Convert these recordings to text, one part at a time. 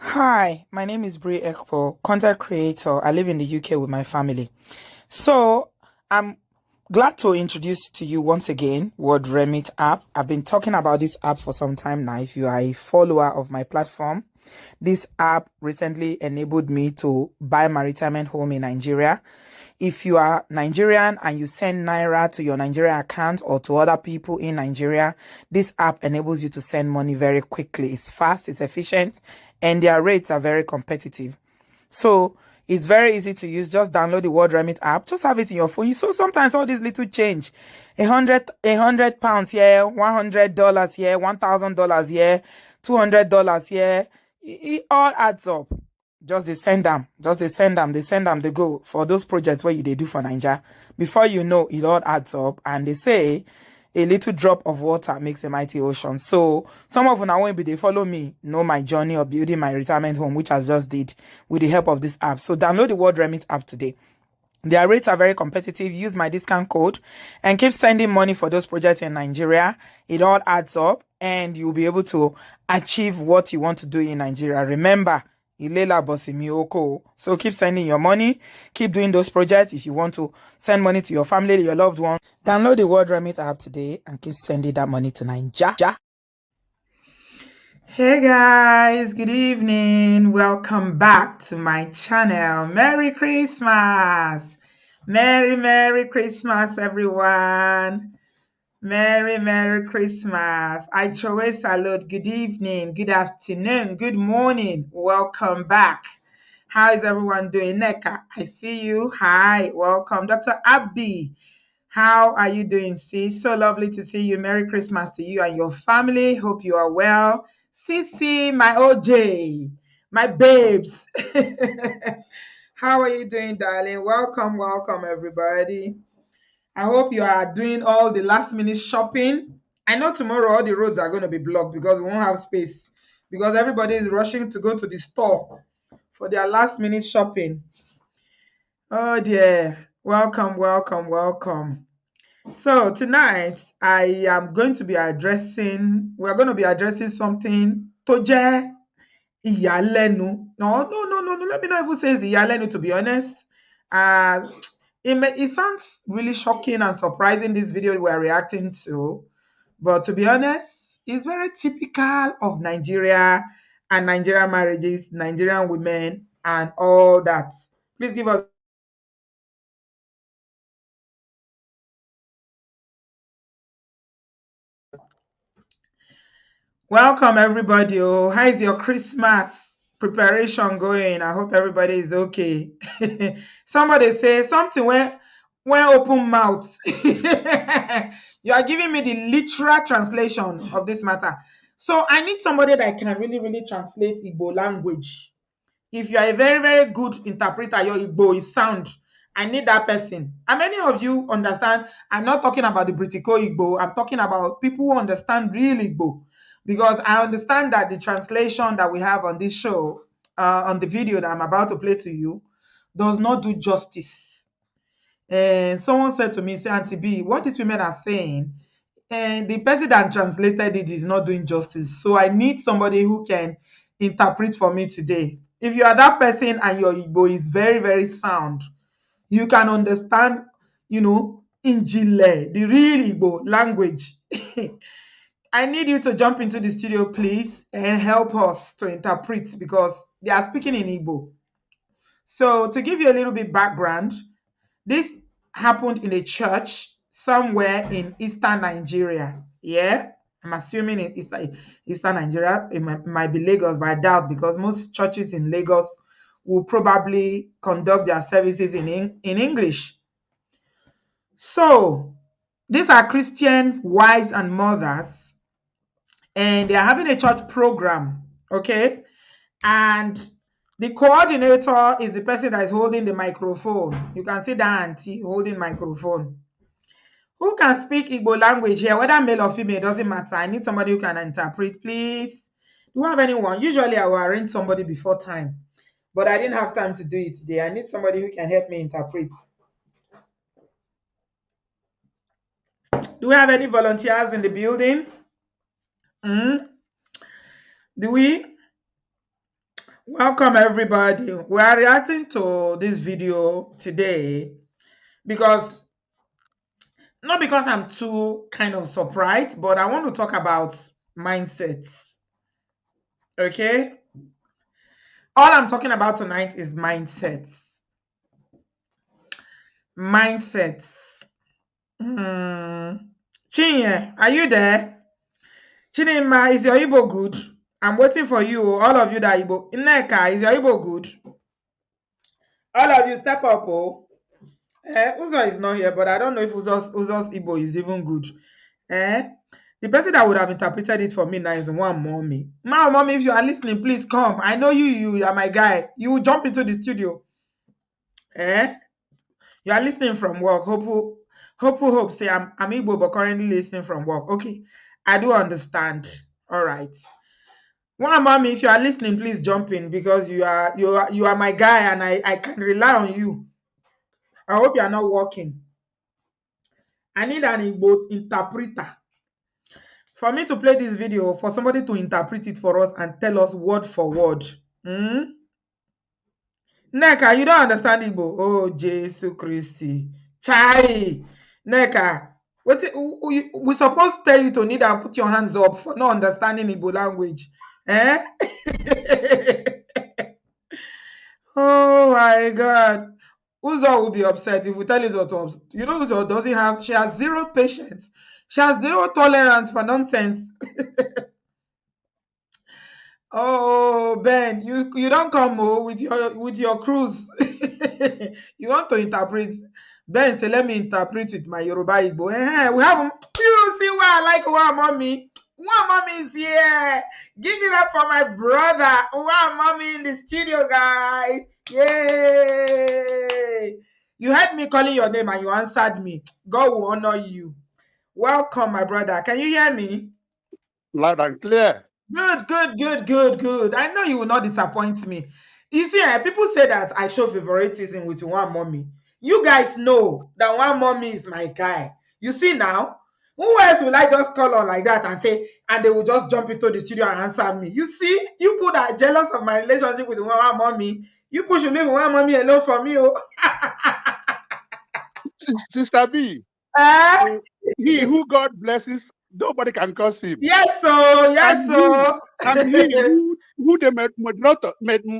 Hi, my name is Brie Ekpo, content creator. I live in the UK with my family. So I'm glad to introduce to you once again Word Remit app. I've been talking about this app for some time now. If you are a follower of my platform, this app recently enabled me to buy my retirement home in Nigeria. If you are Nigerian and you send Naira to your Nigeria account or to other people in Nigeria, this app enables you to send money very quickly. It's fast, it's efficient, and their rates are very competitive. So it's very easy to use. Just download the Word Remit app. Just have it in your phone. So sometimes all this little change, £100 here, $100 here, $1,000 here, $200 here, it all adds up. Just they send them, they go for those projects where they do for Nigeria. Before you know, it all adds up, and they say a little drop of water makes a mighty ocean. So some of them won't be they follow me, know my journey of building my retirement home, which I just did with the help of this app. So download the Word Remit app today. Their rates are very competitive. Use my discount code and keep sending money for those projects in Nigeria. It all adds up and you'll be able to achieve what you want to do in Nigeria. Remember, Ilela Bosimioko. So keep sending your money. Keep doing those projects. If you want to send money to your family, your loved one, download the Word Remit app today and keep sending that money to Nigeria. Hey guys, good evening. Welcome back to my channel. Merry Christmas. Merry Christmas, everyone. Merry Christmas. I Chowe salute. Good evening, good afternoon, good morning. Welcome back. How is everyone doing? Neka, I see you. Hi, welcome. Dr. Abby, how are you doing, sis? So lovely to see you. Merry Christmas to you and your family. Hope you are well. Sissy, my OJ, my babes. How are you doing, darling? Welcome, everybody. I hope you are doing all the last minute shopping. I know tomorrow all the roads are going to be blocked because we won't have space, because everybody is rushing to go to the store for their last minute shopping. Oh dear. Welcome. So tonight we're going to be addressing something toje iyalenu. No. Let me not even say it's iyalenu, to be honest. It sounds really shocking and surprising, this video we're reacting to. But to be honest, it's very typical of Nigeria and Nigerian marriages, Nigerian women, and all that. Please give us. Welcome, everybody. Oh, how is your Christmas preparation going? I hope everybody is okay. Somebody say something when open mouth. You are giving me the literal translation of this matter. So I need somebody that can really translate Igbo language. If you are a very good interpreter, your Igbo is sound. I need that person. And many of you understand, I'm not talking about the Britico Igbo. I'm talking about people who understand real Igbo. Because I understand that the translation that we have on this show, on the video that I'm about to play to you, does not do justice. And someone said to me, say, Auntie B, what these women are saying, and the person that translated it is not doing justice. So I need somebody who can interpret for me today. If you are that person and your Igbo is very sound, you can understand, Injile, the real Igbo language. I need you to jump into the studio, please, and help us to interpret, because they are speaking in Igbo. So to give you a little bit background, this happened in a church somewhere in eastern Nigeria. Yeah, I'm assuming in eastern Nigeria. It might be Lagos, but I doubt, because most churches in Lagos will probably conduct their services in English. So these are Christian wives and mothers, and they are having a church program, okay? And the coordinator is the person that is holding the microphone. You can see that auntie holding microphone. Who can speak Igbo language here, whether male or female, doesn't matter. I need somebody who can interpret, please. Do you have anyone? Usually I will arrange somebody before time, but I didn't have time to do it today. I need somebody who can help me interpret. Do we have any volunteers in the building? Do we? Welcome everybody. We are reacting to this video today because not because I'm too kind of surprised, but I want to talk about mindsets. Okay? All I'm talking about tonight is mindsets. Mindsets. Chinye, are you there? Chinima, is your Igbo good? I'm waiting for you, all of you that Igbo. Nneka, is your Igbo good? All of you step up, oh. Uzo is not here, but I don't know if Uzo's Igbo is even good. The person that would have interpreted it for me now is one mommy. Now, mommy, if you are listening, please come. I know you are my guy. You will jump into the studio. You are listening from work. Hope. Say I'm Igbo, but currently listening from work. Okay, I do understand. All right. One mommy, if you are listening, please jump in because you are my guy and I can rely on you. I hope you are not working. I need an Igbo interpreter. For me to play this video, for somebody to interpret it for us and tell us word for word. Neka, you don't understand Igbo. Oh, Jesus Christi. Chai. Neka, we supposed to tell you to kneel and put your hands up for not understanding Igbo language. Oh my God. Uzo will be upset if we tell you to. You know, Uzo doesn't have, she has zero patience. She has zero tolerance for nonsense. Oh, Ben, you don't come with your cruise. You want to interpret. Ben say, let me interpret with my Yoruba Igbo. We have, you see why I like one mommy. One mommy is here. Give it up for my brother. One mommy in the studio, guys. Yay! You heard me calling your name and you answered me. God will honor you. Welcome, my brother. Can you hear me? Loud and clear. Good. I know you will not disappoint me. You see, people say that I show favoritism with one mommy. You guys know that one mommy is my guy. You see now? Who else will I just call on like that and say, and they will just jump into the studio and answer me? You see, you people that are jealous of my relationship with one mommy, you people should leave one mommy alone for me. Oh. Sister B, he who God blesses, nobody can curse him. Yes, so. And he who the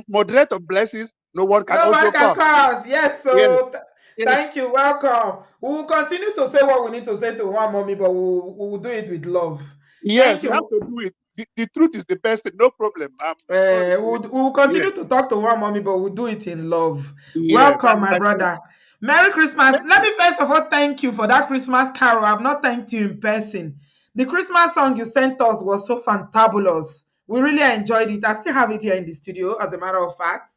moderator blesses, no one can also curse. Yes, so. Yes. Thank you. Welcome. We will continue to say what we need to say to one mommy, but we will do it with love. Yes, you have to do it. The truth is the best thing, no problem. We'll continue to talk to one mommy, but we'll do it in love. Welcome, my brother. Merry Christmas. Let me first of all thank you for that Christmas carol. I've not thanked you in person. The Christmas song you sent us was so fantabulous. We really enjoyed it. I still have it here in the studio, as a matter of fact.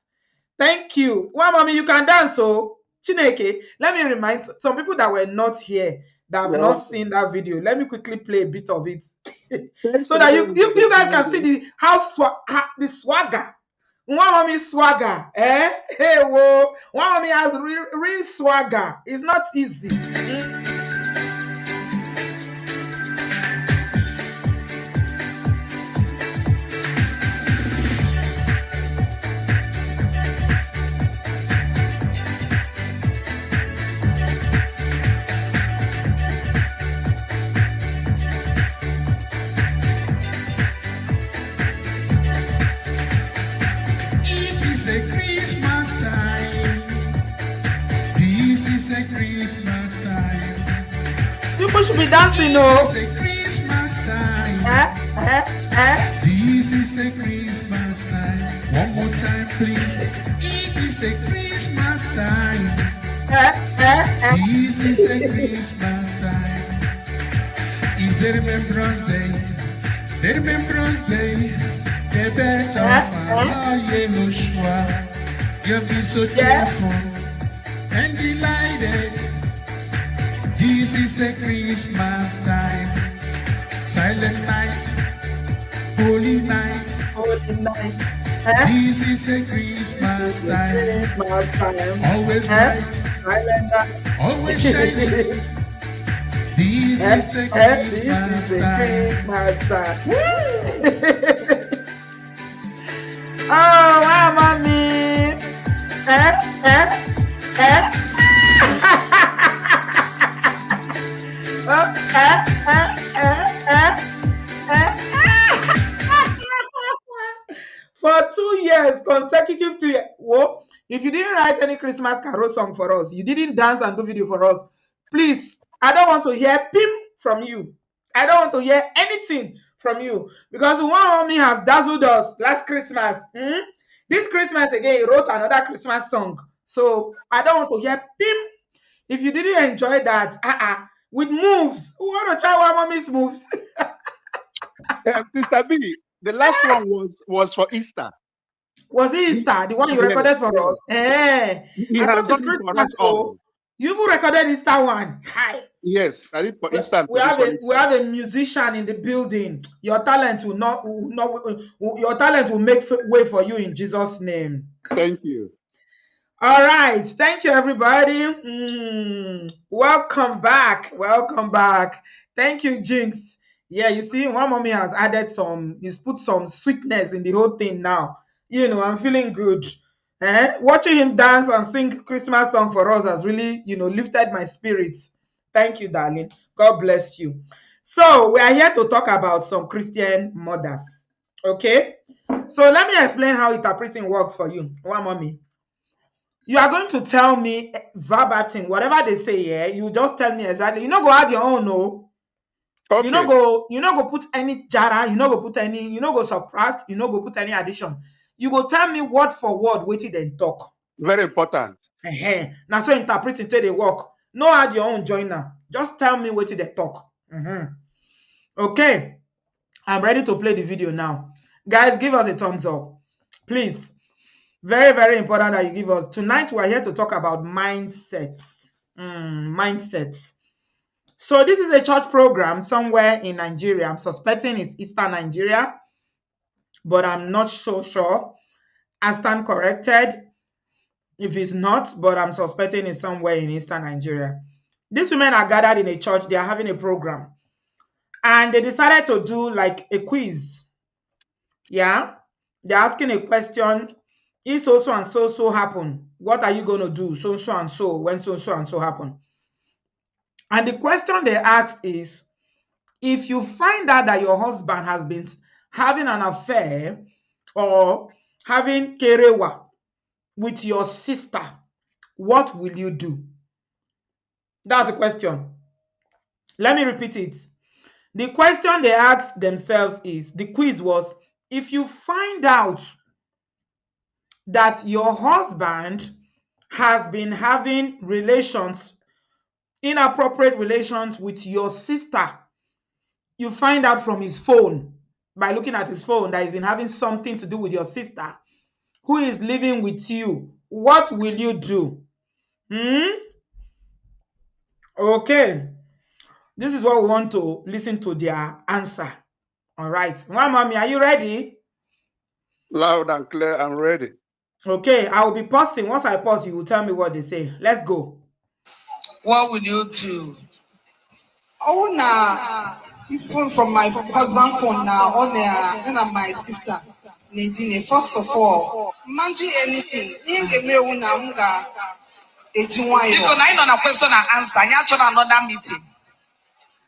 Thank you. One mommy, you can dance, so Chineke. Let me remind some people that were not here, that have not seen that video. Let me quickly play a bit of it so that you guys can see the swagger. One mommy swagger. Hey, whoa. One mommy has real swagger. It's not easy. People should be dancing, no? This is a Christmas time. This is a Christmas time. One more time, please. It is a Christmas time. This is a Christmas time. It's the Remembrance Day. The Remembrance Day. The birth of our Yehoshua. You've been so cheerful and delighted. This is a Christmas time. Silent night, holy night. This is a Christmas time. Always bright, always shining. This is a Christmas time. Oh, wow, For 2 years, consecutive 2 years. Whoa, if you didn't write any Christmas carol song for us, you didn't dance and do video for us, please, I don't want to hear pim from you. I don't want to hear anything from you because the one homie has dazzled us last Christmas. This Christmas again, he wrote another Christmas song. So I don't want to hear pim. If you didn't enjoy that, with moves, who want to try one mommy's moves? Sister B, the last one was for Easter. Was it Easter, the one you recorded for us? I thought it's Christmas. So you even recorded Easter one. Hi. Yes, I did for Easter. We have a musician in the building. Your talent will your talent will make way for you in Jesus' name. Thank you. All right, thank you, everybody. Welcome back. Welcome back. Thank you, Jinx. Yeah, you see, one mommy has added he's put some sweetness in the whole thing now. You know, I'm feeling good. Watching him dance and sing Christmas song for us has really, lifted my spirits. Thank you, darling. God bless you. So we are here to talk about some Christian mothers. Okay? So let me explain how interpreting works for you. One mommy. You are going to tell me verbatim, whatever they say, you just tell me exactly. You go add your own, no. Okay. You go put any jara, go put any, go subtract, go put any addition. You go tell me word for word, wait till then talk. Very important. Now so interpreting till they work. No add your own joiner. Just tell me wait till they talk. Okay. I'm ready to play the video now. Guys, give us a thumbs up. Please. Very, very important that you give us. Tonight, we are here to talk about mindsets. Mindsets. So this is a church program somewhere in Nigeria. I'm suspecting it's Eastern Nigeria, but I'm not so sure. I stand corrected if it's not, but I'm suspecting it's somewhere in Eastern Nigeria. These women are gathered in a church. They are having a program. And they decided to do like a quiz. Yeah? They're asking a question. If so and so happen, what are you going to do? So and so when so and so happen. And the question they asked is, if you find out that your husband has been having an affair or having kerewa with your sister, what will you do? That's the question. Let me repeat it. The question they asked themselves is, the quiz was, if you find out that your husband has been having inappropriate relations with your sister, you find out from his phone, by looking at his phone, that he's been having something to do with your sister who is living with you, what will you do? Okay. This is what we want to listen to their answer. All right. One mommy, are you ready? Loud and clear, I'm ready. Okay, I will be pausing. Once I pause, you will tell me what they say. Let's go. What will you do? Oh, nah. Phone from my husband phone now on and my sister. Nadine, first of all, man do anything. You give me one amga. Because I know a question and answer. You have another meeting.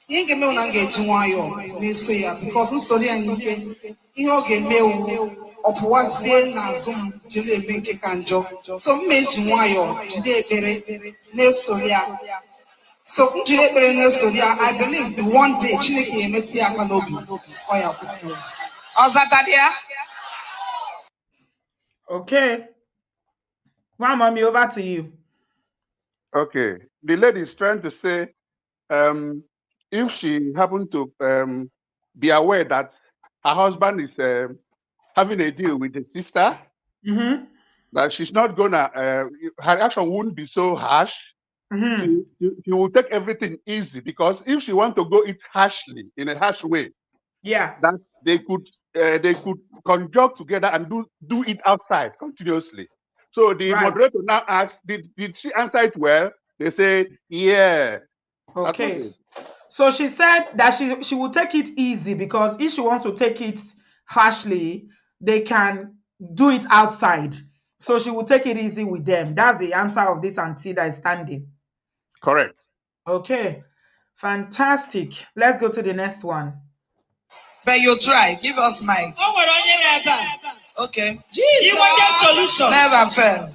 You give me one anga because you study and you give me Opwase na zoom today make kanjo. So meji wayo today bere ne soria. So today bere ne soria. I believe the one day Chineke emeti akanobi. Oya kufu. Ozatadia. Okay. One mommy, over to you. Okay. The lady is trying to say, if she happened to be aware that her husband is having a deal with the sister, that she's not gonna, her action wouldn't be so harsh. She will take everything easy, because if she wants to go it harshly, in a harsh way, that they could conjure together and do it outside continuously. So the moderator now asks, did she answer it well? They say, yeah. Okay. So she said that she will take it easy, because if she wants to take it harshly, they can do it outside. So she will take it easy with them. That's the answer of this auntie that is standing. Correct. Okay. Fantastic. Let's go to the next one. But you try. Give us mic. Okay. Jesus. You want a solution. Never fail.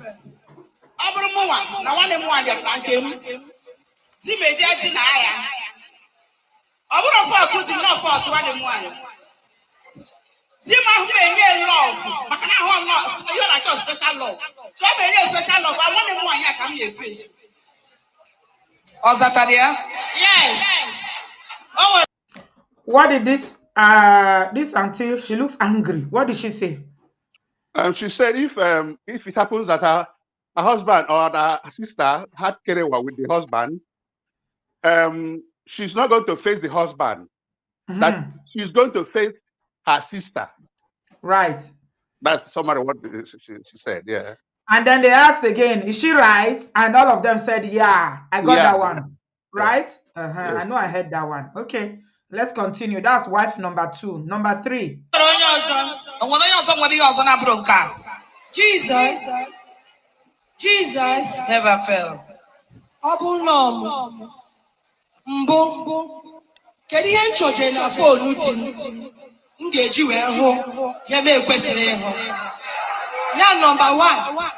Zima who may love. Makana who not. You are not special love. So I may special love. I want them one here come here face. Ozatadia? Yes. Oh. What did this auntie? She looks angry. What did she say? She said if it happens that her husband or her sister had kerewa with the husband, she's not going to face the husband. That she's going to face her sister. Right. That's somebody what she said, yeah. And then they asked again, is she right? And all of them said, yeah, I got that one. Right? Yes. I know I heard that one. Okay, let's continue. That's wife number 2. Number 3. Jesus never fail. Na phone ngeji wee hụ ya me kwesịrị ịhụ ya number 1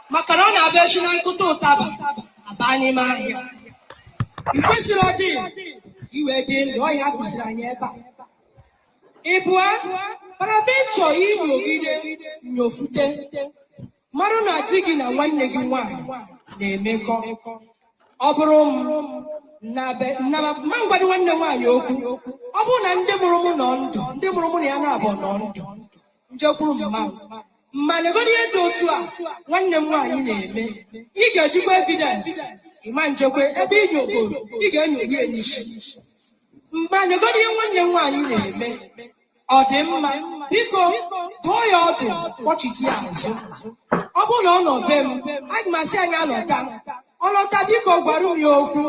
maka na ọ na-abịa shi na nkụta ụtaba abanye m ahịa ikwesịrị ọdị iwe dị ndụ ọ ya kụziri anyị ebe a ịbụa para benchọ inyogide nyofute marụ na di gị na nwanne gị nwaanyị na-emekọ ọ bụrụ na ngwado nwanne nwaanyị okwu ọ bụrụ na ndị mụrụ mụ nọ ndụ ndị mụrụ mụ na ya na-abụ nọ ndụ njekwuru mma negodi ihe dị otu a nwanne m nwaanyị na-eme ị ga-ejikwa evidence ịma njekwe ebe inyo obodo ị ga-enyogi enyishi mma negodi ihe nwanne m nwaanyị na-eme ọ dị mma biko dụọ ya ọdụ kpọchite ya azụ ọ bụrụ na ọ nọ be m aga m asị anyị alọta ọlọta biko gwara m ya okwu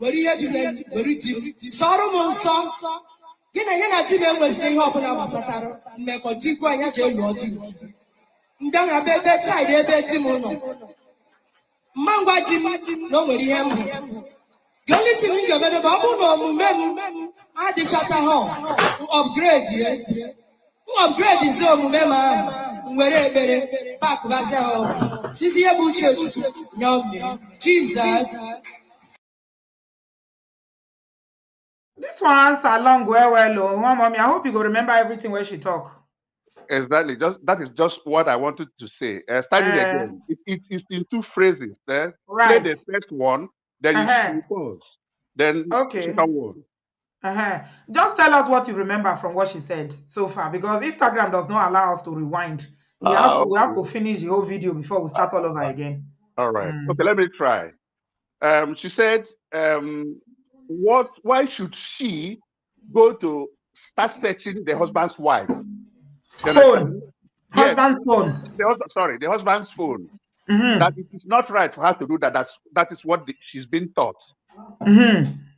were ihe dị were di sọrọ m nsọ gị na ya na di m enweziri ihe ọbụla gbasatara mmekọ dikwu anya ji lụọ di ndị ahụ be ebe saịdị ebe di m nọ mma ngwa di m na o nwere ihe m bụ the only thing m ga-emebe bụ ọ bụrụ na omume m adịchata ha upgrade zi omume m ahụ nwere ekpere pakụbazi ha ọgwụ sizi ihe bụ uche chukwu nye omume Jesus. This one answer long well. Oh, mommy, I hope you go remember everything where she talk. Exactly. That is just what I wanted to say. Starting again. It's in 2 phrases. Right. Play the first one, then you pause. Then second one. Just tell us what you remember from what she said so far, because Instagram does not allow us to rewind. We have to finish the whole video before we start all over again. All right. Okay, let me try. She said, why should she go to start searching the husband's wife? Phone. Husband's phone. The husband's phone. That it is not right for her to do that. That is what she's been taught.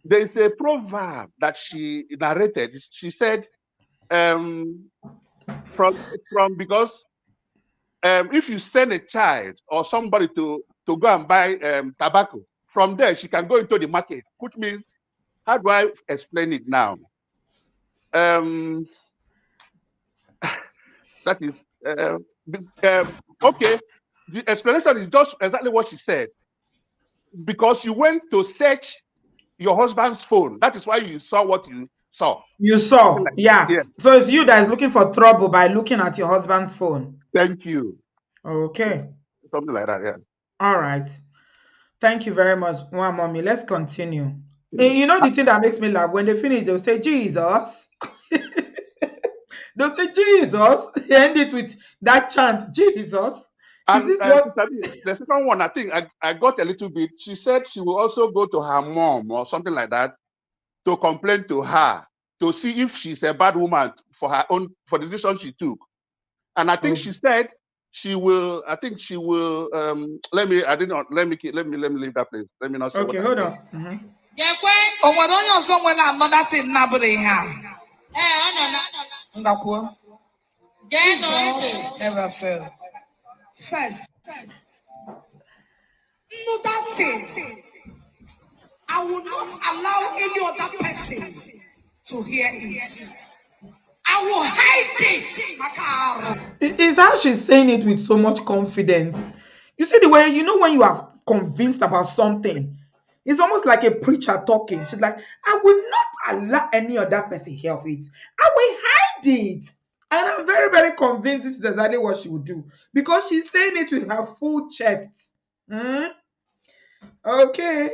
There is a proverb that she narrated. She said, because if you send a child or somebody to go and buy tobacco, from there she can go into the market, which means, how do I explain it now? That is okay. The explanation is just exactly what she said. Because you went to search your husband's phone. That is why you saw what you saw. You saw, yeah. So it's you that is looking for trouble by looking at your husband's phone. Thank you. Okay. Something like that, yeah. All right. Thank you very much, mommy. Let's continue. You know the thing that makes me laugh? When they finish, they'll say, Jesus. They'll say, Jesus. They end it with that chant, Jesus. And the second one, I think I got a little bit. She said she will also go to her mom or something like that to complain to her, to see if she's a bad woman for the decision she took. And I think she said she will. I think she will. Let me leave that place. Let me not. Okay, hold on. Never fail. First, no that thing. I will not allow any other person to hear it. I will hide it. It's how she's saying it with so much confidence. You see the way, when you are convinced about something, it's almost like a preacher talking. She's like, I will not allow any other person hear of it. I will hide it. And I'm very, very convinced this is exactly what she would do. Because she's saying it with her full chest. Okay.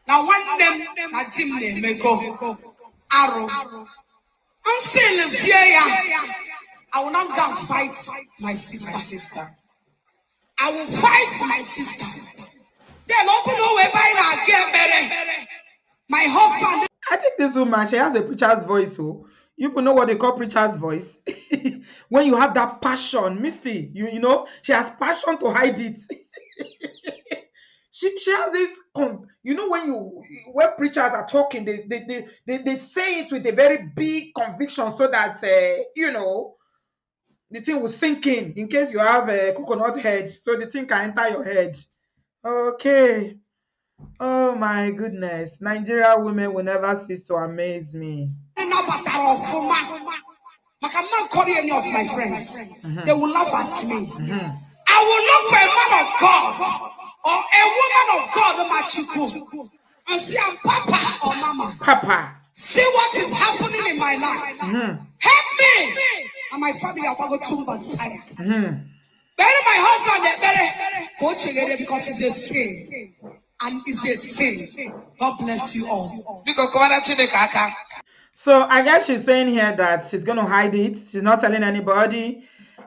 Now one them I will not go and fight my sister. I will fight my sister. Then open away by my husband. I think this woman, she has a preacher's voice. So you know what they call preacher's voice. When you have that passion, Misty, you know, she has passion to hide it. she has this, when preachers are talking, they say it with a very big conviction so that, the thing will sink in case you have a coconut head, so the thing can enter your head. Okay. Oh my goodness. Nigeria women will never cease to amaze me. I cannot call any of my friends. They will laugh at me. I will look for a man of God or a woman of God and see I'm Papa or Mama. Papa. See what is happening in my life. Help me. And my family are going to be tired. Bury my husband, because it's a sin. And it's a sin. God bless you all. So I guess she's saying here that she's going to hide it. She's not telling anybody.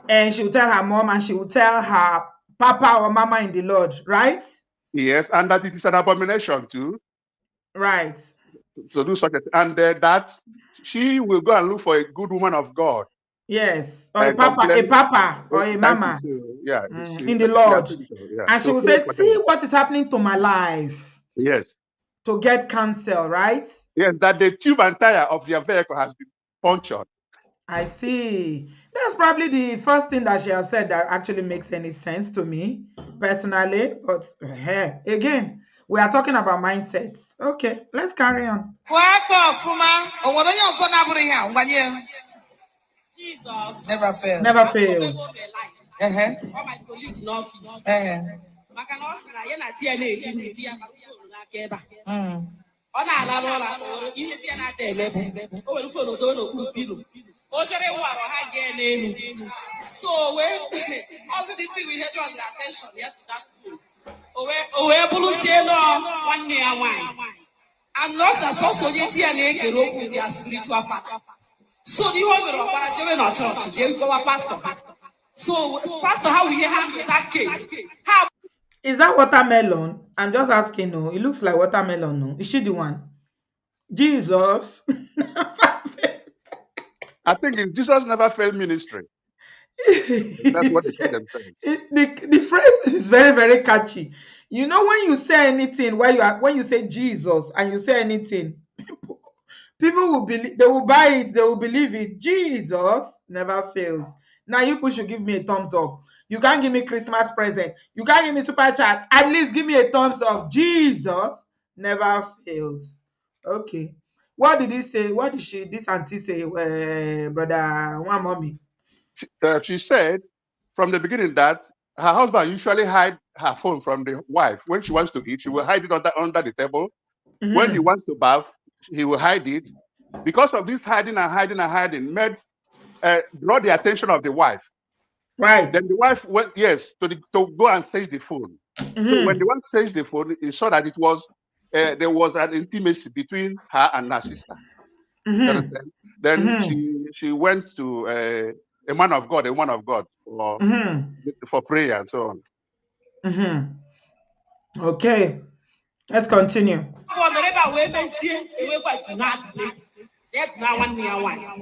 And she will tell her mom and she will tell her papa or mama in the Lord, right? Yes, and that it is an abomination too. Right. To do such a thing. And that she will go and look for a good woman of God. Yes, or a papa or a mama. Yeah, in the Lord. Yeah. And she will say, see what is happening to my life. Yes. To get counsel, right? Yes, that the tube and tire of their vehicle has been punctured. I see. That's probably the first thing that she has said that actually makes any sense to me, personally. But again, we are talking about mindsets. Okay, let's carry on. Jesus never fails. Never fails. All my colleagues in office. So when also the thing we had was the attention, yes, that food. I'm lost as also with their spiritual father. So the whole of our church, they go a pastor. So pastor, how will you handle that case? How is that watermelon? I'm just asking. No, it looks like watermelon. No, is she the one? Jesus. I think it's Jesus never failed ministry. That's what they call themselves. The phrase is very, very catchy. You know, when you say anything, when you say Jesus and you say anything, people will believe, they will buy it, they will believe it. Jesus never fails. Now you people should give me a thumbs up. You can't give me Christmas present. You can't give me super chat. At least give me a thumbs up. Jesus never fails. Okay. What did he say? What did this auntie say, brother one mommy? She said from the beginning that her husband usually hide her phone from the wife. When she wants to eat, she will hide it under the table. When he wants to bath, he will hide it. Because of this hiding, made draw the attention of the wife. Right. Then the wife went, to go and search the phone. So when the one searched the phone, he saw that it was there was an intimacy between her and her sister. Then she went to a man of God, for prayer and so on. Okay, let's continue.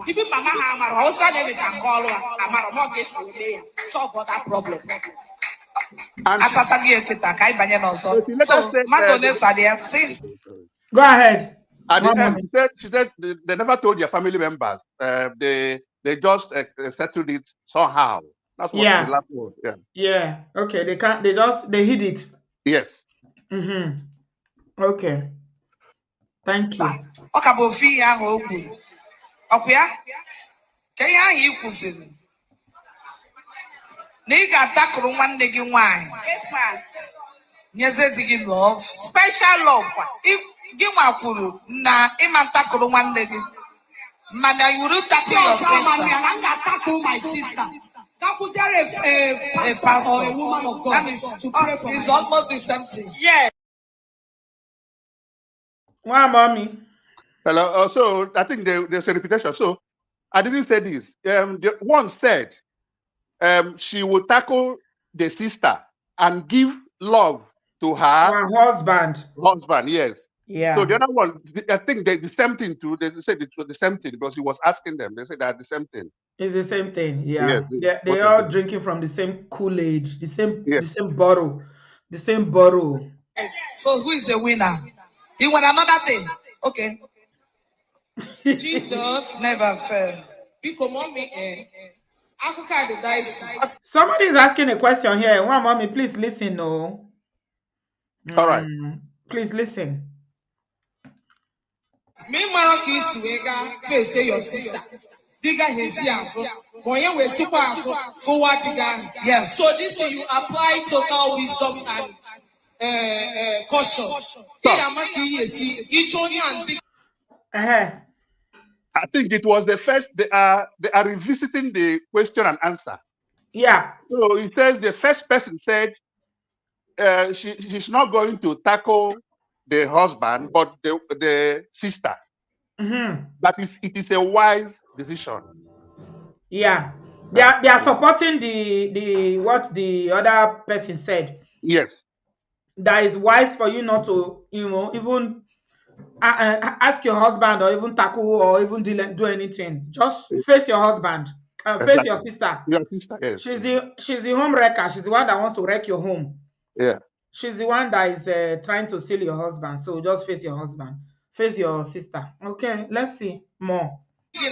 Even Mama Hammer, I was going to call her, solve that problem. Go ahead. At the One end, moment. she said they never told their family members. They just settled it somehow. That's what the Yeah. last word. Yeah. Yeah. Okay. They can't. They hid it. Yes. Okay. Thank you. Okabofia Hoku. Okia? Kaya you kusin. Nigga tackle one nigga wine. Yes, ma'am. Yes, it's love. Special love. If give my kuru, na imantakuru one nigga. Mana you root tackle your sister. I'm not tackle my sister. Tackle a pastor or a woman of God. That means to pray for it's almost the same thing. Yeah. One mommy. Hello. So I think there's a repetition. So I didn't say this. The one said she will tackle the sister and give love to her husband. husband. Yes. Yeah. So the other one, I think the same thing too. They said it was the same thing because he was asking them. They said that the same thing. It's the same thing. Yeah. Yes. They all drinking from the same Kool-Aid, the same bottle, the same bottle. So who is the winner? You want another thing? Okay. Jesus never fail. Somebody is asking a question here. One mommy, please listen. No. All right. Please listen. Face your sister. Yes. So this thing you apply total wisdom and caution. I think it was the first. They are revisiting the question and answer. Yeah. So it says the first person said she's not going to tackle the husband, but the sister. That it is a wise decision. Yeah. They are supporting the what the other person said. Yes. That is wise for you not to, even ask your husband or even tackle or even do anything. Just face your husband and face your sister. Your sister, yes. She's the home wrecker. She's the one that wants to wreck your home. Yeah. She's the one that is trying to steal your husband. So just face your husband. Face your sister. Okay, let's see more. In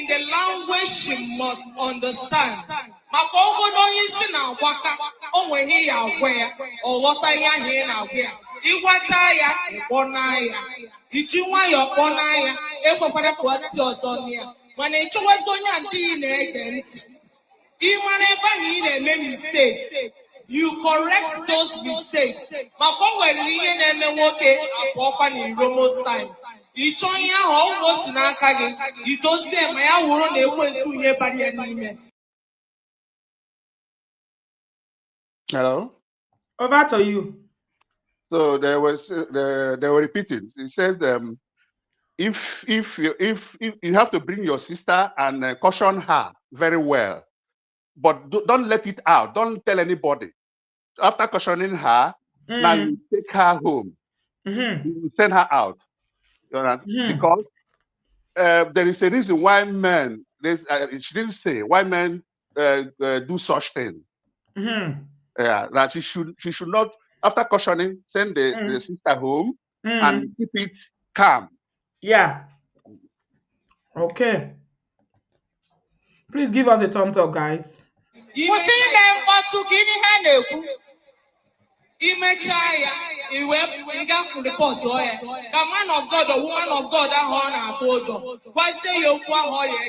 the language she must understand. Or what I hear now here. Iwachaya, Bonaya, Ichiwaya, Bonaya, Equipara Quatiotonia. When a Chuazonia and being against even if I made a mistake, you correct those mistakes. Mako when Lian and Woke up in Romo's time. Ichoya almost Nakagi, you don't say my world they went to anybody and Hello. Over to you. So they were repeating. It says if you have to bring your sister and caution her very well, but don't let it out. Don't tell anybody. After cautioning her, now you take her home. You send her out. Because there is a reason why men. She didn't say why men do such things. Yeah, that she should not. After cautioning, send the sister home and keep it calm. Yeah. Okay. Please give us a thumbs up, guys. Imechaya, you report the man of God, the woman of God, that honor. Why say you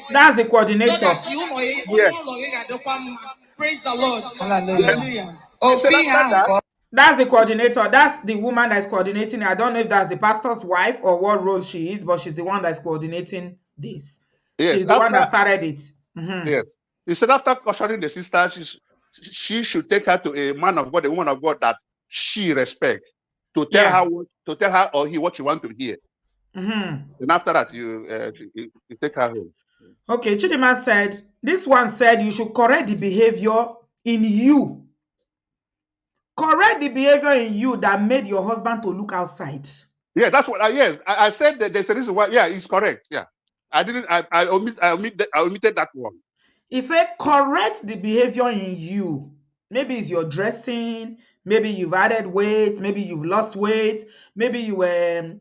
that's the coordinator. So that you know, praise the Lord. Hallelujah. That's the coordinator. That's the woman that's coordinating. I don't know if that's the pastor's wife or what role she is, but she's the one that's coordinating this. Yes, she's the one that started it. Yes. He said after cautioning the sister, she should take her to a man of God, a woman of God that she respects, to tell her or he what you want to hear. And after that, you take her home. Okay, Chidima said, this one said you should correct the behavior in you. Correct the behavior in you that made your husband to look outside. Yeah, that's what I said that there's a reason why. Yeah, it's correct. Yeah. I omitted that one. He said correct the behavior in you Maybe it's your dressing, maybe you've added weight, maybe you've lost weight, maybe you were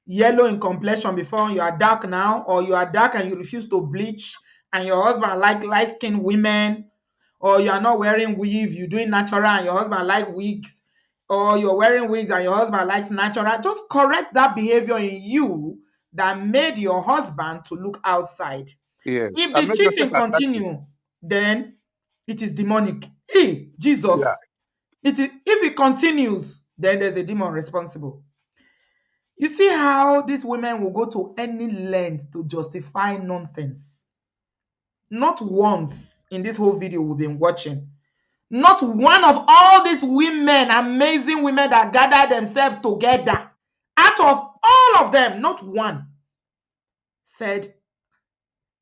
yellow in complexion before, you are dark now, or you are dark and you refuse to bleach, and your husband like light-skinned women, or you are not wearing weave, you're doing natural and your husband like wigs, or you're wearing wigs and your husband likes natural. Just correct that behavior in you that made your husband to look outside. Yes. If And the make yourself cheating attractive. continue, then it is demonic. Hey, Jesus. Yeah. If it continues, then there's a demon responsible. You see how these women will go to any length to justify nonsense. Not once in this whole video we've been watching, not one of all these women, amazing women that gather themselves together, out of all of them, not one said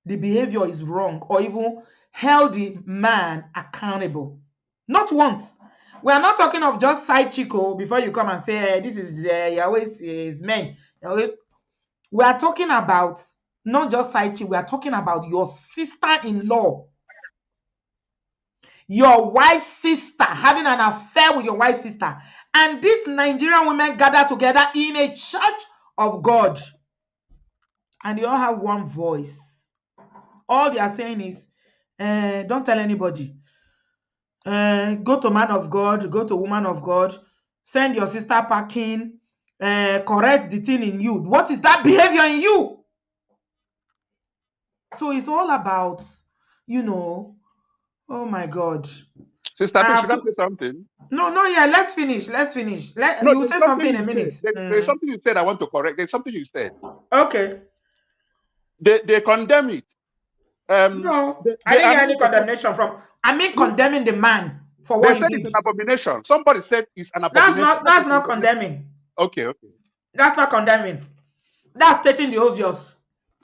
the behavior is wrong or even held the man accountable. Not once. We are not talking of just side chico before you come and say, hey, this is Yahweh's men. We are talking about not just side chico, we are talking about your sister-in-law. Your wife's sister, having an affair with your wife's sister. And these Nigerian women gather together in a church of God. And they all have one voice. All they are saying is, don't tell anybody. Go to man of God, go to woman of God, send your sister packing, correct the thing in you. What is that behavior in you? So it's all about, oh my God. Sister P, should I say something? No, yeah, let's finish. No, You will say something in a minute. There's something you said I want to correct. There's something you said. Okay. They condemn it. No, I didn't hear any condemnation from. I mean, condemning the man for what they he said did. it's an abomination. Somebody said it's an abomination. That's not condemning. Okay. That's not condemning. That's stating the obvious.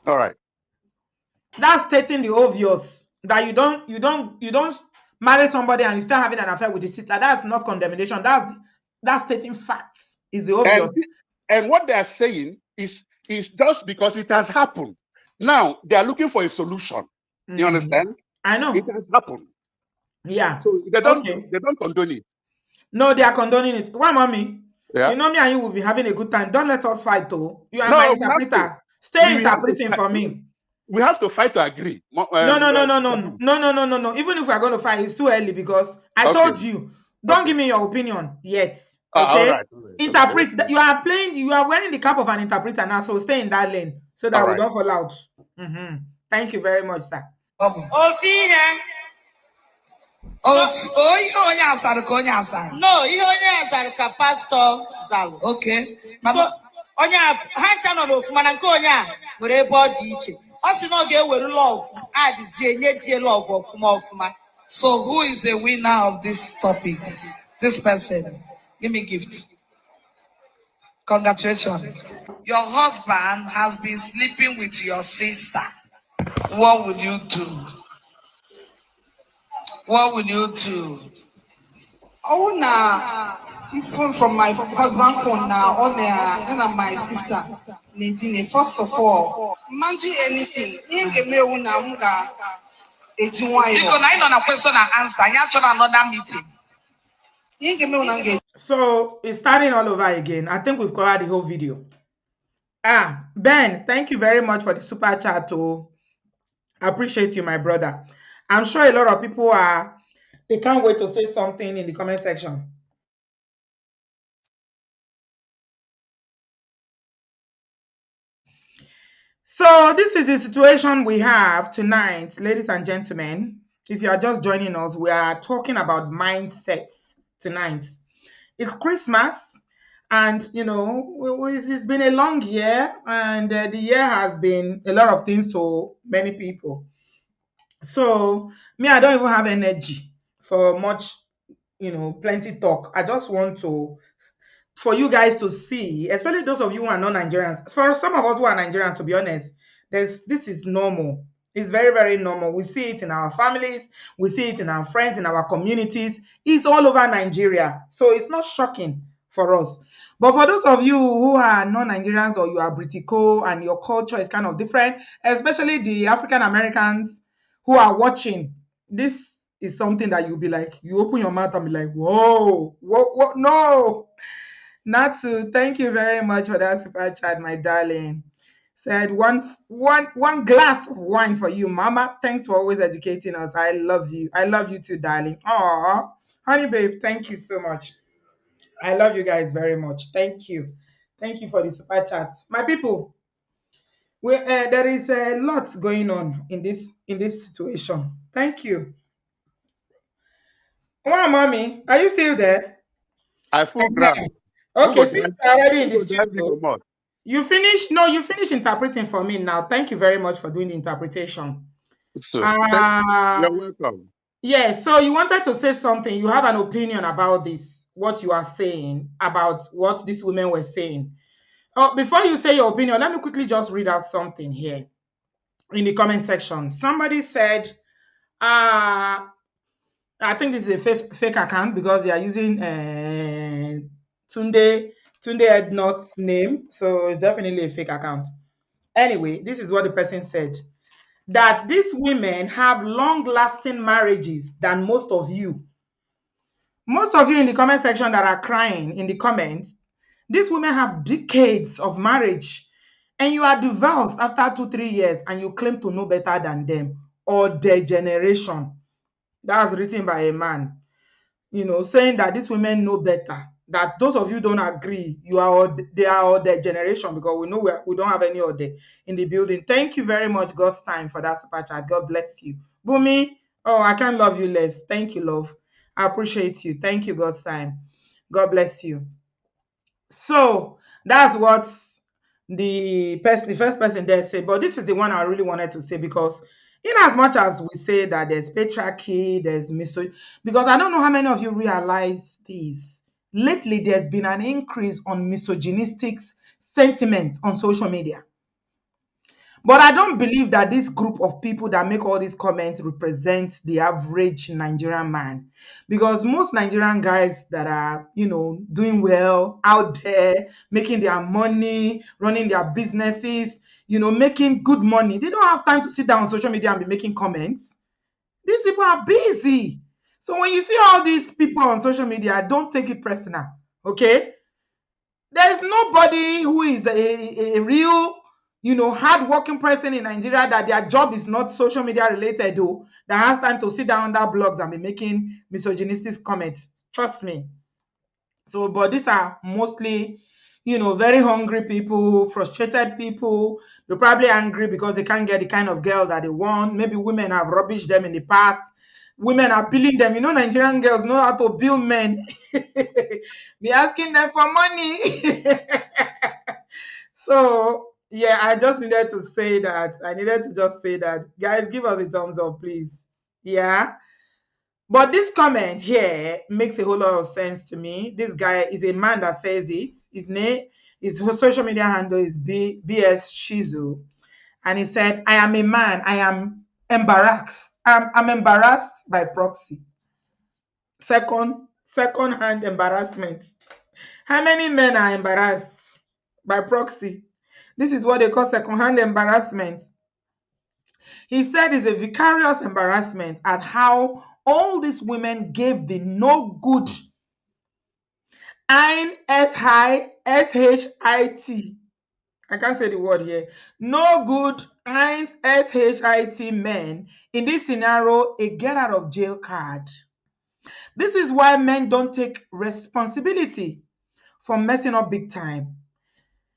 All right. That's stating the obvious that you don't marry somebody and you still having an affair with the sister. That's not condemnation. That's stating facts. Is the obvious. And what they are saying is just because it has happened. Now they are looking for a solution. You understand? I know. It has happened. Yeah. So they don't condone it. No, they are condoning it. Why, mommy? Yeah. You know me and you will be having a good time. Don't let us fight, though. You are my interpreter. Stay interpreting for me. We have to fight to agree. No. Even if we are going to fight, it's too early because I told you, don't give me your opinion yet. Okay? All right. Interpret. Okay. You are wearing the cap of an interpreter now, so stay in that lane so that we don't fall out. Thank you very much, sir. No, ihe onye azara ka pastor zalụ. Okay. So onye ha ncha nọ n'ofuma na nke onye a nwere ebe ọ dị iche. Ọ sị na ọ ga-ewere love adịzie nye die love ọfụma. So who is the winner of this topic? This person. Give me gift. Congratulations. Your husband has been sleeping with your sister. What will you do? What will you do? Oh, now, phone from my husband phone now on there, my sister. Nadine, first of all, man do anything. You give me one now, because I know a question and answer. You have another meeting. You give me one. So it's starting all over again. I think we've covered the whole video. Ben, thank you very much for the super chat. I appreciate you, my brother. I'm sure a lot of people they can't wait to say something in the comment section. So this is the situation we have tonight, ladies and gentlemen. If you are just joining us, we are talking about mindsets tonight. It's Christmas, and it's been a long year, and the year has been a lot of things to many people. So me, I don't even have energy for much, plenty talk. I just want for you guys to see, especially those of you who are not Nigerians. For some of us who are Nigerians, to be honest, this is normal. It's very, very normal. We see it in our families. We see it in our friends, in our communities. It's all over Nigeria. So it's not shocking for us. But for those of you who are non-Nigerians or you are Britico and your culture is kind of different, especially the African Americans who are watching, this is something that you'll be like, you open your mouth and be like, whoa, what, no. Natsu, thank you very much for that super chat, my darling. Said one glass of wine for you, Mama. Thanks for always educating us. I love you. I love you too, darling. Aw, honey babe, thank you so much. I love you guys very much. Thank you. Thank you for the super chats. My people, there is a lot going on in this situation. Thank you. Wow, mommy, are you still there? I full ground. Okay, since you're already in the Who go drive me studio, comot? you finish. No, you finish interpreting for me now. Thank you very much for doing the interpretation. So, Uh you're welcome. yes. So you wanted to say something. You have an opinion about this, what you are saying about what these women were saying. Oh, before you say your opinion, let me quickly just read out something here in the comment section. Somebody said, I think this is a fake account because they are using Tunde Ednot's name. So it's definitely a fake account. Anyway, this is what the person said. That these women have long-lasting marriages than most of you. Most of you in the comment section that are crying in the comments, these women have decades of marriage. And you are divorced after 2-3 years and you claim to know better than them or their generation. That was written by a man, saying that these women know better. That those of you don't agree, they are all their generation because we know we don't have any other in the building. Thank you very much, God's time, for that super chat. God bless you. Bumi, oh, I can't love you less. Thank you, love. I appreciate you. Thank you, God's time. God bless you. So that's what the first person there said. But this is the one I really wanted to say because in as much as we say that there's patriarchy, there's misogyny, because I don't know how many of you realize this. Lately, there's been an increase on misogynistic sentiments on social media. But I don't believe that this group of people that make all these comments represent the average Nigerian man. Because most Nigerian guys that are, doing well out there, making their money, running their businesses, making good money, they don't have time to sit down on social media and be making comments. These people are busy. So when you see all these people on social media, don't take it personal, okay? There's nobody who is a real, hardworking person in Nigeria that their job is not social media related, though, that has time to sit down under blogs and be making misogynistic comments. Trust me. So, but these are mostly, very hungry people, frustrated people. They're probably angry because they can't get the kind of girl that they want. Maybe women have rubbished them in the past. Women are billing them. Nigerian girls know how to bill men. Be asking them for money. So, yeah, I just needed to say that. I needed to just say that. Guys, give us a thumbs up, please. Yeah. But this comment here makes a whole lot of sense to me. This guy is a man that says it. His social media handle is BS Shizu. And he said, I am a man. I am embarrassed. I'm embarrassed by proxy. Second-hand embarrassment. How many men are embarrassed by proxy? This is what they call second-hand embarrassment. He said it's a vicarious embarrassment at how all these women gave the no good SHIT. I can't say the word here. No good SHIT men in this scenario a get out of jail card. This is why men don't take responsibility for messing up big time.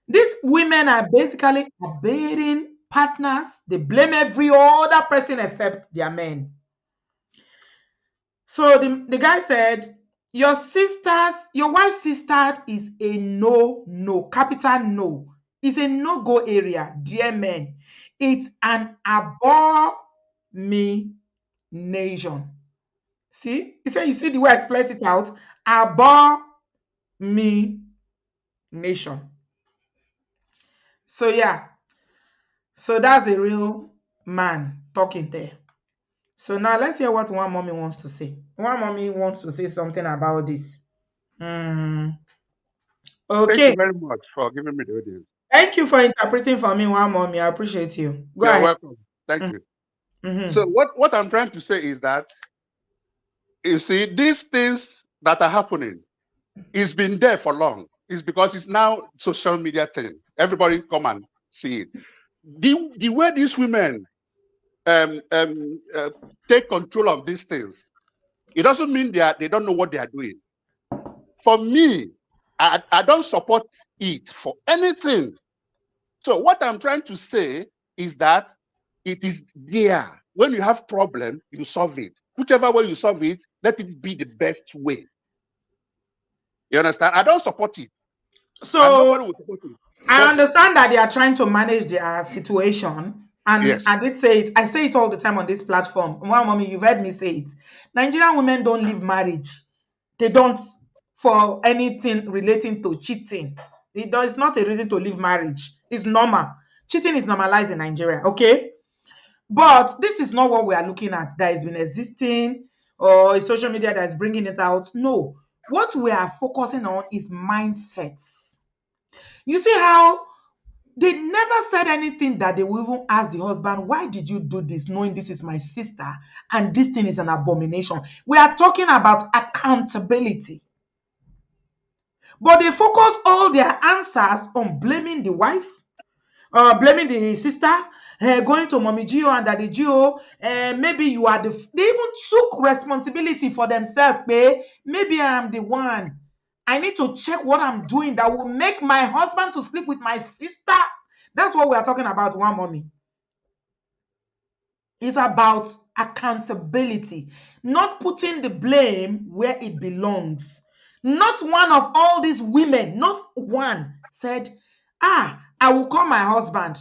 These women are basically abetting partners. They blame every other person except their men. So the guy said, your wife's sister is a no, capital no. It's a no-go area, dear men. It's an abomination. See? He said, you see the way I split it out? Abomination. So yeah. So that's a real man talking there. So now let's hear what one mommy wants to say. One mommy wants to say something about this. Thank Okay. you very much for giving me the audience. Thank you for interpreting for me, one mommy. I appreciate you. Go You're ahead. welcome. Thank you. So what I'm trying to say is that You see, these things that are happening, it's been there for long. It's because it's now social media thing. Everybody come and see it. The way these women take control of these things, it doesn't mean they don't know what they are doing. For me, I don't support it for anything. So what I'm trying to say is that it is there. When you have problem, you solve it. Whichever way you solve it, let it be the best way. You understand? I don't support it. And So nobody will support it. I But understand that they are trying to manage their situation. And yes, I did say it. I say it all the time on this platform. Well, mommy, you've heard me say it. Nigerian women don't leave marriage. They don't for anything relating to cheating. It's not a reason to leave marriage. It's normal. Cheating is normalized in Nigeria, okay? But this is not what we are looking at that has been existing or social media that is bringing it out. No. What we are focusing on is mindsets. You see how they never said anything that they will even ask the husband, why did you do this, knowing this is my sister and this thing is an abomination? We are talking about accountability. But they focus all their answers on blaming the wife, blaming the sister, going to mommy Gio and daddy Gio. Maybe you are they even took responsibility for themselves. Maybe I am the one. I need to check what I'm doing that will make my husband to sleep with my sister. That's what we are talking about, one mommy. It's about accountability, not putting the blame where it belongs. Not one of all these women, not one said, I will call my husband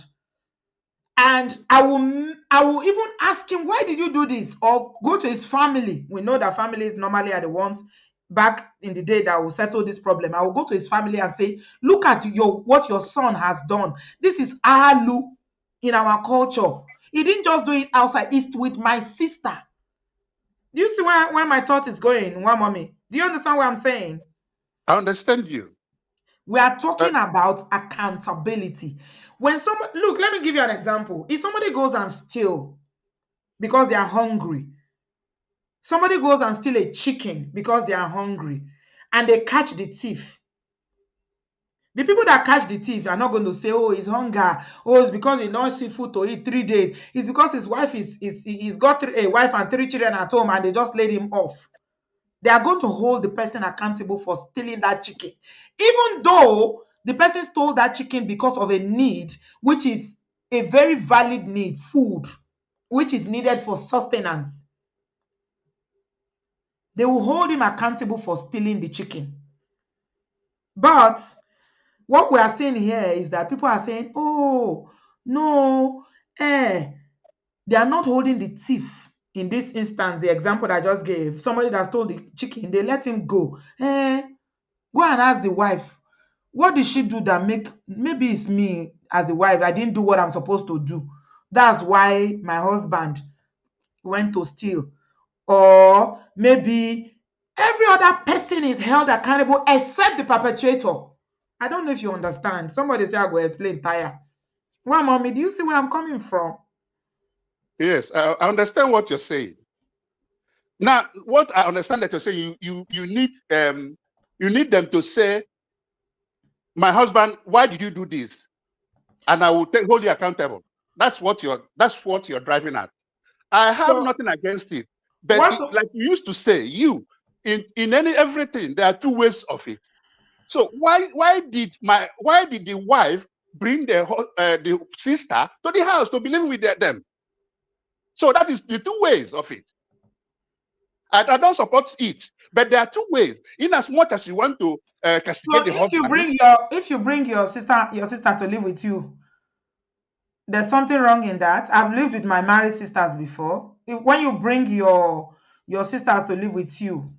and I will even ask him, why did you do this? Or go to his family. We know that families normally are the ones back in the day that will settle this problem. I will go to his family and say, look at what your son has done. This is alu in our culture. He didn't just do it outside. It's with my sister. Do you see where my thought is going, one mommy? Do you understand what I'm saying? I understand you. We are talking about accountability. When someone, look, let me give you an example. If somebody goes and steal because they are hungry, somebody goes and steal a chicken because they are hungry, and they catch the thief. The people that catch the thief are not going to say, oh, it's hunger. Oh, it's because he don't see food to eat 3 days. It's because his wife he's got a wife and 3 children at home and they just laid him off. They are going to hold the person accountable for stealing that chicken. Even though the person stole that chicken because of a need, which is a very valid need, food, which is needed for sustenance. They will hold him accountable for stealing the chicken. But what we are saying here is that people are saying, oh, no, they are not holding the thief. In this instance, the example that I just gave, somebody that stole the chicken, they let him go. Go and ask the wife, what did she do that maybe it's me as the wife, I didn't do what I'm supposed to do. That's why my husband went to steal. Or maybe every other person is held accountable except the perpetrator. I don't know if you understand. Somebody say I go explain tire. Well, mommy, do you see where I'm coming from? Yes, I understand what you're saying. Now, what I understand that you're saying, you need them to say, my husband, why did you do this? And I will hold you accountable. That's what you're driving at. I have nothing against it, but like you used to say, in everything there are two ways of it. So why did the wife bring the sister to the house to be living with them? So that is the two ways of it. I don't support it, but there are two ways. In as much as you want to castigate the husband, if you bring your sister to live with you, there's something wrong in that. I've lived with my married sisters before. When you bring your sisters to live with you,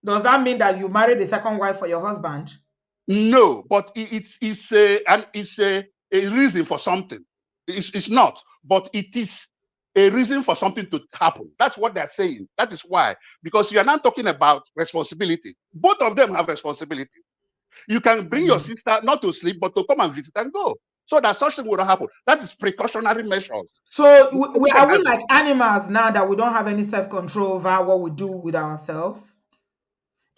does that mean that you married a second wife for your husband? No, but it's a reason for something. It's not, but it is a reason for something to happen. That's what they're saying. That is why, because you are not talking about responsibility. Both of them have responsibility. You can bring your sister not to sleep, but to come and visit and go. so that such thing will not happen. That is precautionary measures. So are we like animals now that we don't have any self-control over what we do with ourselves?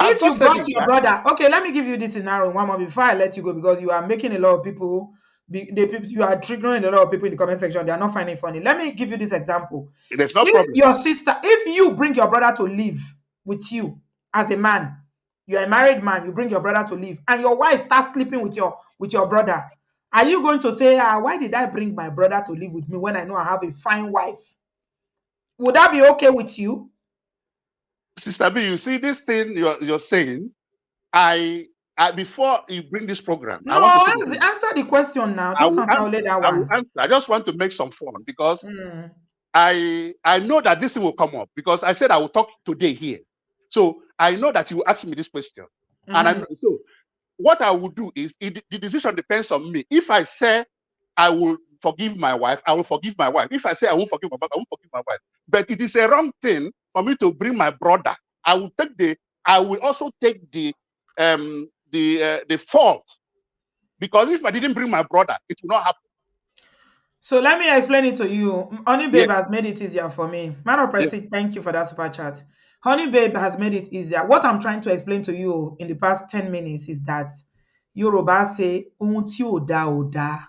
If you brought your brother, okay, let me give you this scenario one more before I let you go, because you are making a lot of people, you are triggering a lot of people in the comment section. They are not finding it funny. Let me give you this example. There's no If problem. your sister, if you bring your brother to live with you as a man, you're a married man, you bring your brother to live, and your wife starts sleeping with your brother, are you going to say, why did I bring my brother to live with me when I know I have a fine wife? Would that be okay with you? Sister B, you see this thing you're saying, I before you bring this program, No, I want to answer the question now. Just answer only that I will one. answer. I just want to make some fun because I know that this thing will come up because I said I will talk today here. So I know that you will ask me this question. And so what I will do is the decision depends on me. If I say I will forgive my wife, I will forgive my wife. If I say I won't forgive my wife, I won't forgive my wife. But it is a wrong thing for me to bring my brother. I will also take the fault, because if I didn't bring my brother, it will not happen. So let me explain it to you. Honey Babe has made it easier for me. Man of Prestige, thank you for that super chat. Honey Babe has made it easier. What I'm trying to explain to you in the past 10 minutes is that Yoruba say, "Ohun tí ò dá ò dá."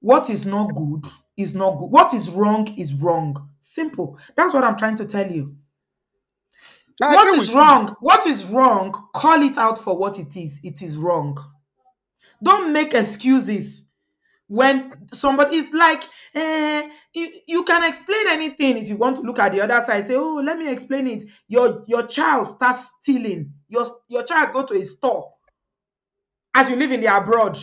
What is not good is not good. What is wrong is wrong. Simple. That's what I'm trying to tell you. What is wrong? What is wrong? Call it out for what it is. It is wrong. Don't make excuses when somebody is like, you can explain anything. If you want to look at the other side, say, oh, let me explain it. Your child starts stealing. Your child go to a store as you live in the abroad,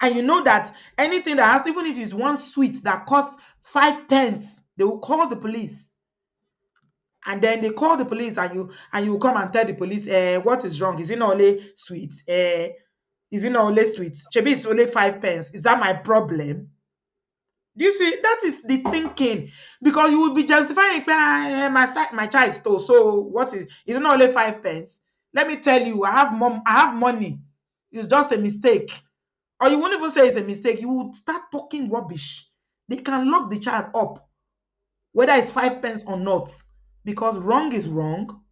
and you know that anything that has, even if it's one sweet that costs 5 pence, they will call the police. And then they call the police, and you will come and tell the police, what is wrong? Is it not only sweet? Is it not only sweet? Maybe it's only 5 pence. Is that my problem? Do you see? That is the thinking. Because you will be justifying, my child stole. So what is it not only 5 pence? Let me tell you, I have money. It's just a mistake. Or you won't even say it's a mistake. You would start talking rubbish. They can lock the child up, whether it's 5 pence or not. Because wrong is wrong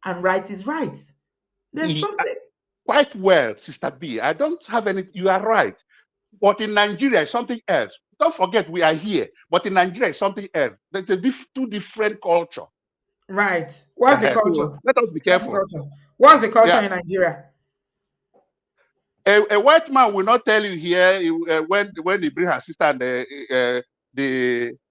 and right is right. There's something. Quite well, Sister B. I don't have any. You are right. But in Nigeria, it's something else. Don't forget, we are here. But in Nigeria, it's something else. There's two different culture. Right. What's the culture? So let us be careful. What's the culture in Nigeria? A white man will not tell you here when they bring her sister and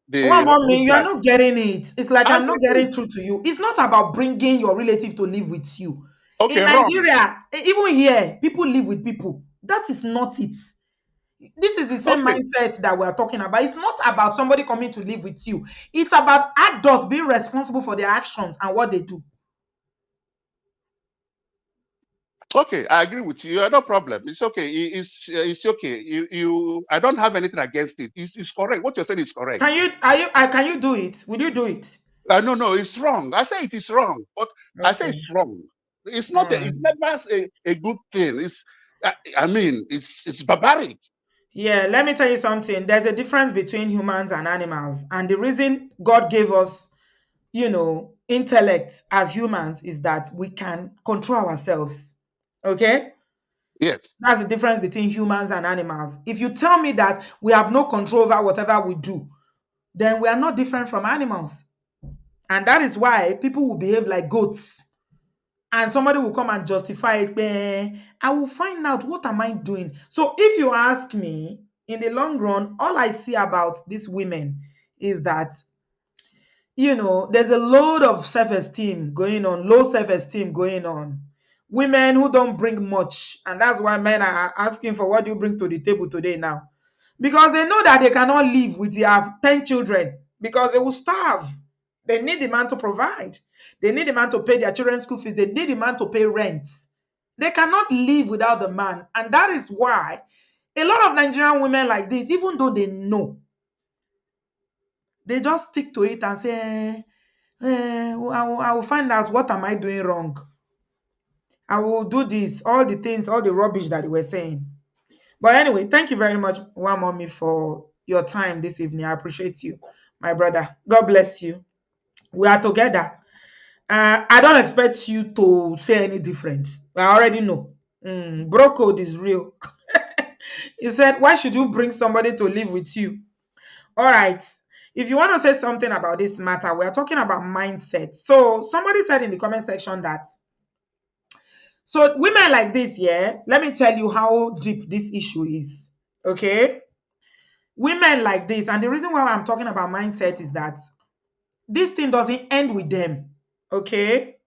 Mommy, you are not getting it. It's like I'm not getting through to you. It's not about bringing your relative to live with you. Okay, in Nigeria, even here, people live with people. That is not it. This is the same mindset that we're talking about. It's not about somebody coming to live with you. It's about adults being responsible for their actions and what they do. Okay, I agree with you. No problem. It's okay. It's okay. I don't have anything against it. It's correct. What you're saying is correct. Can you do it? Would you do it? No, it's wrong. I say it is wrong, but I say it's wrong. It's not. It's never a good thing. It's barbaric. Yeah, let me tell you something. There's a difference between humans and animals, and the reason God gave us, intellect as humans is that we can control ourselves. Okay? Yes. That's the difference between humans and animals. If you tell me that we have no control over whatever we do, then we are not different from animals. And that is why people will behave like goats. And somebody will come and justify it. I will find out, what am I doing? So if you ask me, in the long run, all I see about these women is that, there's a load of self-esteem going on, low self-esteem going on. Women who don't bring much. And that's why men are asking for, what do you bring to the table today now? Because they know that they cannot live with their 10 children because they will starve. They need the man to provide. They need the man to pay their children's school fees. They need the man to pay rent. They cannot live without the man. And that is why a lot of Nigerian women like this, even though they know, they just stick to it and say, I will find out, what am I doing wrong? I will do this, all the things, all the rubbish that they were saying. But anyway, thank you very much, one mommy, for your time this evening. I appreciate you, my brother. God bless you. We are together. I don't expect you to say any different. I already know. Bro code is real. He said, why should you bring somebody to live with you? All right. If you want to say something about this matter, we are talking about mindset. So somebody said in the comment section that, so women like this, yeah, let me tell you how deep this issue is. Okay. Women like this, and the reason why I'm talking about mindset is that this thing doesn't end with them. Okay.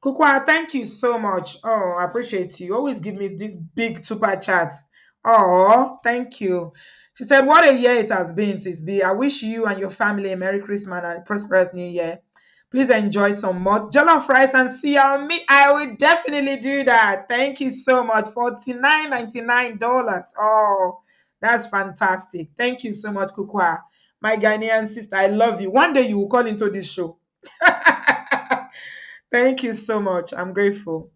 Kukwa, thank you so much. Oh, I appreciate you. Always give me this big super chat. Oh, thank you. She said, what a year it has been, Sis B. I wish you and your family a Merry Christmas and a prosperous New Year. Please enjoy some more jollof rice and see on me. I will definitely do that. Thank you so much. $49.99. Oh, that's fantastic. Thank you so much, Kukwa. My Ghanaian sister, I love you. One day you will call into this show. Thank you so much. I'm grateful.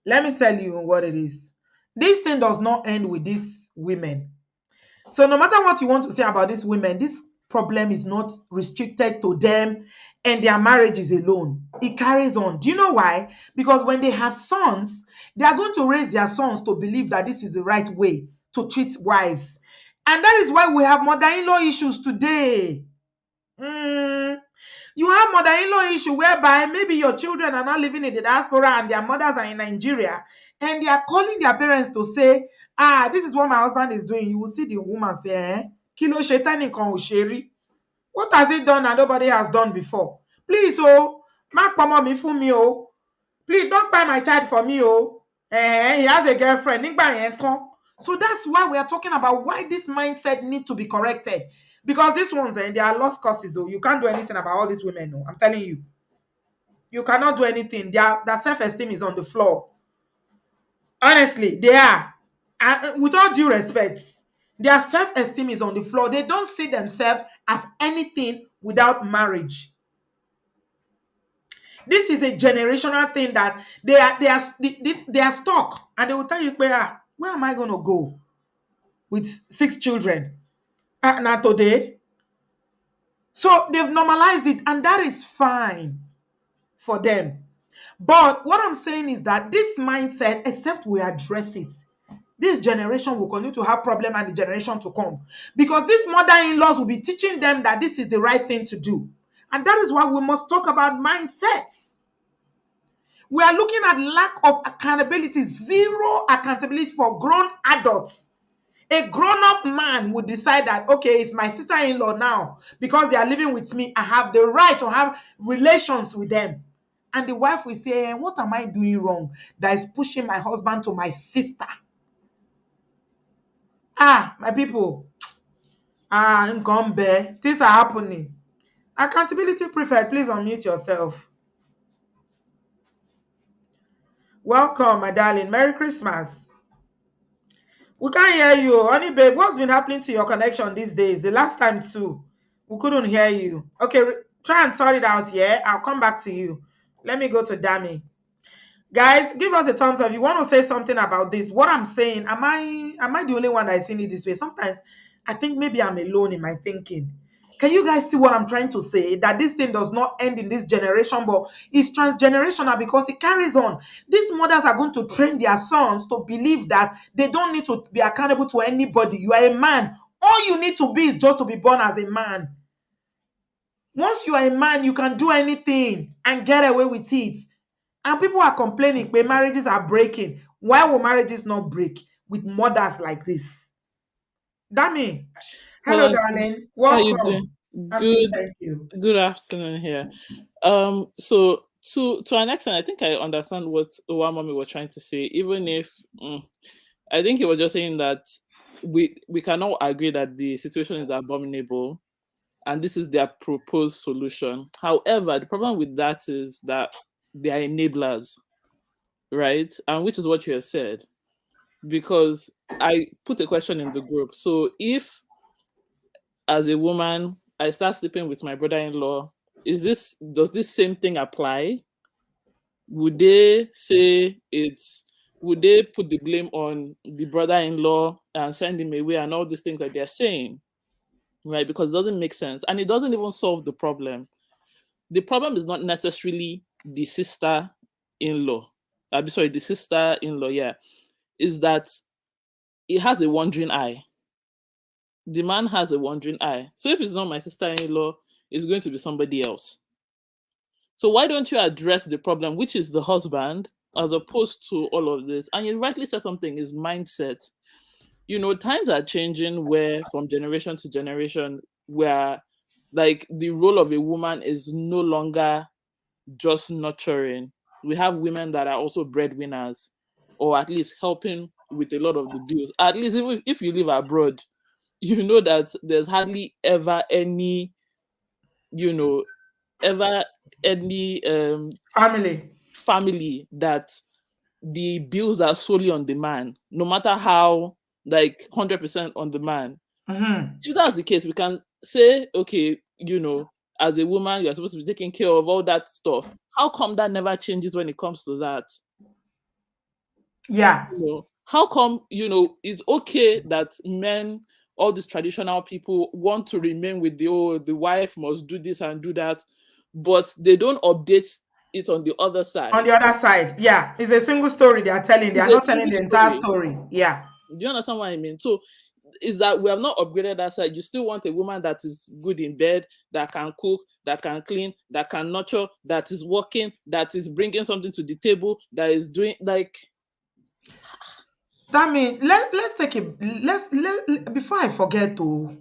Let me tell you what it is. This thing does not end with these women. So no matter what you want to say about these women, this problem is not restricted to them and their marriages alone. It carries on. Do you know why? Because when they have sons, they are going to raise their sons to believe that this is the right way to treat wives. And that is why we have mother-in-law issues today. You have mother-in-law issue whereby maybe your children are not living in the diaspora and their mothers are in Nigeria, and they are calling their parents to say, this is what my husband is doing. You will see the woman say, Kilo shetani kan osheri. What has he done that nobody has done before? Please, oh, mark mama me for me, oh. Please don't buy my child for me, oh. He has a girlfriend. So that's why we are talking about why this mindset need to be corrected. Because these ones, they are lost causes. Oh, you can't do anything about all these women. No, I'm telling you. You cannot do anything. Their self-esteem is on the floor. Honestly, they are. With all due respect, their self-esteem is on the floor. They don't see themselves as anything without marriage. This is a generational thing that they are stuck, and they will tell you, where am I going to go with 6 children? Not today. So they've normalized it, and that is fine for them. But what I'm saying is that this mindset, except we address it, this generation will continue to have problem, and the generation to come, because these mother-in-laws will be teaching them that this is the right thing to do. And that is why we must talk about mindsets. We are looking at lack of accountability, zero accountability for grown adults. A grown-up man would decide that, okay, it's my sister-in-law now. Because they are living with me, I have the right to have relations with them. And the wife will say, what am I doing wrong that is pushing my husband to my sister? My people. Ngombe, things are happening. Accountability preferred, please unmute yourself. Welcome, my darling. Merry Christmas. We can't hear you. Honey, babe, what's been happening to your connection these days? The last time, too, we couldn't hear you. Okay, try and sort it out, yeah? I'll come back to you. Let me go to Dami. Guys, give us a thumbs up if you want to say something about this. What I'm saying, am I the only one that is seeing it this way? Sometimes I think maybe I'm alone in my thinking. Can you guys see what I'm trying to say? That this thing does not end in this generation, but it's transgenerational because it carries on. These mothers are going to train their sons to believe that they don't need to be accountable to anybody. You are a man. All you need to be is just to be born as a man. Once you are a man, you can do anything and get away with it. And people are complaining where marriages are breaking. Why will marriages not break with mothers like this? Dami. Hello, darling. Welcome. How you doing? Good. Thank you. Good afternoon here. So to an extent, I think I understand what Mommy was trying to say, even if I think he was just saying that we cannot agree that the situation is abominable and this is their proposed solution. However, the problem with that is that they are enablers, right? And which is what you have said. Because I put a question in the group. So if as a woman I start sleeping with my brother-in-law, does this same thing apply? Would they say it's would they put the blame on the brother-in-law and send him away and all these things that they're saying, right? Because it doesn't make sense and it doesn't even solve the problem. The problem is not necessarily the sister-in-law. I'm sorry, the sister-in-law, yeah, is that it has a wandering eye. The man has a wandering eye. So if it's not my sister-in-law, it's going to be somebody else. So why don't you address the problem, which is the husband, as opposed to all of this? And you rightly said something, is mindset. Times are changing where from generation to generation, where like the role of a woman is no longer just nurturing. We have women that are also breadwinners, or at least helping with a lot of the bills. At least even if you live abroad, you know that there's hardly ever any, you know, ever any family that the bills are solely on the man, no matter how like 100% on the man. If that's the case, we can say, okay, as a woman, you're supposed to be taking care of all that stuff. How come that never changes when it comes to that? Yeah. How come, it's okay that men, all these traditional people want to remain with the wife must do this and do that, but they don't update it on the other side. On the other side, yeah. It's a single story they are telling. They are not telling the entire story. Yeah. Do you understand what I mean? So is that we have not upgraded that side. You still want a woman that is good in bed, that can cook, that can clean, that can nurture, that is working, that is bringing something to the table, that is doing like. That means let's take it. Let before I forget to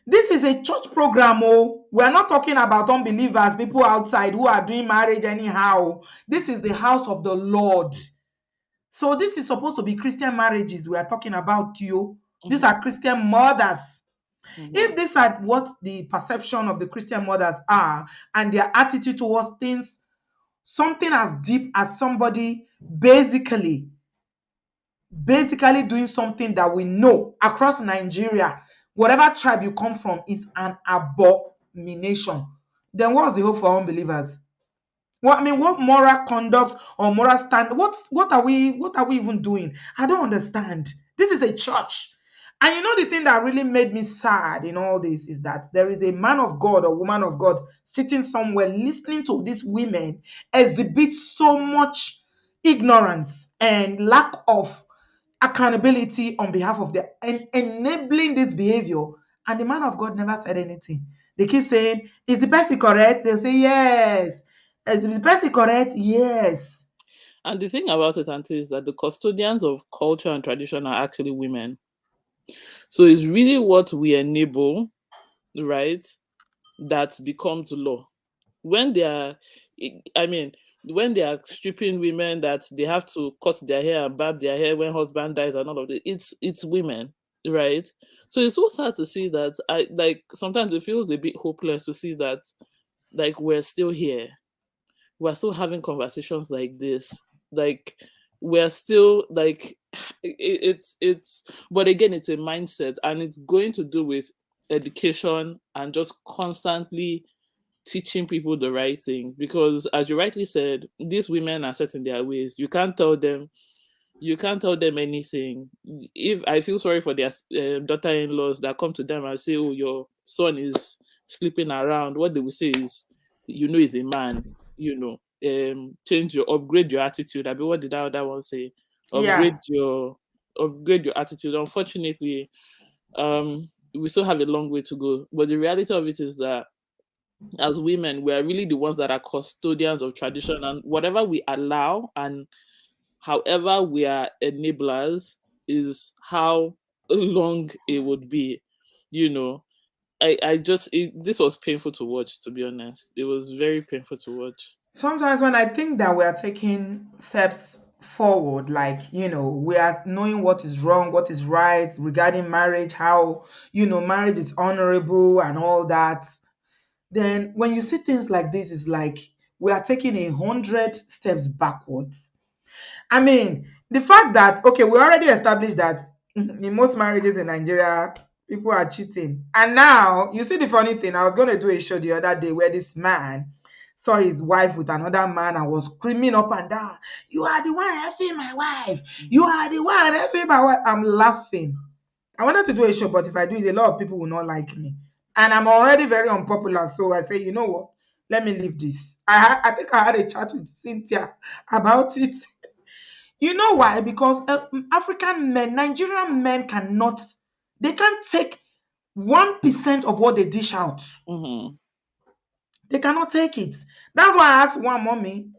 this is a church program. Oh, we are not talking about unbelievers, people outside who are doing marriage anyhow. This is the house of the Lord. So this is supposed to be Christian marriages we are talking about, you. These are Christian mothers. If these are what the perception of the Christian mothers are and their attitude towards things, something as deep as somebody basically doing something that we know across Nigeria, whatever tribe you come from, is an abomination, then what's the hope for unbelievers? What moral conduct or moral stand? What are we even doing? I don't understand. This is a church. And the thing that really made me sad in all this is that there is a man of God or woman of God sitting somewhere listening to these women exhibit so much ignorance and lack of accountability on behalf of their and enabling this behavior. And the man of God never said anything. They keep saying, is the person correct? They'll say, yes. Is the person correct? Yes. And the thing about it, Auntie, is that the custodians of culture and tradition are actually women. So it's really what we enable, right, that becomes law. When they are, when they are stripping women that they have to cut their hair and barb their hair when husband dies and all of it, it's women, right? So it's so sad to see that. Sometimes it feels a bit hopeless to see that like we're still here. We're still having conversations like this. Like we're still like it's but again it's a mindset and it's going to do with education and just constantly teaching people the right thing, because as you rightly said, these women are set in their ways. You can't tell them anything. If I feel sorry for their daughter-in-laws that come to them and say, oh, your son is sleeping around, what they will say is, he's a man, upgrade your attitude. I mean, what did that other one say? Upgrade your attitude. Unfortunately, we still have a long way to go, but the reality of it is that as women, we are really the ones that are custodians of tradition, and whatever we allow and however we are enablers is how long it would be. This was painful to watch, to be honest. It was very painful to watch. Sometimes when I think that we are taking steps forward, like we are knowing what is wrong, what is right regarding marriage, how marriage is honorable and all that, then when you see things like this, it's like we are taking 100 steps backwards. I mean, the fact that, okay, we already established that in most marriages in Nigeria, people are cheating. And now, you see the funny thing, I was going to do a show the other day where this man saw his wife with another man and was screaming up and down, "You are the one effing my wife. You are the one effing my wife." I'm laughing. I wanted to do a show, but if I do it, a lot of people will not like me. And I'm already very unpopular. So I say, you know what? Let me leave this. I think I had a chat with Cynthia about it. You know why? Because African men, Nigerian men they can't take 1% of what they dish out. Mm-hmm. They cannot take it. That's why I asked one mommy,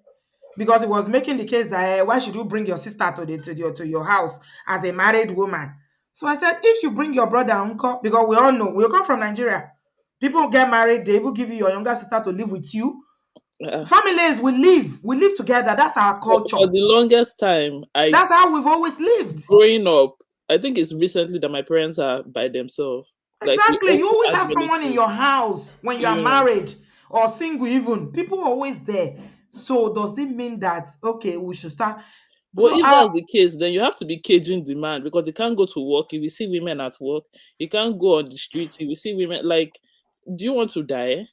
because it was making the case that why should you bring your sister to your house as a married woman? So I said, if you bring your brother and uncle, because we all know we come from Nigeria, people get married, they will give you your younger sister to live with you. Families we live together. That's our culture. For the longest time, that's how we've always lived. Growing up, I think it's recently that my parents are by themselves. Exactly. You always have someone in your house when you are married or single even. People are always there. So does it mean that, okay, we should start? Well, if that's the case, then you have to be caging demand, because you can't go to work. If you see women at work, you can't go on the streets. If you see women, do you want to die?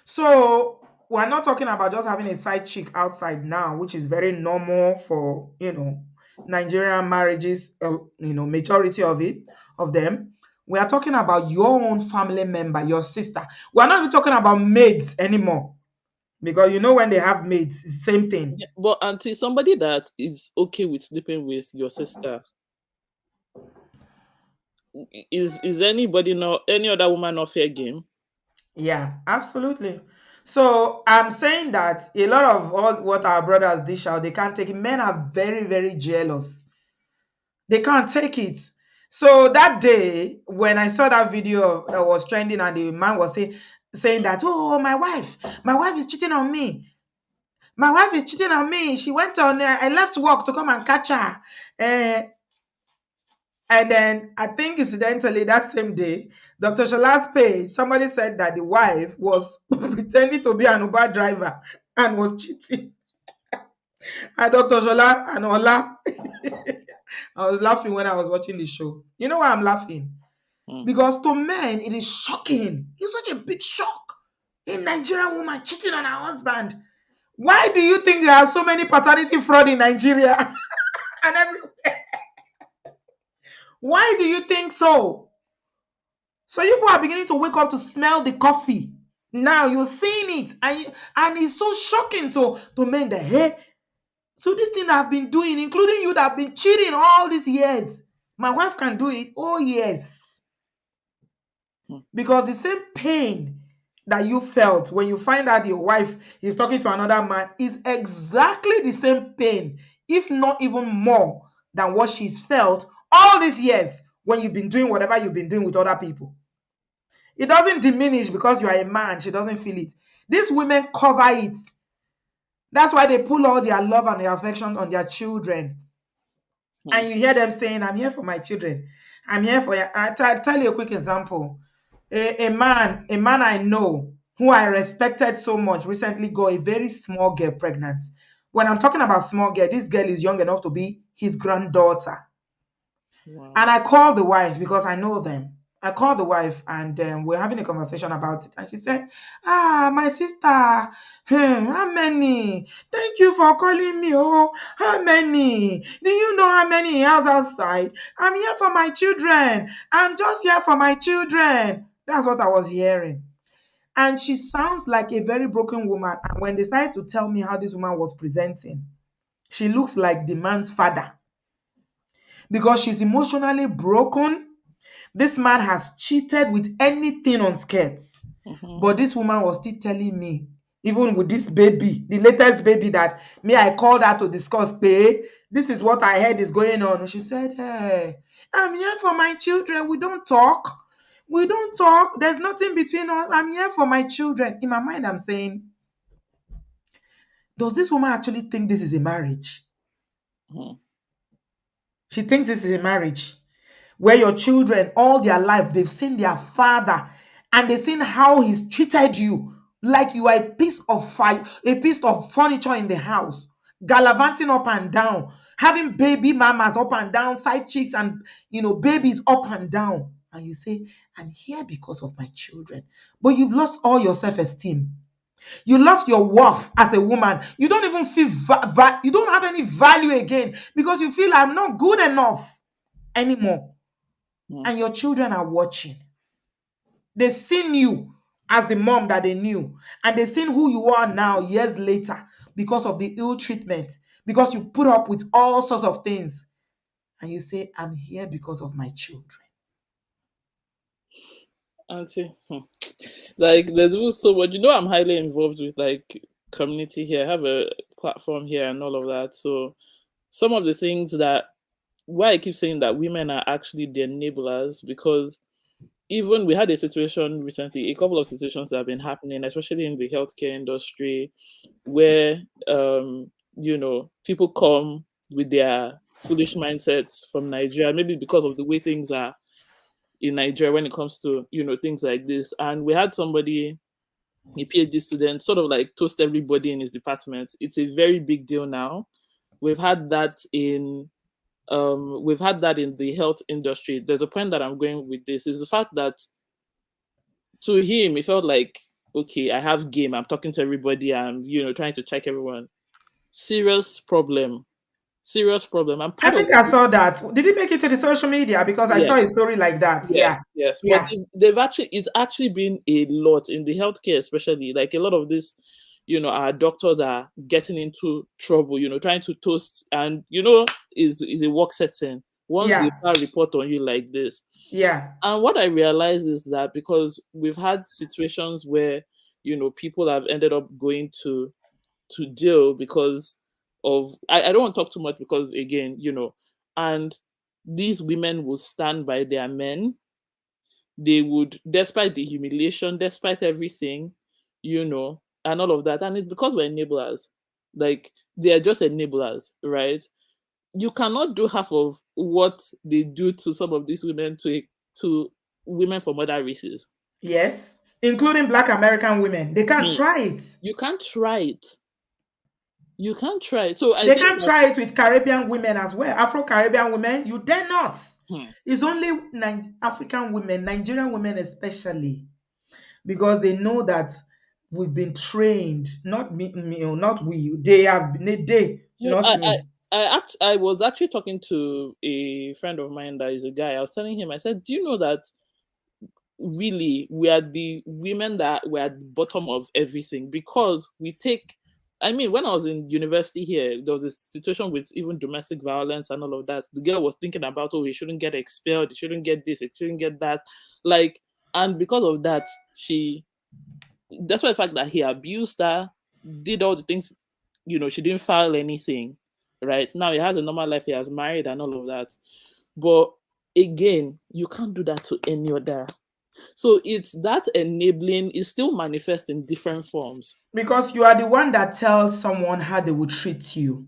So we're not talking about just having a side chick outside now, which is very normal for, Nigerian marriages, majority of them. We are talking about your own family member, your sister. We're not even talking about maids anymore. Because when they have maids, it's the same thing. Yeah, but auntie, somebody that is okay with sleeping with your sister, is anybody any other woman not fair game? Yeah, absolutely. So I'm saying that a lot of all what our brothers dish out, they can't take it. Men are very, very jealous. They can't take it. So that day, when I saw that video that was trending and the man was saying that, "Oh, my wife is cheating on me. My wife is cheating on me. She went on, I left work to come and catch her." And then I think incidentally that same day, Dr. Shola's page, somebody said that the wife was pretending to be an Uber driver and was cheating. And Dr. Shola and Ola, I was laughing when I was watching the show. You know why I'm laughing? Because to men, it is shocking. It's such a big shock. A Nigerian woman cheating on her husband. Why do you think there are so many paternity fraud in Nigeria and everywhere? Why do you think so? So people are beginning to wake up to smell the coffee. Now you're seeing it, and it's so shocking to men that, hey, so this thing I've been doing, including you that have been cheating all these years, my wife can do it. Oh yes. Because the same pain that you felt when you find out your wife is talking to another man is exactly the same pain, if not even more than what she's felt all these years when you've been doing whatever you've been doing with other people. It doesn't diminish because you are a man. She doesn't feel it. These women cover it. That's why they pull all their love and their affection on their children. And you hear them saying, "I'm here for my children. I'm here for you." I'll tell you a quick example. A man I know who I respected so much recently got a very small girl pregnant. When I'm talking about small girl, this girl is young enough to be his granddaughter. Wow. And I called the wife because I know them. I called the wife and we're having a conversation about it. And she said, "My sister, how many? Thank you for calling me. Oh, how many? Do you know how many he has outside? I'm here for my children. I'm just here for my children." That's what I was hearing. And she sounds like a very broken woman. And when they started to tell me how this woman was presenting, she looks like the man's father. Because she's emotionally broken. This man has cheated with anything on skirts. But this woman was still telling me, even with this baby, the latest baby that I called her to discuss, this is what I heard is going on. She said, "Hey, I'm here for my children. We don't talk. There's nothing between us. I'm here for my children." In my mind, I'm saying, does this woman actually think this is a marriage? She thinks this is a marriage where your children, all their life, they've seen their father and they've seen how he's treated you like you are a piece of furniture in the house, gallivanting up and down, having baby mamas up and down, side chicks and, babies up and down. And you say, "I'm here because of my children." But you've lost all your self-esteem. You lost your worth as a woman. You don't even feel you don't have any value again because you feel I'm not good enough anymore. And your children are watching. They've seen you as the mom that they knew, and they've seen who you are now years later because of the ill treatment, because you put up with all sorts of things. And you say, I'm here because of my children. Auntie, like there's even so much. I'm highly involved with like community here. I have a platform here and all of that. So some of the things that why I keep saying that women are actually the enablers, because even we had a situation recently, a couple of situations that have been happening, especially in the healthcare industry, where people come with their foolish mindsets from Nigeria, maybe because of the way things are in Nigeria when it comes to things like this. And we had somebody, a PhD student, sort of like toast everybody in his department. It's a very big deal now. We've had that in the health industry. There's a point that I'm going with this is the fact that to him it felt like, okay, I have game, I'm talking to everybody, I'm trying to check everyone. Serious problem. I'm I part of think I saw that. Did it make it to the social media? Because I saw yes, a story like that. yes, Yeah. yes. But Yeah. it's actually been a lot in the healthcare, especially like a lot of this, our doctors are getting into trouble, trying to toast, and is a work setting once they Yeah. start report on you like this. Yeah. And what I realized is that because we've had situations where people have ended up going to jail because of I don't want to talk too much because again, and these women will stand by their men. They would, despite the humiliation, despite everything, and all of that. And it's because we're enablers. Like they are just enablers, right? You cannot do half of what they do to some of these women to women from other races. Yes. Including Black American women. They can't try it. You can't try it. You can't try it. So I They think can't that, try it with Caribbean women as well. Afro-Caribbean women, you dare not. hmm, It's only African women, Nigerian women especially, because they know that we've been trained. Not me, not we. They have been, not me. I was actually talking to a friend of mine that is a guy. I was telling him, I said, do you know that really we are the women that were at the bottom of everything because we take when I was in university here, there was a situation with even domestic violence and all of that. The girl was thinking about, oh, he shouldn't get expelled, he shouldn't get this, he shouldn't get that. Like, and because of that, that's why the fact that he abused her, did all the things, she didn't file anything. Right now, he has a normal life, he has married and all of that. But again, you can't do that to any other. So it's that enabling is still manifest in different forms. Because you are the one that tells someone how they will treat you.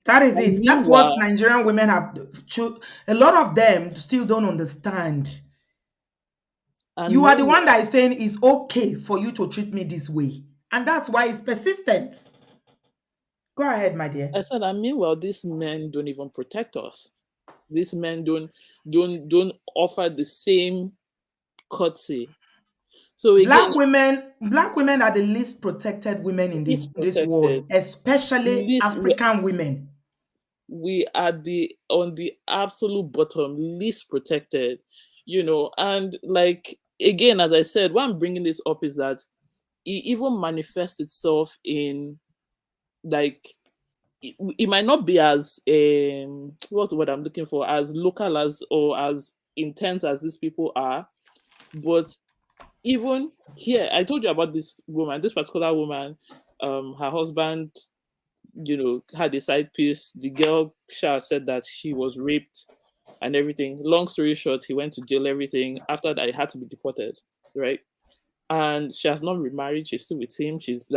That is And it. That's what meanwhile, Nigerian women have. A lot of them still don't understand. and You are the one meanwhile, that is saying it's okay for you to treat me this way. And that's why it's persistent. Go ahead, my dear. I said, and meanwhile, these men don't even protect us. These men don't offer the same courtesy. So again, Black women are the least protected women in least this protected. world, especially Least African women. we are on the absolute bottom, least protected, and like again, as I said, why I'm bringing this up is that it even manifests itself in like it might not be as what's the word I'm looking for, as local as or as intense as these people are, but even here, I told you about this particular woman, her husband had a side piece. The girl said that she was raped and everything. Long story short, he went to jail, everything. After that, he had to be deported, right? And she has not remarried. She's still with him. She's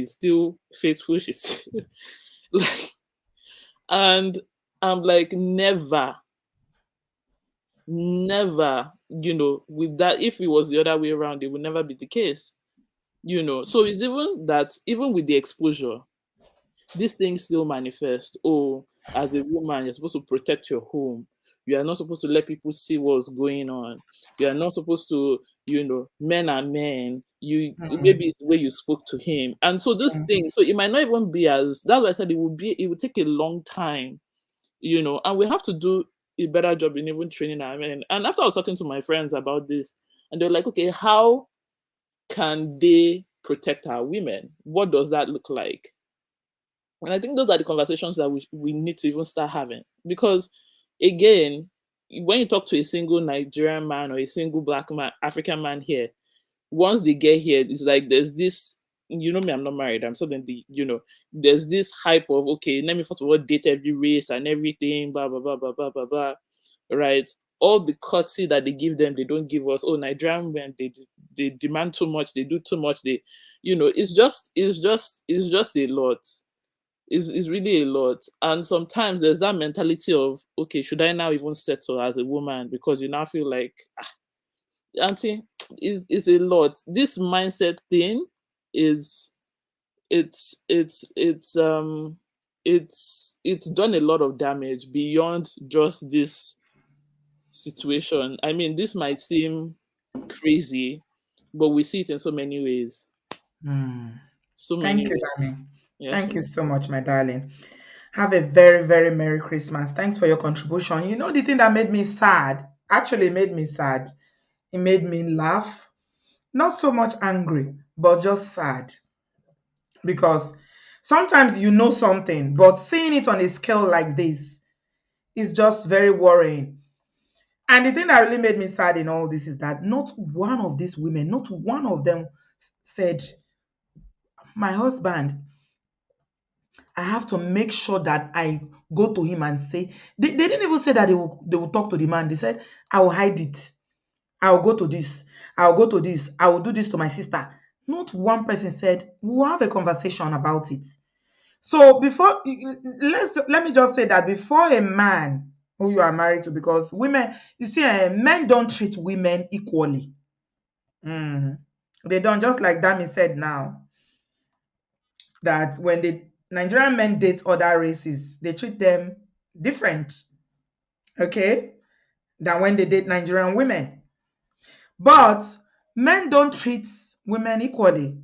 still faithful. She's like, and I'm like, never, with that, if it was the other way around, it would never be the case, So it's even that, even with the exposure, these things still manifest. Oh, as a woman, you're supposed to protect your home. You are not supposed to let people see what's going on. You are not supposed to men are men. Maybe it's the way you spoke to him, and so this thing. So it might not even be as. That's why I said it would take a long time, and we have to do a better job in even training our men. And after I was talking to my friends about this, and they're like, okay, how can they protect our women? What does that look like? And I think those are the conversations that we need to even start having. Because again, when you talk to a single Nigerian man or a single black man, African man here, once they get here, it's like there's this, me, I'm not married, I'm suddenly, there's this hype of, okay, let me first of all date every race and everything, blah, blah, blah, blah, blah, blah, blah, right? All the courtesy that they give them, they don't give us. Oh, Nigerian men, they demand too much, they do too much, it's just a lot. Is really a lot. And sometimes there's that mentality of, okay, should I now even settle as a woman? Because you now feel like, auntie, is a lot. This mindset thing is it's done a lot of damage beyond just this situation. I mean, this might seem crazy, but we see it in so many ways. So many Thank you, ways. Dami. Yeah, Thank you so much, my darling. Have a very, very Merry Christmas. Thanks for your contribution. The thing that made me sad, actually made me sad, it made me laugh. Not so much angry, but just sad. Because sometimes you know something, but seeing it on a scale like this is just very worrying. And the thing that really made me sad in all this is that not one of these women, not one of them said, my husband, I have to make sure that I go to him and say, they didn't even say that they will talk to the man. They said, I will hide it. I will go to this. I will go to this. I will do this to my sister. Not one person said, we'll have a conversation about it. So let me just say that before a man who you are married to, because women, you see, men don't treat women equally. They don't, just like Dami said now, that when the Nigerian men date other races, they treat them different, okay, than when they date Nigerian women. But men don't treat women equally.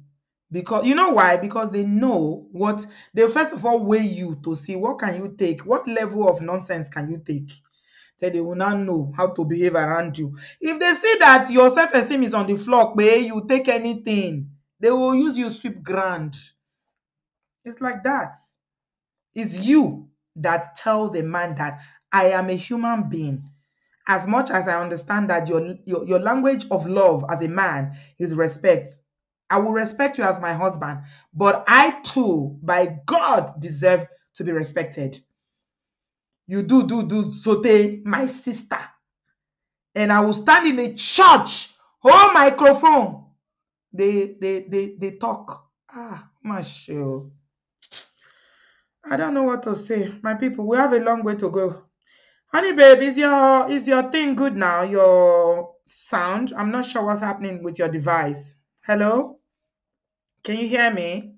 Because you know why? Because they know what they first of all weigh you to see what can you take, what level of nonsense can you take. Then they will not know how to behave around you. If they see that your self-esteem is on the floor, you take anything, they will use you sweep ground. It's like that. It's you that tells a man that I am a human being. As much as I understand that your language of love as a man is respect, I will respect you as my husband, but I too, by God, deserve to be respected. You do, sote my sister. And I will stand in a church, hold microphone. They talk. Masho. I don't know what to say. My people, we have a long way to go. Honey babe, is your thing good now? Your sound? I'm not sure what's happening with your device. Hello? Can you hear me?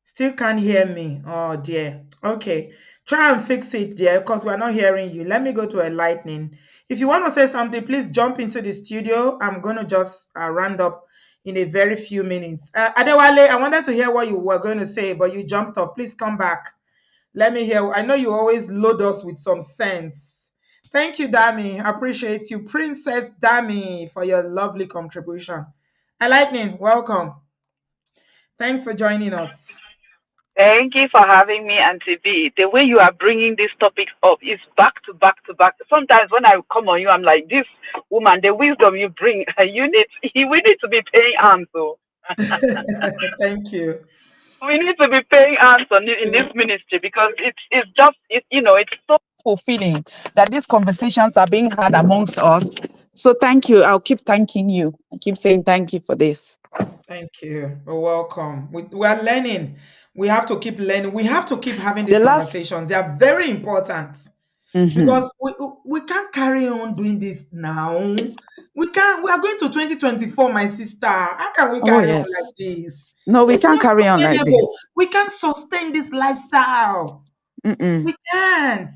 Still can't hear me. Oh dear. Okay. Try and fix it, dear, because we're not hearing you. Let me go to a lightning. If you want to say something, please jump into the studio. I'm going to just round up in a very few minutes. Adewale, I wanted to hear what you were going to say, but you jumped off. Please come back. Let me hear. I know you always load us with some sense. Thank you, Dami. I appreciate you. Princess Dami, for your lovely contribution. Lightning, welcome. Thanks for joining us. Thank you for having me, Auntie B. The way you are bringing these topics up is back to back to back. Sometimes when I come on you, I'm like, this woman, the wisdom you bring, we need to be paying hands. So. Thank you. We need to be paying hands in this ministry because it's so fulfilling that these conversations are being had amongst us. So thank you. I'll keep thanking you. I keep saying thank you for this. Thank you. You're welcome. We are learning. We have to keep learning. We have to keep having these conversations. They are very important. Because we can't carry on doing this now. We are going to 2024, my sister. How can we carry on like this? No, we can't carry on like this. We can't sustain this lifestyle. We can't.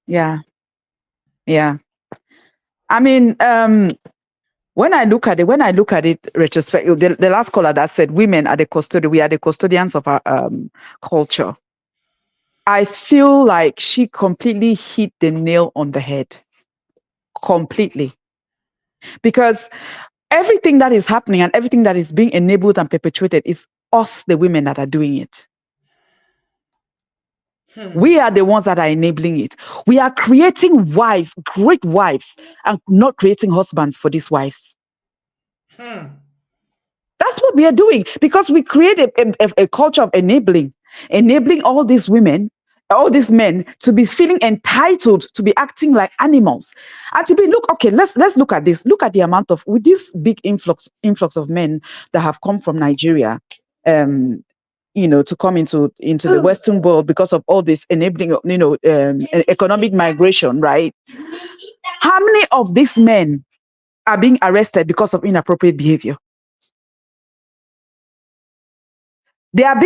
Yeah. I mean, when I look at it retrospect, the last caller that said women are we are the custodians of our culture. I feel like she completely hit the nail on the head. Completely. Because everything that is happening and everything that is being enabled and perpetuated is us, the women, that are doing it. We are the ones that are enabling it. We are creating wives, great wives, and not creating husbands for these wives. That's what we are doing, because we create a culture of enabling all these women, all these men to be feeling entitled, to be acting like animals, and to be let's look at this. Look at the amount of, with this big influx of men that have come from Nigeria, to come into the Western world because of all this enabling, economic migration, right? How many of these men are being arrested because of inappropriate behavior? They are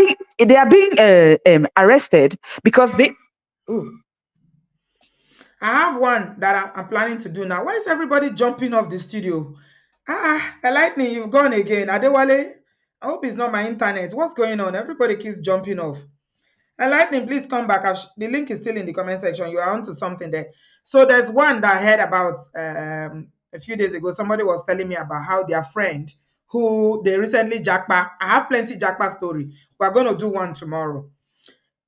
being arrested because they. Ooh. I have one that I'm planning to do now. Why is everybody jumping off the studio? Lightning, you've gone again. Adewale, I hope it's not my internet. What's going on? Everybody keeps jumping off. Lightning, please come back. The link is still in the comment section. You are onto something there. So there's one that I heard about a few days ago. Somebody was telling me about how their friend, who they recently Japa. I have plenty Japa story. We're going to do one tomorrow.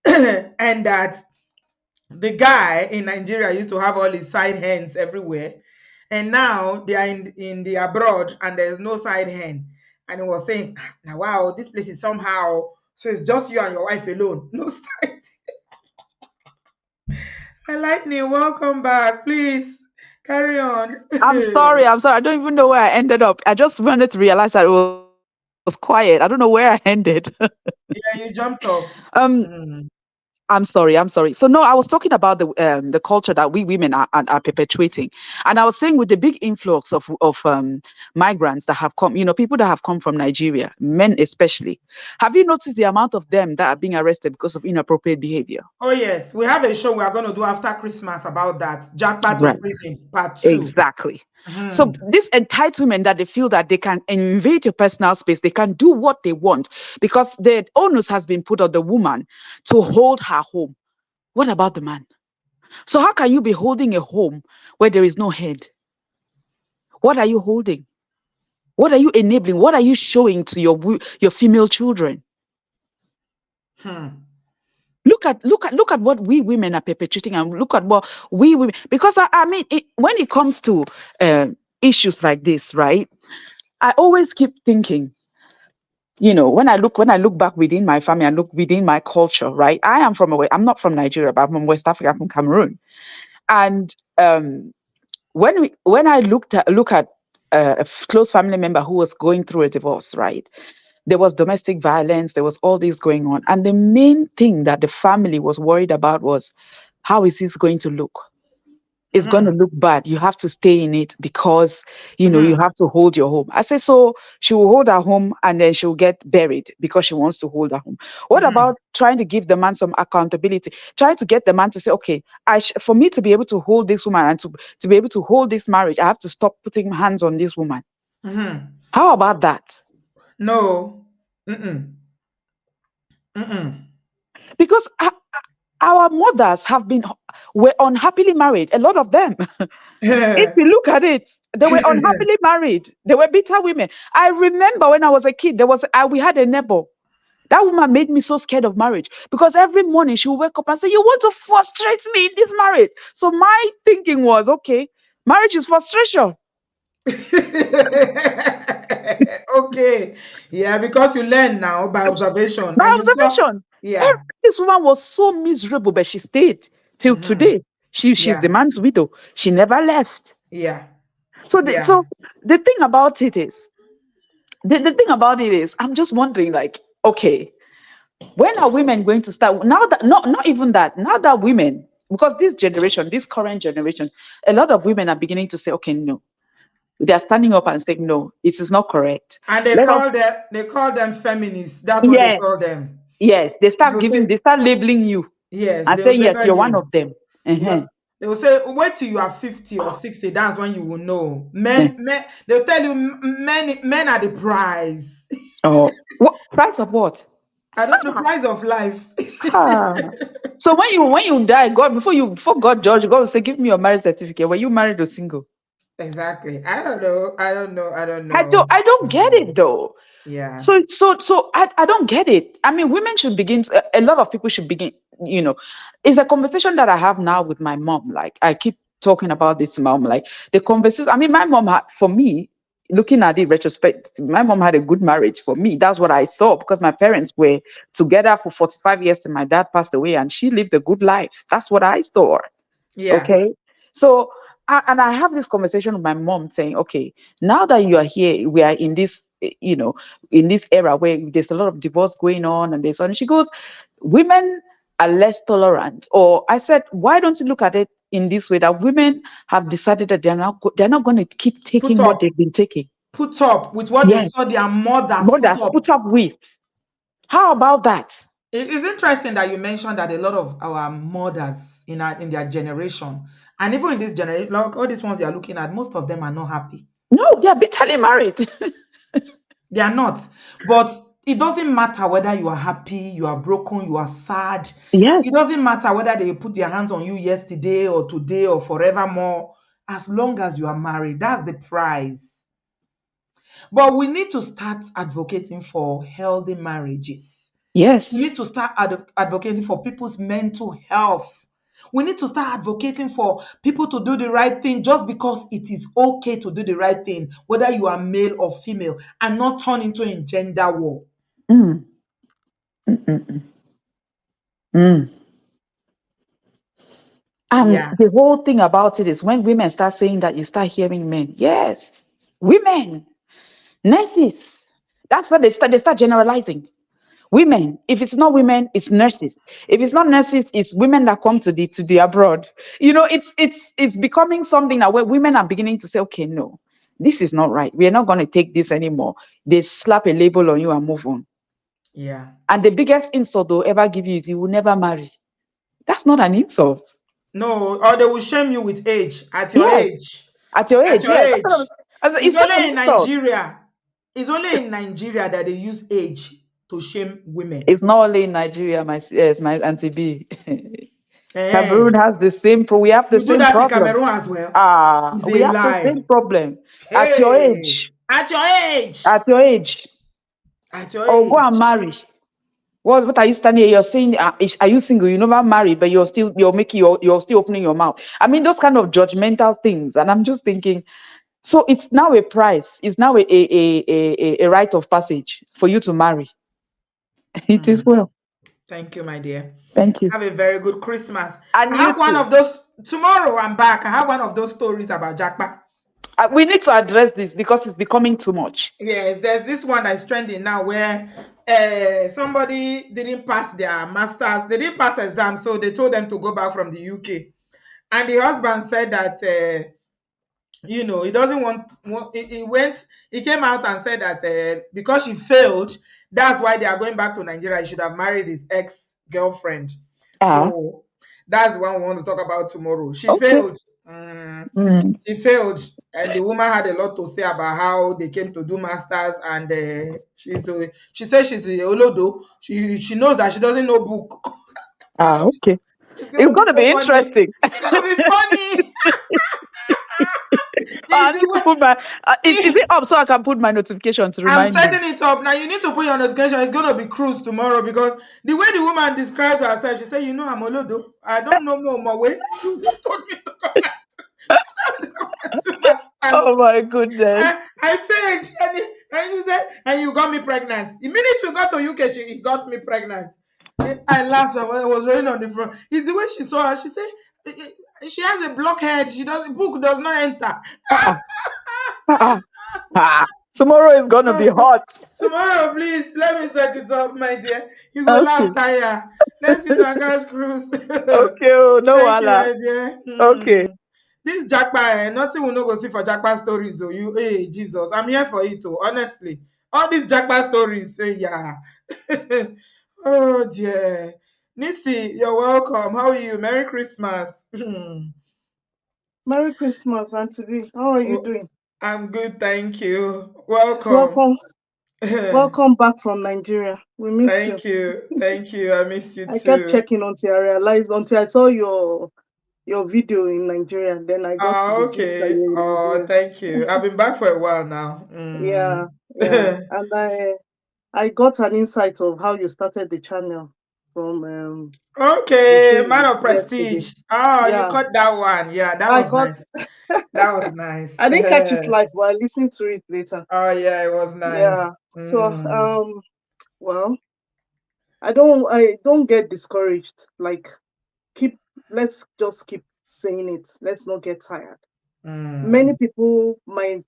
And that the guy in Nigeria used to have all his side hands everywhere. And now they are in the abroad and there's no side hand. And he was saying, now, wow, this place is somehow, so it's just you and your wife alone. No side. Lightning, welcome back. Please carry on. I'm sorry. I don't even know where I ended up. I just wanted to realize that it was quiet. I don't know where I ended. Yeah, you jumped off. I'm sorry. So no, I was talking about the culture that we women are perpetuating, and I was saying with the big influx of migrants that have come, people that have come from Nigeria, men especially. Have you noticed the amount of them that are being arrested because of inappropriate behavior? Oh yes, we have a show we are going to do after Christmas about that. Japa to prison, part 2. Exactly. So this entitlement that they feel that they can invade your personal space, they can do what they want because the onus has been put on the woman to hold her home. What about the man? So how can you be holding a home where there is no head? What are you holding? What are you enabling? What are you showing to your female children? Look at what we women are perpetrating, and look at what we women, because I mean, when it comes to issues like this, right? I always keep thinking, when I look back within my family and look within my culture, right? I'm not from Nigeria, but I'm from West Africa, I'm from Cameroon, and when I look at a close family member who was going through a divorce, right? There was domestic violence, there was all this going on. And the main thing that the family was worried about was, how is this going to look? It's going to look bad. You have to stay in it because, you have to hold your home. I say, so she will hold her home and then she'll get buried because she wants to hold her home. What about trying to give the man some accountability? Trying to get the man to say, okay, for me to be able to hold this woman and to be able to hold this marriage, I have to stop putting hands on this woman. How about that? No. Because our mothers were unhappily married, a lot of them. If you look at it, they were unhappily married. They were bitter women. I remember when I was a kid, we had a neighbor. That woman made me so scared of marriage because every morning she would wake up and say, you want to frustrate me in this marriage. So my thinking was, okay, marriage is frustration. Okay. Yeah, because you learn now by observation. Yeah. This woman was so miserable, but she stayed till today. She's the man's widow. She never left. Yeah. So the thing about it is, I'm just wondering, like, okay, when are women going to start? Now that not even that. Now that women, because this current generation, a lot of women are beginning to say, okay, no. They are standing up and saying, no, it is not correct. And they call them feminists. That's what they call them. Yes, they start labeling you. Yes. And saying, yes, you're one of them. Yeah. They will say, wait till you are 50 or 60. That's when you will know. Men, they'll tell you men are the prize. Oh, what price of what? I don't know, prize of life. Ah. So when you die, God before God judge, God will say, give me your marriage certificate. Were you married or single? Exactly. I don't know. I don't know. I don't get it though. Yeah. So I don't get it. I mean, women should begin. A lot of people should begin. You know, it's a conversation that I have now with my mom. Like I keep talking about this, mom. Like the conversation. I mean, my mom had, for me, looking at it retrospect, my mom had a good marriage for me. That's what I saw because my parents were together for 45 years and my dad passed away, and she lived a good life. That's what I saw. Yeah. Okay. So, and I have this conversation with my mom saying, okay, now that you are here, we are in this, in this era where there's a lot of divorce going on and this, and she goes, women are less tolerant. Or I said, why don't you look at it in this way that women have decided that they're not going to keep taking what they've been taking. Put up with what they saw their mothers put up with. How about that? It is interesting that you mentioned that a lot of our mothers in their generation, and even in this generation, like all these ones you are looking at, most of them are not happy. No, they are bitterly married. They are not. But it doesn't matter whether you are happy, you are broken, you are sad. Yes. It doesn't matter whether they put their hands on you yesterday or today or forevermore. As long as you are married, that's the prize. But we need to start advocating for healthy marriages. Yes. We need to start advocating for people's mental health. We need to start advocating for people to do the right thing just because it is okay to do the right thing, whether you are male or female, and not turn into a gender war. Mm. Mm-mm-mm. Mm. And the whole thing about it is when women start saying that, you start hearing men. Yes, women, nurses. That's what they start generalizing. Women. If it's not women, it's nurses. If it's not nurses, it's women that come to the abroad. You know, it's becoming something that where women are beginning to say, okay, no, this is not right. We are not going to take this anymore. They slap a label on you and move on. Yeah. And the biggest insult they'll ever give you is you will never marry. That's not an insult. No, or they will shame you with age, at your age. At your age, Age. It's not only an in insult. Nigeria. It's only in Nigeria that they use age to shame women. It's not only in Nigeria, my Auntie B. Cameroon has the same we have the You do same that in problem. Cameroon as well? We have the same problem. Hey, At your age. At your age. At your age. At your Or age. go and marry. What are you standing here? You're saying, are you single? You never married, but you're still opening your mouth. I mean, those kind of judgmental things. And I'm just thinking, so it's now a price. It's now a rite of passage for you to marry. It is well. Thank you, my dear. Thank you. Have a very good Christmas. And I have one of those tomorrow. I'm back. I have one of those stories about Japa. We need to address this because it's becoming too much. Yes, there's this one that's trending now where somebody didn't pass their masters. They didn't pass exam, so they told them to go back from the UK. And the husband said that he doesn't want. He came out and said that because she failed, that's why they are going back to Nigeria. He should have married his ex-girlfriend. So that's the one we want to talk about tomorrow. She failed. She failed, and the woman had a lot to say about how they came to do masters, and she said she's a olodo. She knows that she doesn't know book. Okay. It's gonna be interesting. It's gonna be funny. I need to put my is it up so I can put my notification to remind me? I'm setting it up now. You need to put your notification. It's gonna be cruise tomorrow because the way the woman described herself, she said, "I'm olodo. I don't know more way." She told me to come back. Oh my goodness. I failed, and you said, and you got me pregnant. The minute we got to UK, he got me pregnant. I laughed when I was rolling on the front. It's the way she saw her. She said she has a blockhead. Book does not enter. Tomorrow is gonna be hot. Tomorrow, please let me set it up, my dear. You go laugh tire. Let's use our gas cruise. Okay, no wala. Thank you, my dear. Okay. This Japa, nothing will not go see for Japa stories though. Hey, Jesus, I'm here for it too. Honestly, all these Japa stories, yeah. Oh dear, Nisi, you're welcome. How are you? Merry Christmas. Merry Christmas, Auntie B. How are you Oh, doing? I'm good, thank you. Welcome. Welcome, welcome back from Nigeria. We missed you. Thank you. Thank you. I missed you I kept too. checking until I realized, until I saw your video in Nigeria. Then I got to Oh, the gist that okay. you're in Oh, Nigeria. thank you. I've been back for a while now. Yeah, yeah. And I got an insight of how you started the channel from the Okay, man thing of yesterday. prestige. Oh, you Yeah, caught that one. Yeah, that I was got. nice. That was nice. I didn't catch it live, but I listened to it later. Oh, yeah, it was nice. Yeah. So well, I don't get discouraged. Like keep let's just keep saying it. Let's not get tired. Many Mm, people might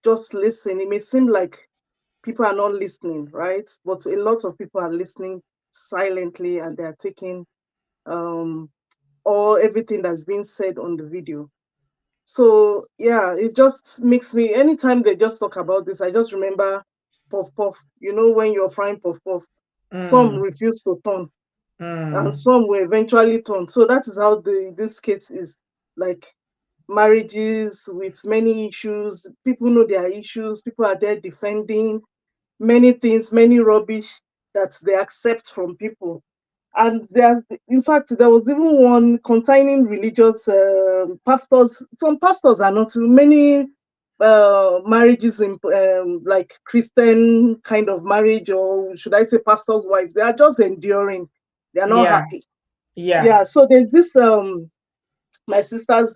just listen. It may seem like people are not listening, right? But a lot of people are listening silently and they're taking um all everything that's being said on the video. So yeah, it just makes me anytime they just talk about this, I just remember puff puff. You know, when you're frying puff puff, some mm, refuse to turn and mm, some will eventually turn. So that is how this case is. Like marriages with many issues, people know their issues, people are there defending many things, many rubbish that they accept from people. And there's, in fact, there was even one concerning religious pastors. Some pastors are not many marriages in like Christian kind of marriage, or should I say, pastors' wives. They are just enduring. They are not yeah, happy. yeah. Yeah. So there's this my sister's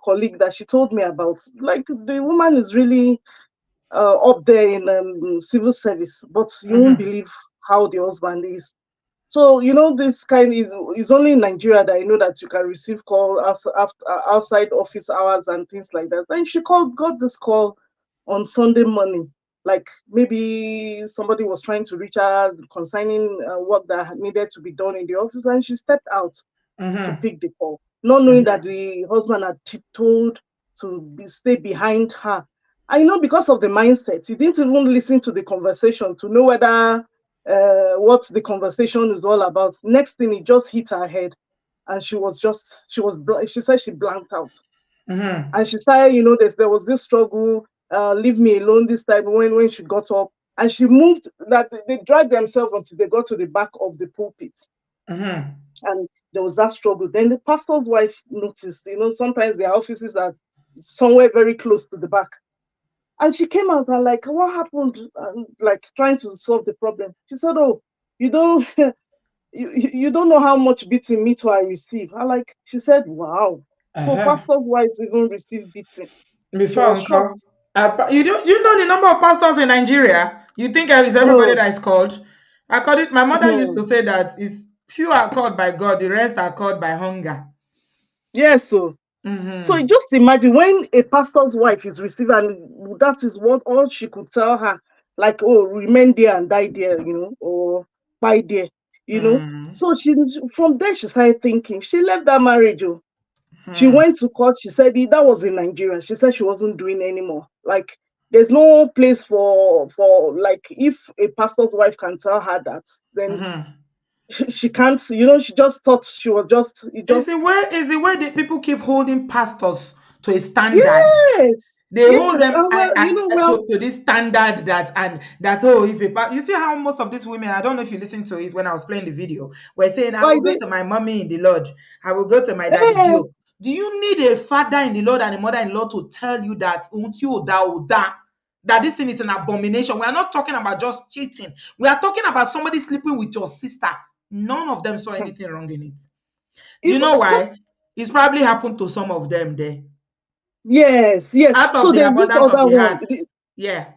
colleague that she told me about. Like the woman is really up there in civil service, but you won't Mm-hmm, believe how the husband is. So you know this kind is only in Nigeria that I know that you can receive call outside office hours and things like that. Then she got this call on Sunday morning, like maybe somebody was trying to reach her concerning work that needed to be done in the office, and she stepped out to mm-hmm, pick the call, not knowing mm-hmm, that the husband had tiptoed to stay behind her. I know because of the mindset, he didn't even listen to the conversation to know whether what the conversation is all about. Next thing, it just hit her head, and she said she blanked out, mm-hmm, and she started, there was this struggle, leave me alone this time when she got up, and she moved that they dragged themselves until they got to the back of the pulpit, mm-hmm. and there was that struggle. Then the pastor's wife noticed, sometimes their offices are somewhere very close to the back. And she came out and like, what happened? And like trying to solve the problem. She said, "Oh, you don't, you don't know how much beating me too I receive." I like. She said, "Wow." So Uh-huh. pastors' wives even receive beating. She Before was uncle, shocked. you know the number of pastors in Nigeria? You think it's everybody Hmm. that is called? My mother used Hmm. to say that is few are called by God, the rest are called by hunger. Yes, so Mm-hmm. just imagine when a pastor's wife is receiving, and that is what all she could tell her, like, "Oh, remain there and die there," or buy there. Mm-hmm. So from there she started thinking. She left that marriage. Oh. She went to court. She said that was in Nigeria. She said she wasn't doing anymore. Like, there's no place for like, if a pastor's wife can tell her that, then Mm-hmm. she can't. She just thought she was just it It's just the way that people keep holding pastors to a standard. yes, They hold yes. them Well, well, to this standard that oh, if you see how most of these women, I don't know if you listened to it when I was playing the video, were saying, I I will go did. to my mommy in the Lord, I will go to my daddy Eh, Joe. Do you need a father in the Lord and a mother-in-law to tell you that that this thing is an abomination? We are not talking about just cheating. We are talking about somebody sleeping with your sister. None of them saw anything wrong in it. Do you even know that, why? It's probably happened to some of them there. yes, yes. Out of So the there's this abundance of other the one. heart. Yeah.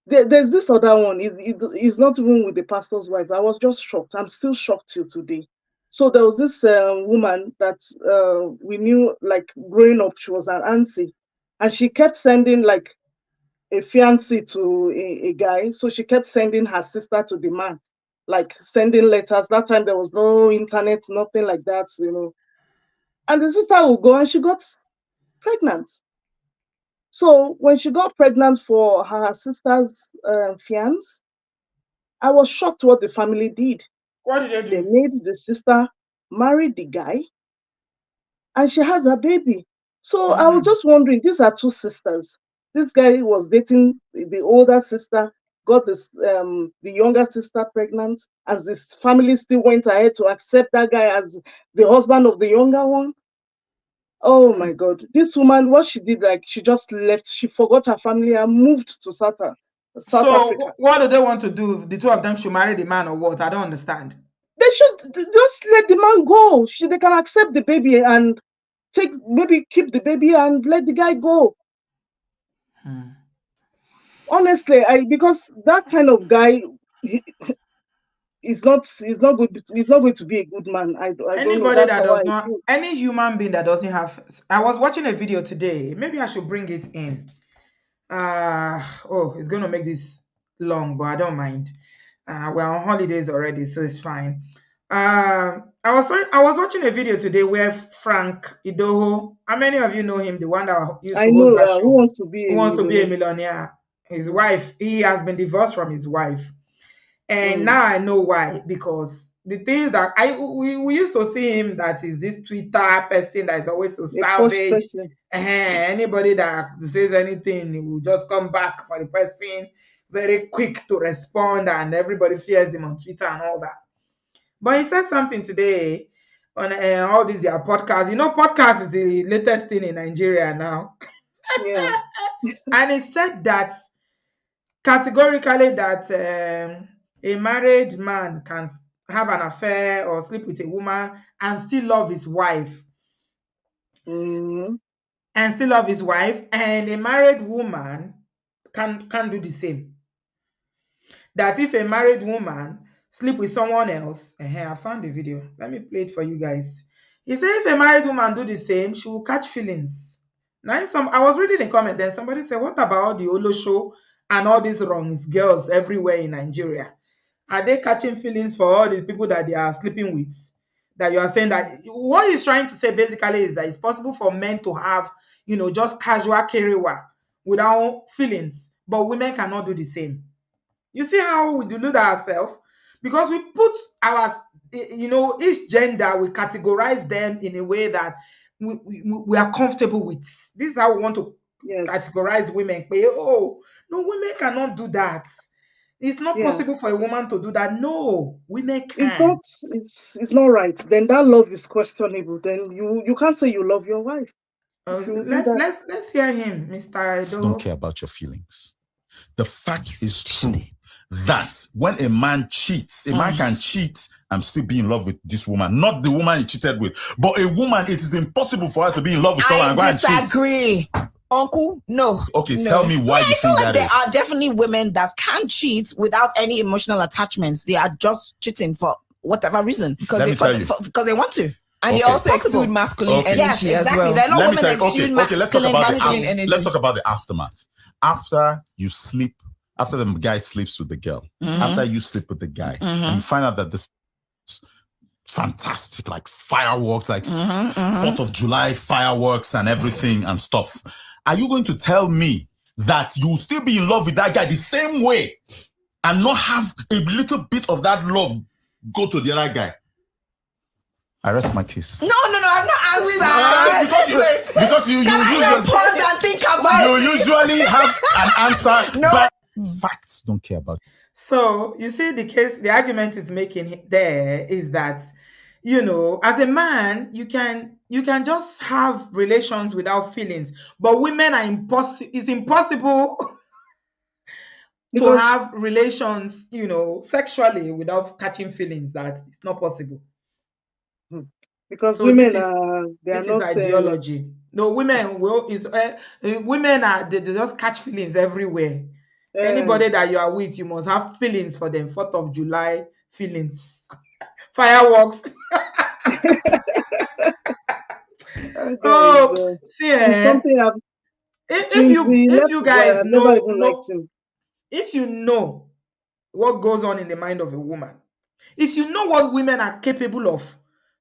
There's this other one. It's not even with the pastor's wife. I was just shocked. I'm still shocked till today. So there was this woman that we knew, like growing up. She was an auntie, and she kept sending like a fiancé to a guy. So she kept sending her sister to the man, like sending letters. That time there was no internet, nothing like that. And the sister would go, and she got pregnant. So when she got pregnant for her sister's fiance, I was shocked what the family did. What did they They do? made the sister marry the guy, and she has a baby. So I was just wondering, these are two sisters. This guy was dating the older sister, got this the younger sister pregnant, as this family still went ahead to accept that guy as the husband of the younger one. Oh my God. This woman, what she did, like she just left, she forgot her family and moved to South So Africa. what do they want to do? The two of them should marry the man or what? I don't understand. They should just let the man go. They can accept the baby and maybe keep the baby and let the guy go. Honestly, because that kind of guy is not good. He's not going to be a good man. I don't know. Anybody That's that how does I not, feel. any human being that doesn't have, I was watching a video today. Maybe I should bring it in. Oh, it's going to make this long, but I don't mind. We're on holidays already, so it's fine. I was watching a video today where Frank Idoho, how many of you know him? The one that used I to host know. that show. Who wants to be Who a wants to be a millionaire? millionaire? His wife, he has been divorced from his wife. And Mm. now I know why, because the things that we used to see him, that is this Twitter person that is always so A posh savage. person. Anybody that says anything, he will just come back for the person, very quick to respond, and everybody fears him on Twitter and all that. But he said something today on all these their podcasts. You know, podcast is the latest thing in Nigeria now. Yeah. And he said that categorically that a married man can have an affair or sleep with a woman and still love his wife. Mm-hmm. And still love his wife, and a married woman can do the same. That if a married woman sleep with someone else, I found the video. Let me play it for you guys. He said if a married woman do the same, she will catch feelings. Now, I was reading the comment, then somebody said, what about the Olo show and all these wrongs girls everywhere in Nigeria? Are they catching feelings for all the people that they are sleeping with? That you are saying that what he's trying to say basically is that it's possible for men to have, just casual kerewa without feelings, but women cannot do the same. You see how we delude ourselves? Because we put our, each gender, we categorize them in a way that we are comfortable with. This is how we want to categorize women. Oh, no, women cannot do that. It's not possible for a woman to do that. No, women can. It's not right. Then that love is questionable. Then you can't say you love your wife. Let's hear him, Mr. Edo. Don't care about your feelings. The fact is true that when a man cheats, a man can cheat and still be in love with this woman, not the woman he cheated with, but a woman, it is impossible for her to be in love with someone and go and cheat. I disagree. Uncle, no. Okay, tell me why you think that there is. are definitely women that can cheat without any emotional attachments. They are just cheating for whatever reason. Because they want to. And they also exude masculine energy as well. They're not women that exude masculine energy. Let's talk about the aftermath. After you sleep, after the guy sleeps with the girl, after you sleep with the guy, and you find out that this fantastic, like fireworks, like 4th of July fireworks and everything and stuff. Are you going to tell me that you will still be in love with that guy the same way and not have a little bit of that love go to the other guy? I rest my case. No, I'm not answering. Because you usually pause and think about it. You usually have an answer. No. But facts don't care about it. So you see the argument is making there is that, as a man, you can just have relations without feelings, but women are it's impossible to have relations, sexually without catching feelings. That it's not possible. Because women this is ideology. No, women they just catch feelings everywhere. Anybody that you are with, you must have feelings for them. 4th of July feelings, fireworks. See, if you guys if you know what goes on in the mind of a woman, if you know what women are capable of,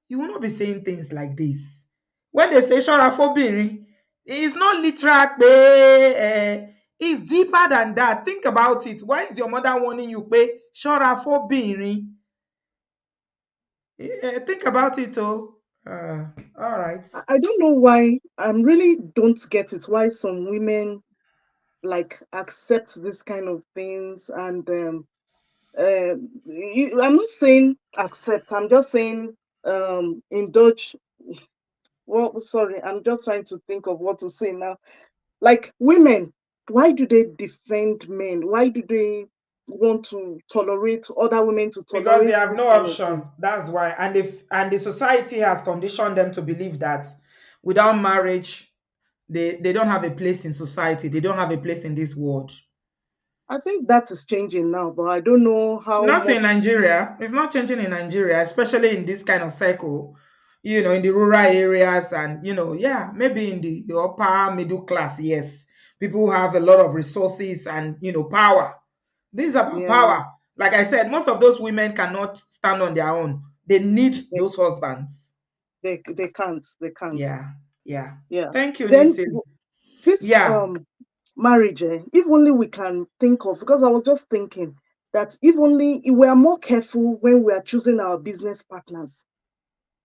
you will not be saying things like this. When they say "shorafobiri," it's not literal. It's deeper than that. Think about it. Why is your mother warning you? Shorafobiri. Think about it. All right. I don't know why. I really don't get it. Why some women like accept this kind of things, and I'm not saying accept. I'm just saying indulge. Well, sorry, I'm just trying to think of what to say now. Like women, why do they defend men? Why do they want to tolerate other women to Because they tolerate have this no kind of thing? option. That's why. And if and the society has conditioned them to believe that without marriage, they don't have a place in society. They don't have a place in this world. I think that is changing now, but I don't know how Not in much. Nigeria. It's not changing in Nigeria, especially in this kind of cycle, in the rural areas and, yeah, maybe in the upper middle class, yes. People who have a lot of resources and, power. This is about Yeah, power. Like I said, most of those women cannot stand on their own. They need they those husbands. they can't. Yeah, yeah. Yeah. Thank you, Then Nisi. this Yeah. marriage, if only we can think of, because I was just thinking that if only we are more careful when we are choosing our business partners,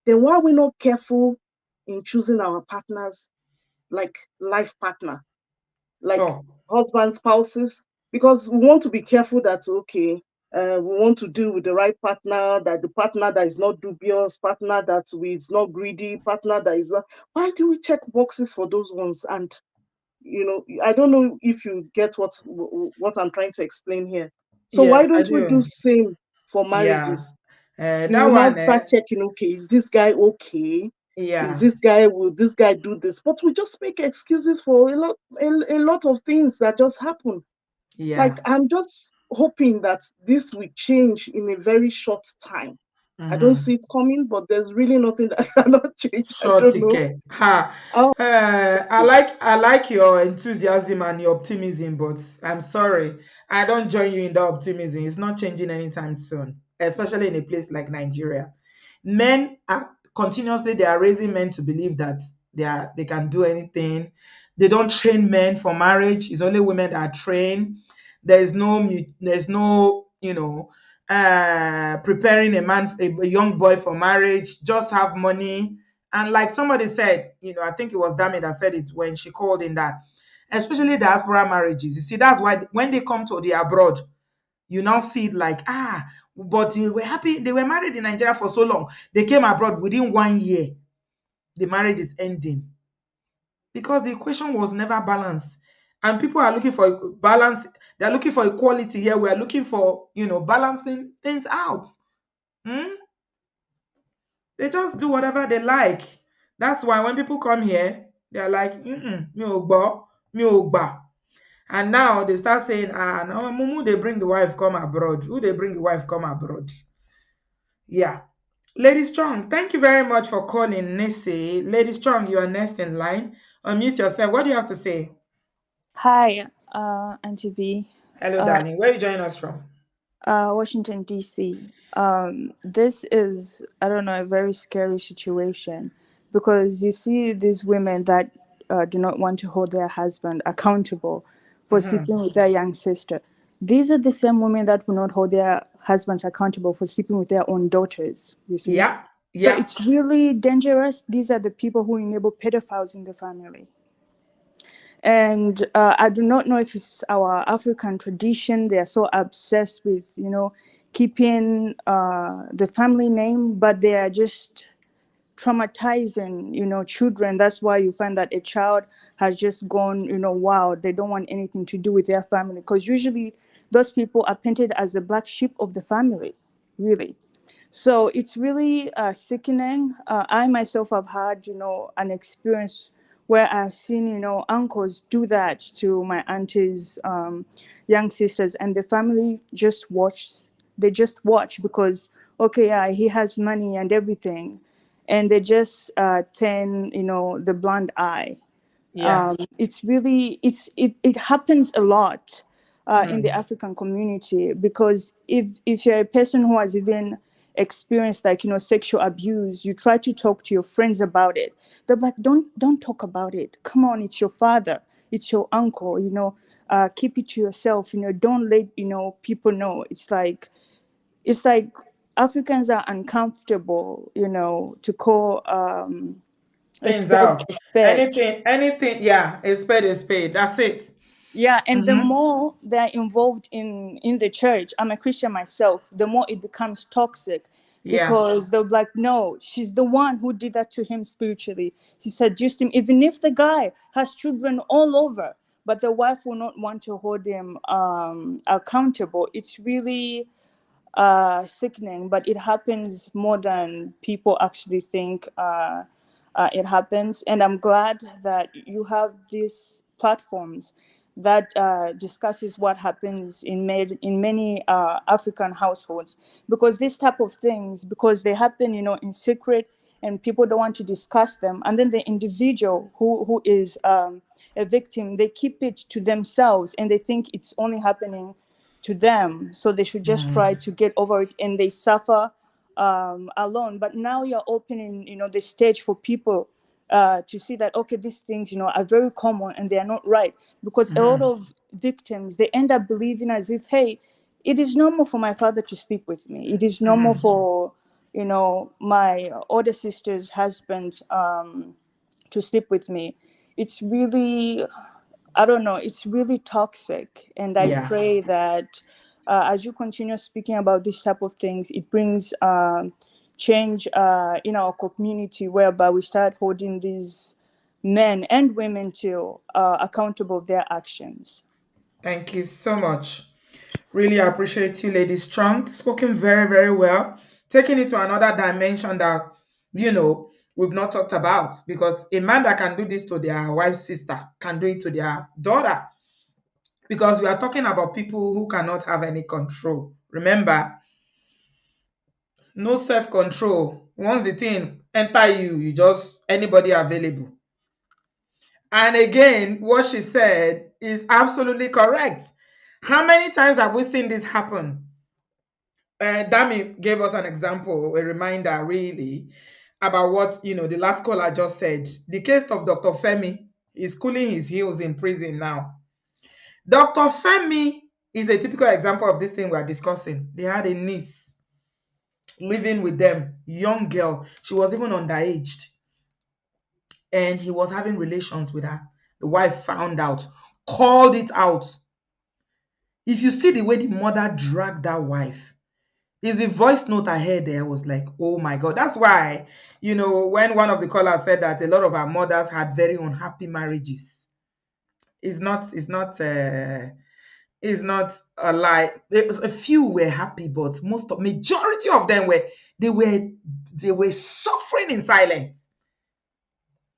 then why are we not careful in choosing our partners, like life partner, like Oh, husband, spouses? Because we want to be careful that, okay, we want to deal with the right partner, that the partner that is not dubious, partner that is not greedy, partner that is not. Why do we check boxes for those ones? And I don't know if you get what I'm trying to explain here. So why yes, I don't we do do. same for Yeah. marriages? We That will one, not start checking, okay, is this guy okay? Is yeah, this guy, will this guy do this? But we just make excuses for a lot of things that just happen. yeah. Like, I'm just hoping that this will change in a very short time. I don't Mm-hmm. see it coming, but there's really nothing that cannot change. I Short don't know. ticket. Ha. I'll I see. like your enthusiasm and your optimism, but I'm sorry, I don't join you in that optimism. It's not changing anytime soon, especially in a place like Nigeria. Men are continuously they are raising men to believe that they can do anything. They don't train men for marriage. It's only women that are trained. There's no preparing a young boy for marriage. Just have money. And like somebody said, I think it was Dami that said it when she called in that, especially diaspora marriages. You see, that's why when they come to the abroad, you now see it like, but they were happy. They were married in Nigeria for so long. They came abroad within 1 year. The marriage is ending because the equation was never balanced. And people are looking for balance. They're looking for equality here. We are looking for, balancing things out. Hmm? They just do whatever they like. That's why when people come here, they're like, mi ò gbọ́, mi ò gbà. And now they start saying, now Mumu, they bring the wife come abroad. Who they bring the wife come abroad? Yeah. Lady Strong, thank you very much for calling, Nisi. Lady Strong, you are next in line. Unmute yourself. What do you have to say? Hi, Auntie B. Hello, darling. Where are you joining us from? Washington, D.C. This is, I don't know, a very scary situation because you see these women that do not want to hold their husband accountable for sleeping with their young sister. These are the same women that will not hold their husbands accountable for sleeping with their own daughters, you see? Yeah. So Yeah. it's really dangerous. These are the people who enable pedophiles in the family. And I do not know if it's our African tradition. They are so obsessed with, keeping the family name, but they are just traumatizing, children. That's why you find that a child has just gone, wild. They don't want anything to do with their family because usually those people are painted as the black sheep of the family, really. So it's really sickening. I myself have had, an experience where I've seen, uncles do that to my auntie's young sisters, and the family just watch. They just watch because, okay, yeah, he has money and everything, and they just turn, the blind eye. Yeah. It's really it happens a lot in the African community because if you're a person who has even experienced like sexual abuse, you try to talk to your friends about it. They're like, don't talk about it. Come on, it's your father, it's your uncle. Keep it to yourself. Don't let people know. It's like Africans are uncomfortable, to call a things spade out. a spade. Anything, yeah, a spade. That's it. Yeah, and the more they're involved in the church, I'm a Christian myself, the more it becomes toxic. Yeah. Because they're like, no, she's the one who did that to him spiritually. She seduced him, even if the guy has children all over, but the wife will not want to hold him accountable. It's really sickening, but it happens more than people actually think it happens. And I'm glad that you have these platforms that discusses what happens in many African households, because these type of things, because they happen, in secret, and people don't want to discuss them. And then the individual who is a victim, they keep it to themselves, and they think it's only happening to them, so they should just try to get over it, and they suffer alone. But now you're opening, the stage for people to see that, okay, these things, are very common and they are not right, because a lot of victims, they end up believing as if, hey, it is normal for my father to sleep with me. It is normal for, my older sister's husband to sleep with me. It's really, I don't know, it's really toxic. And I pray that as you continue speaking about this type of things, it brings change in our community, whereby we start holding these men and women to accountable of their actions. Thank you so much. Really appreciate you, Lady Strong. Spoken very, very well. Taking it to another dimension that, we've not talked about, because a man that can do this to their wife's sister can do it to their daughter, because we are talking about people who cannot have any control. Remember, no self-control. Once the thing enter you just anybody available. And again, what she said is absolutely correct. How many times have we seen this happen? Dami gave us an example, a reminder really, about what, the last caller just said. The case of Dr. Femi is cooling his heels in prison now. Dr. Femi is a typical example of this thing we're discussing. They had a niece living with them, young girl. She was even underaged. And he was having relations with her. The wife found out, called it out. If you see the way the mother dragged that wife, is the voice note I heard there was like, oh my God. That's why, when one of the callers said that a lot of our mothers had very unhappy marriages, it's not a lie. A few were happy, but majority of them were suffering in silence.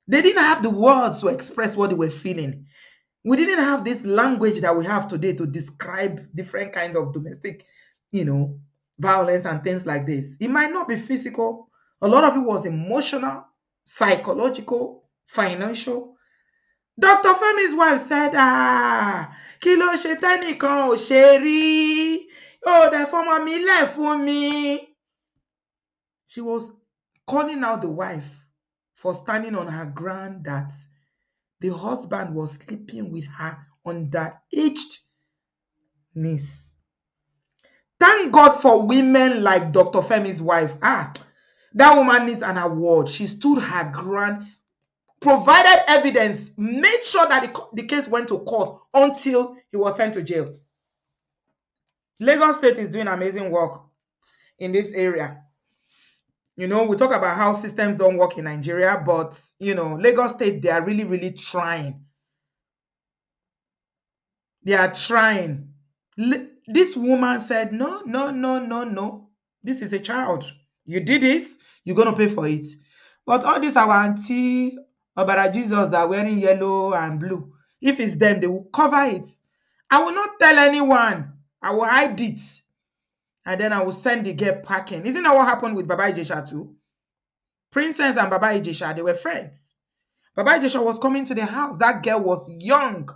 They didn't have the words to express what they were feeling. We didn't have this language that we have today to describe different kinds of domestic, violence and things like this. It might not be physical. A lot of it was emotional, psychological, financial. Dr. Femi's wife said, kí ló ṣe tẹ́nìkan ò ṣe rí? Oh, the former me left for me. She was calling out the wife for standing on her ground that the husband was sleeping with her underaged niece. Thank God for women like Dr. Femi's wife. That woman needs an award. She stood her ground, provided evidence, made sure that the case went to court until he was sent to jail. Lagos State is doing amazing work in this area. We talk about how systems don't work in Nigeria, but, Lagos State, they are really, really trying. They are trying. This woman said, no. This is a child. You did this, you're going to pay for it. But all this our auntie, Obara Jesus that are wearing yellow and blue, if it's them, they will cover it. I will not tell anyone. I will hide it. And then I will send the girl packing. Isn't that what happened with Baba Ijesha too? Princess and Baba Ijesha, they were friends. Baba Ijesha was coming to the house. That girl was young,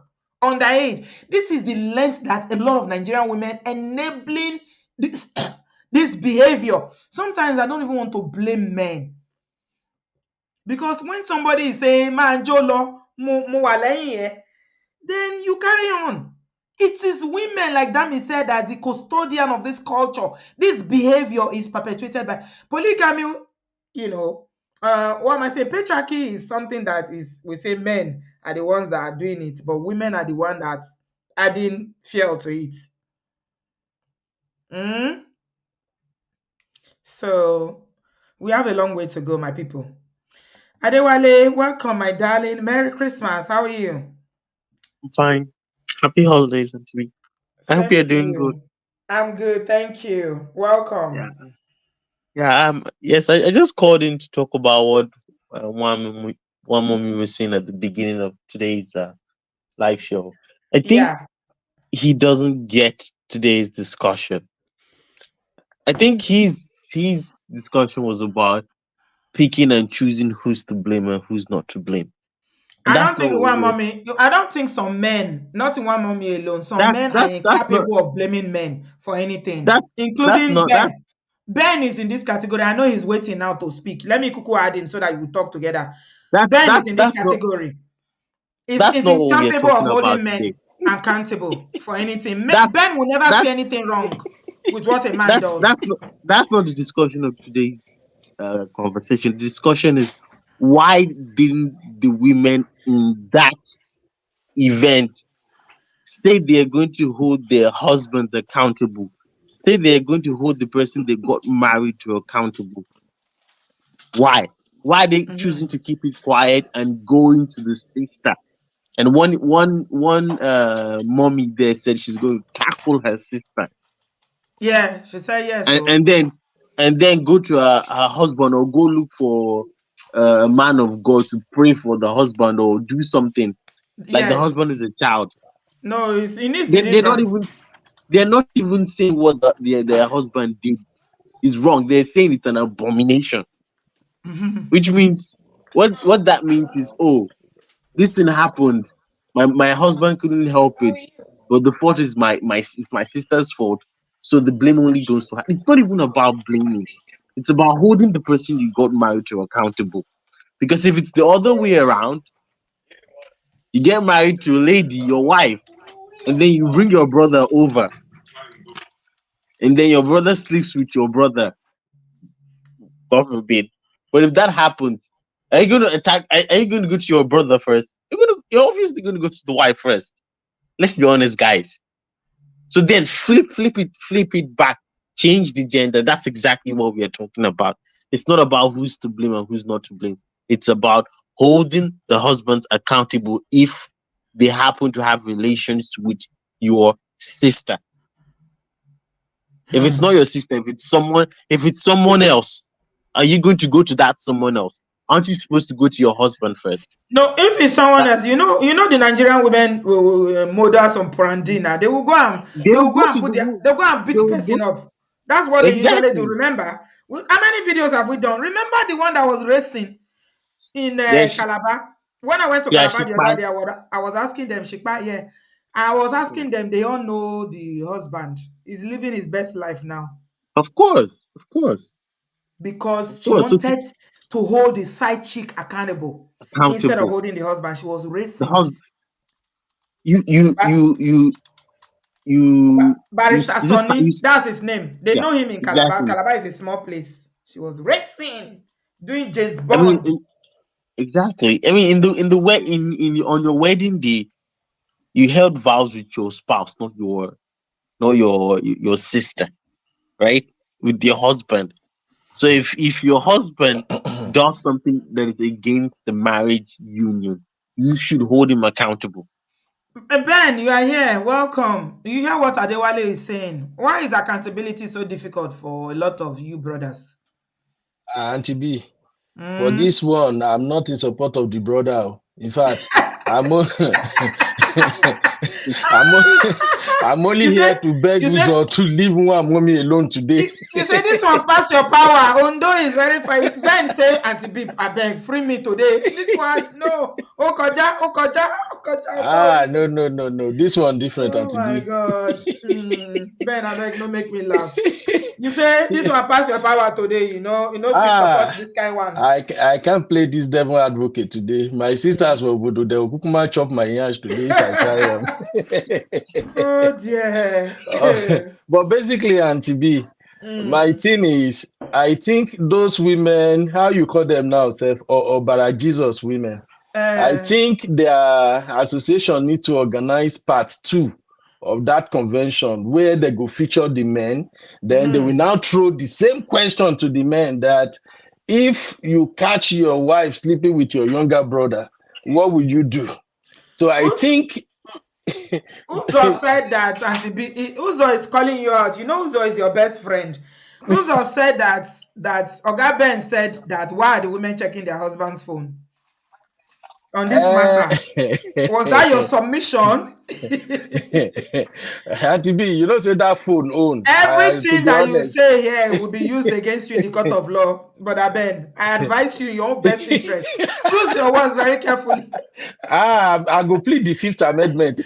underage. This is the length that a lot of Nigerian women enabling this, this behavior. Sometimes I don't even want to blame men. Because when somebody is saying, man, Jolo, then you carry on. It is women, like Dami said, that the custodian of this culture. This behavior is perpetuated by polygamy. You know, what am I saying? Patriarchy is something that is, we say men are the ones that are doing it, but women are the one that adding fuel to it. So we have a long way to go, my people. Adewale, welcome, my darling. Merry Christmas. How are you? I'm fine. Happy holidays, Auntie. I hope Same you're to doing good. you. I'm good, thank you. Welcome. Yeah. Yeah. Yes, I just called in to talk about what one mommy was saying at the beginning of today's live show. I think he doesn't get today's discussion. I think his discussion was about picking and choosing who's to blame and who's not to blame. And I don't think some men, not in one mommy alone, some men are incapable of blaming men for anything, including Ben. Ben is in this category. I know he's waiting now to speak. Let me kuku add in so that you talk together. Ben is in this category. He's incapable of holding men accountable for anything. Ben will never see anything wrong with what a man does. That's not the discussion of today's conversation. The discussion is, why didn't the women in that event say they're going to hold their husbands accountable? Say they're going to hold the person they got married to accountable? Why? Why are they choosing to keep it quiet and going to the sister? And one mommy there said she's going to tackle her sister. Yeah, she said yes. And then go to her husband, or go look for a man of God to pray for the husband, or do something like the husband is a child. No, it needs they're not even saying what their husband did is wrong. They're saying it's an abomination. Which means what that means is, oh, this thing happened. My husband couldn't help it, but the fault is my sister's fault. So the blame only goes to her. It's not even about blaming. It's about holding the person you got married to accountable. Because if it's the other way around, you get married to a lady, your wife, and then you bring your brother over, and then your brother sleeps with your brother. God forbid. But if that happens, are you going to attack? Are you going to go to your brother first? You're obviously going to go to the wife first. Let's be honest, guys. So then flip it back, change the gender. That's exactly what we are talking about. It's not about who's to blame and who's not to blame. It's about holding the husbands accountable if they happen to have relations with your sister. If it's not your sister, if it's someone else, are you going to go to that someone else? Aren't you supposed to go to your husband first? No, if it's someone else, you know the Nigerian women models on Prandina, they will go and they'll go and beat the person up. That's what they usually do. Remember, how many videos have we done? Remember the one that was racing in Calabar? When I went to Calabar the other day, I was asking them, I was asking them, they all know the husband is living his best life now. Of course. Because she wanted to hold the side chick accountable instead of holding the husband. She was racing. The husband. Barrister Sonny, that's his name. They know him in Calabar. Exactly. Calabar is a small place. She was racing, doing James Bond. Exactly. I mean, on your wedding day, you held vows with your spouse, not your sister, right? With your husband. So if your husband does something that is against the marriage union, you should hold him accountable. Ben, you are here. Welcome. You hear what Adewale is saying? Why is accountability so difficult for a lot of you brothers? Auntie B, for this one, I'm not in support of the brother. In fact, I'm only here to beg you to leave one mommy alone today. You say this one pass your power. Ondo is very fine. Ben say, Auntie B, I beg, free me today. This one, no. Okoja. No. This one different, Auntie B. Oh my gosh. Ben, I beg, no make me laugh. You say this one pass your power today, you know, please support this kind one. I can't play this devil advocate today. My sisters will do, they will chop my ears today if I try them. Oh dear. But basically, Auntie B, my thing is, I think those women, how you call them now, Seth, or Bara Jesus women, I think their association need to organize part 2 of that convention where they go feature the men. Then they will now throw the same question to the men that if you catch your wife sleeping with your younger brother, what would you do? So I think Uzo said that, and Uzo is calling you out. You know, Uzo is your best friend. Uzo said that Oga Ben said that why are the women checking their husband's phone on this matter? Was that your submission? Auntie B, you know, say that phone own. Everything that you say here will be used against you in the court of law. Brother Ben, I advise you in your own best interest. Choose your words very carefully. I go plead the 5th Amendment.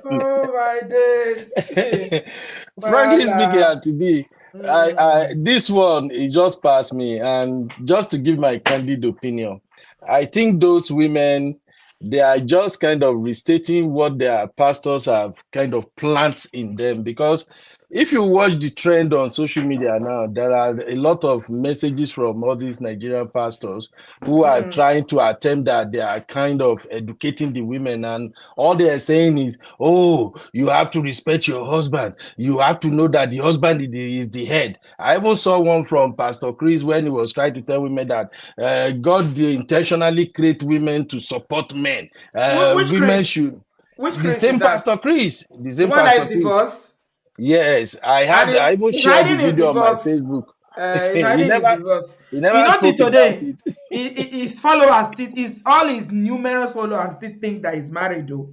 Oh my days. Frankly speaking, Auntie B, this one, it just passed me. And just to give my candid opinion, I think those women, they are just kind of restating what their pastors have kind of planted in them. Because if you watch the trend on social media now, there are a lot of messages from all these Nigerian pastors who are trying to attempt that they are kind of educating the women, and all they are saying is, oh, you have to respect your husband. You have to know that the husband is the head. I even saw one from Pastor Chris when he was trying to tell women that God intentionally create women to support men. Which Women Chris? should... Which the Chris same is that? Pastor Chris. The same The one Pastor that is Chris. divorced? Yes, I even shared the video on my Facebook. He's hiding his divorce. He never spoke today. about it. His followers, all his numerous followers still think that he's married though.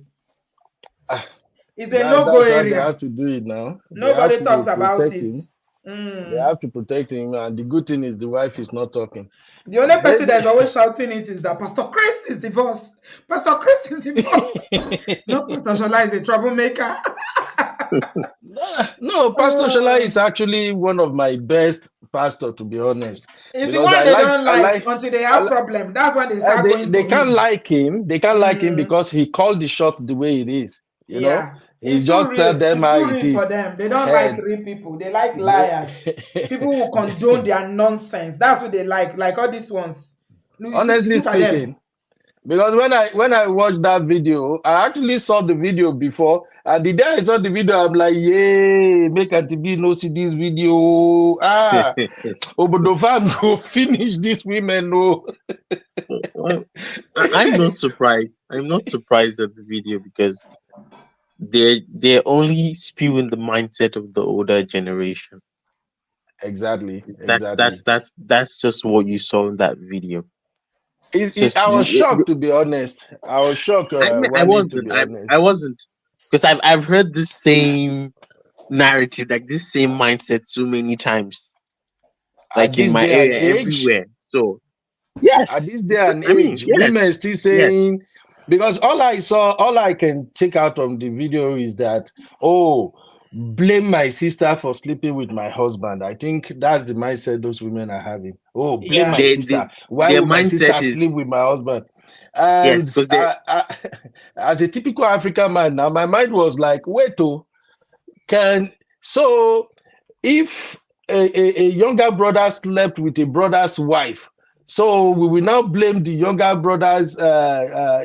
It's a no-go That's how they area. have to do it now. Nobody talks about it. They have to protect him, and the good thing is the wife is not talking. The only person that's always shouting it is that Pastor Chris is divorced. Pastor Chris is divorced. No, Pastor Shola is a troublemaker. No, Pastor Shola is actually one of my best pastors, to be honest. It's the one they don't like until they have problem. That's when they start going. They can't like him. They can't like him because he called the shot the way it is. You know, he just tell them how it is. For them, they don't like real people. They like liars. People who condone their nonsense. That's what they like. Like all these ones. Honestly speaking, because when I watched that video, I actually saw the video before, and the day I saw the video, I'm like, yay, make Auntie B no see this video. Obodofam go finish this women. No. I'm not surprised. I'm not surprised at the video because they're only spewing the mindset of the older generation. Exactly. That's just what you saw in that video. I was shocked, to be honest. I was shocked. I wasn't, because I've heard the same narrative, like this same mindset, so many times, like in my area, everywhere. So yes, at this day and age, women still saying, because all I can take out from the video is that, oh, blame my sister for sleeping with my husband. I think that's the mindset those women are having. Oh, blame my sister. Why would my sister sleep with my husband? And as a typical African man, now my mind was like, wait, if a younger brother slept with a brother's wife, so we will now blame the younger brothers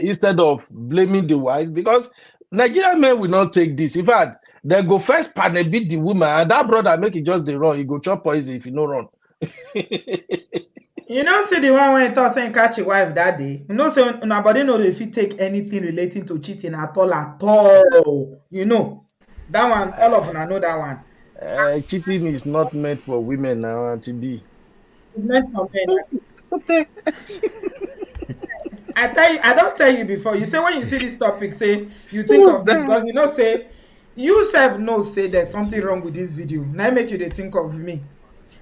instead of blaming the wife, because Nigerian men will not take this. In fact, they go first and beat the woman, and that brother make it just the run. He go chop poison if you no run. You know, see the one when he saying catch a wife that day. You know, say nobody know if he take anything relating to cheating at all. You know, that one. All of them know that one. Cheating is not meant for women now, Auntie B. It's meant for men. I don't tell you before. You say when you see this topic, say you think of this, because you know, say you self know say there's something wrong with this video. Now make you they think of me.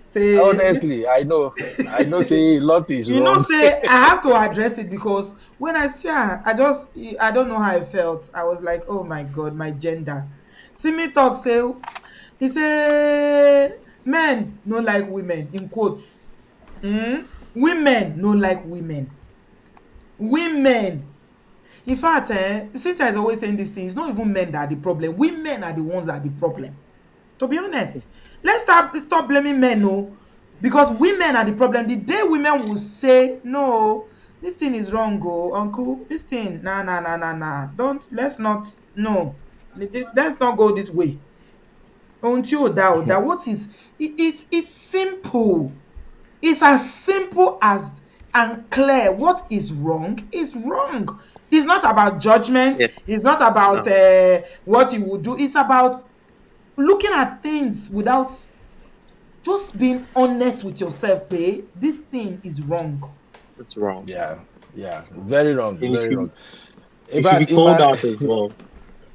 Say honestly, I know say a lot is wrong. You know, say I have to address it, because when I see her, I don't know how I felt. I was like, oh my God, my gender. See me talk say he say men no like women in quotes. Women no like women. Women. In fact, Cynthia is always saying this thing. It's not even men that are the problem. Women are the ones that are the problem. To be honest, let's stop blaming men, no, because women are the problem. The day women will say, no, this thing is wrong, go, uncle, this thing, nah. Let's not go this way. Until that, what is it's simple. It's as simple as and clear. What is wrong is wrong. It's not about judgment. Yes. It's not about what you would do. It's about looking at things without just being honest with yourself. Pay this thing is wrong. It's wrong. Yeah, very wrong. Very wrong. It should be called out as well.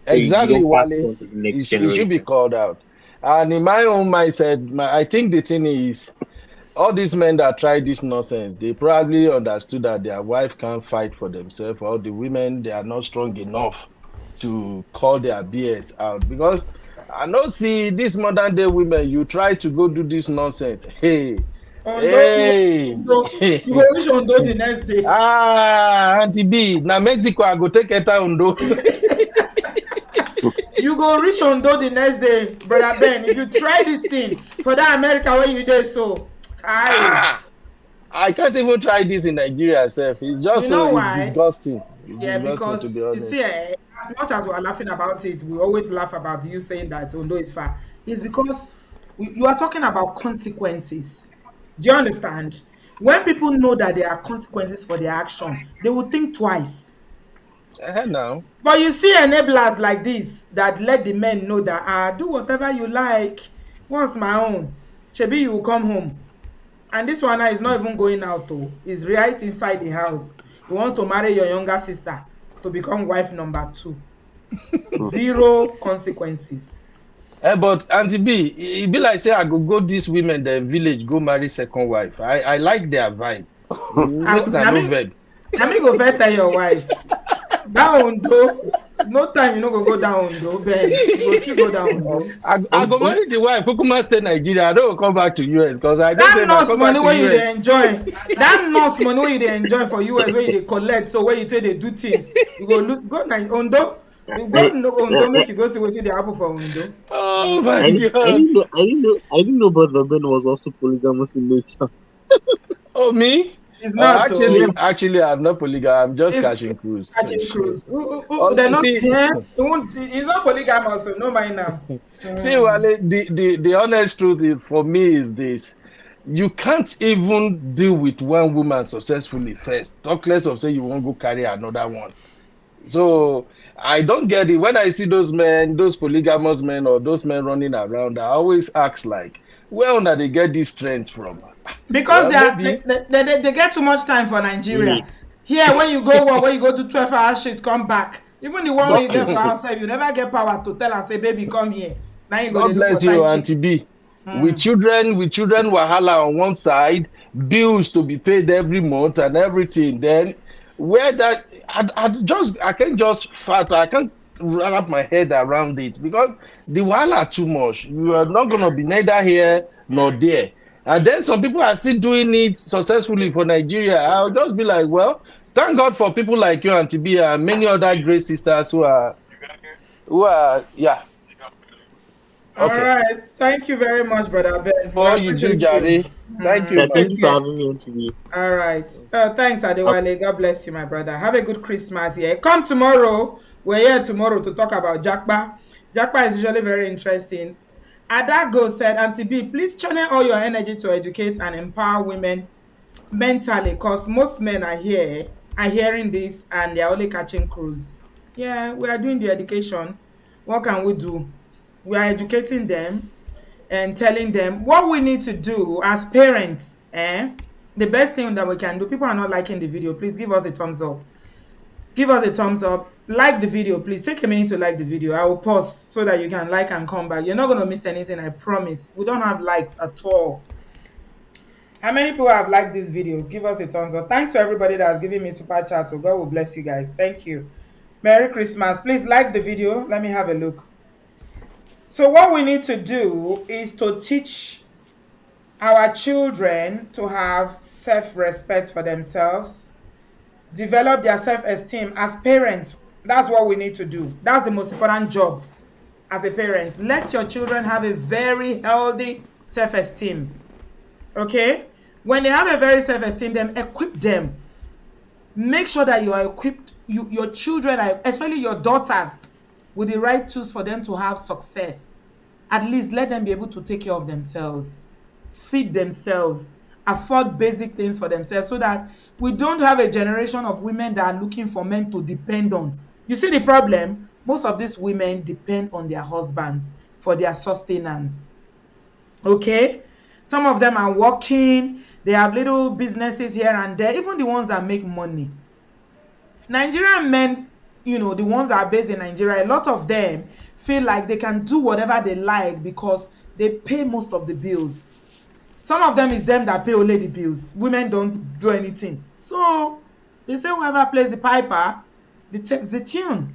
Exactly, Wale. It should be called out. And in my own mindset, I think the thing is, all these men that try this nonsense, they probably understood that their wife can't fight for themselves, or the women, they are not strong enough to call their BS out. Because I know, see, these modern day women, you try to go do this nonsense. Hey. You go reach Ondo the next day. Auntie B, now Mexico, I go take it Ondo. You go reach Ondo the next day, brother Ben. If you try this thing for that America where you there, so I can't even try this in Nigeria itself. It's just it's disgusting. Because to be honest. You see, as much as we are laughing about it, we always laugh about you saying that Ondo is far. It's because you are talking about consequences. Do you understand? When people know that there are consequences for their action, they will think twice. No. But you see enablers like this that let the men know that do whatever you like. What's my own? Chebi, you will come home. And this one is not even going out though. He's right inside the house. He wants to marry your younger sister to become wife number 2. 0 consequences. But Auntie B, it be like say I go this women the village go marry second wife. I like their vibe. I mean go vet tell your wife. Down though. No time you no go down though. Ben, you go still go down though. I go marry the wife. Kukuma stay Nigeria. I don't come back to US because I don't that nurse money where you dey enjoy. That nurse money where you dey enjoy for US where you dey collect. So where you take they do things. You go look go Ondo. You go Ondo make you go see what they happen for Ondo. Oh my God! I didn't know Brother Ben was also polygamous in nature. Oh me? It's not actually, I'm not polygamous. I'm just catching cruise. Catching cruise. They're not here. He's not polygamous, so no mind now. See, Wale, the honest truth for me is this: you can't even deal with one woman successfully first. Talk less of say you won't go carry another one. So I don't get it. When I see those men, those polygamous men, or those men running around, I always ask like, where do they get this strength from? Because they get too much time for Nigeria. Here, when you go work, when you go to 12-hour shift, come back. Even the one where you get for outside, you never get power to tell and say, baby, come here. Now you go. God bless you, Auntie B. With children wahala on one side, bills to be paid every month and everything. Then where that I can't just fat. I can't wrap my head around it because the wahala too much. You are not gonna be neither here nor there. And then some people are still doing it successfully for Nigeria. I'll just be like, well, thank God for people like you, Auntie B, and many other great sisters who are, yeah. All right. Thank you very much, Brother Ben. For you too, Gary. Thank you. Thank you for having me, Auntie B. All right. Thanks, Adewale. God bless you, my brother. Have a good Christmas here. Come tomorrow. We're here tomorrow to talk about Japa. Japa is usually very interesting. Adago said, Auntie B, please channel all your energy to educate and empower women mentally, because most men are hearing this and they're only catching cruise. Yeah, we are doing the education. What can we do? We are educating them and telling them what we need to do as parents. The best thing that we can do. People are not liking the video. Please give us a thumbs up. Give us a thumbs up. Like the video, please. Take a minute to like the video. I will pause so that you can like and come back. You're not going to miss anything, I promise. We don't have likes at all. How many people have liked this video? Give us a thumbs up. Thanks to everybody that has given me super chat. So God will bless you guys. Thank you. Merry Christmas. Please like the video. Let me have a look. So what we need to do is to teach our children to have self-respect for themselves, develop their self-esteem as parents. That's what we need to do. That's the most important job as a parent. Let your children have a very healthy self-esteem. Okay? When they have a very self-esteem, then equip them. Make sure that you are equipped, your children, especially your daughters, with the right tools for them to have success. At least let them be able to take care of themselves, feed themselves, afford basic things for themselves, so that we don't have a generation of women that are looking for men to depend on. You see the problem? Most of these women depend on their husbands for their sustenance. Okay? Some of them are working, they have little businesses here and there, even the ones that make money. Nigerian men, the ones that are based in Nigeria, a lot of them feel like they can do whatever they like because they pay most of the bills. Some of them is them that pay only the bills. Women don't do anything. So they say whoever plays the piper, they takes the tune.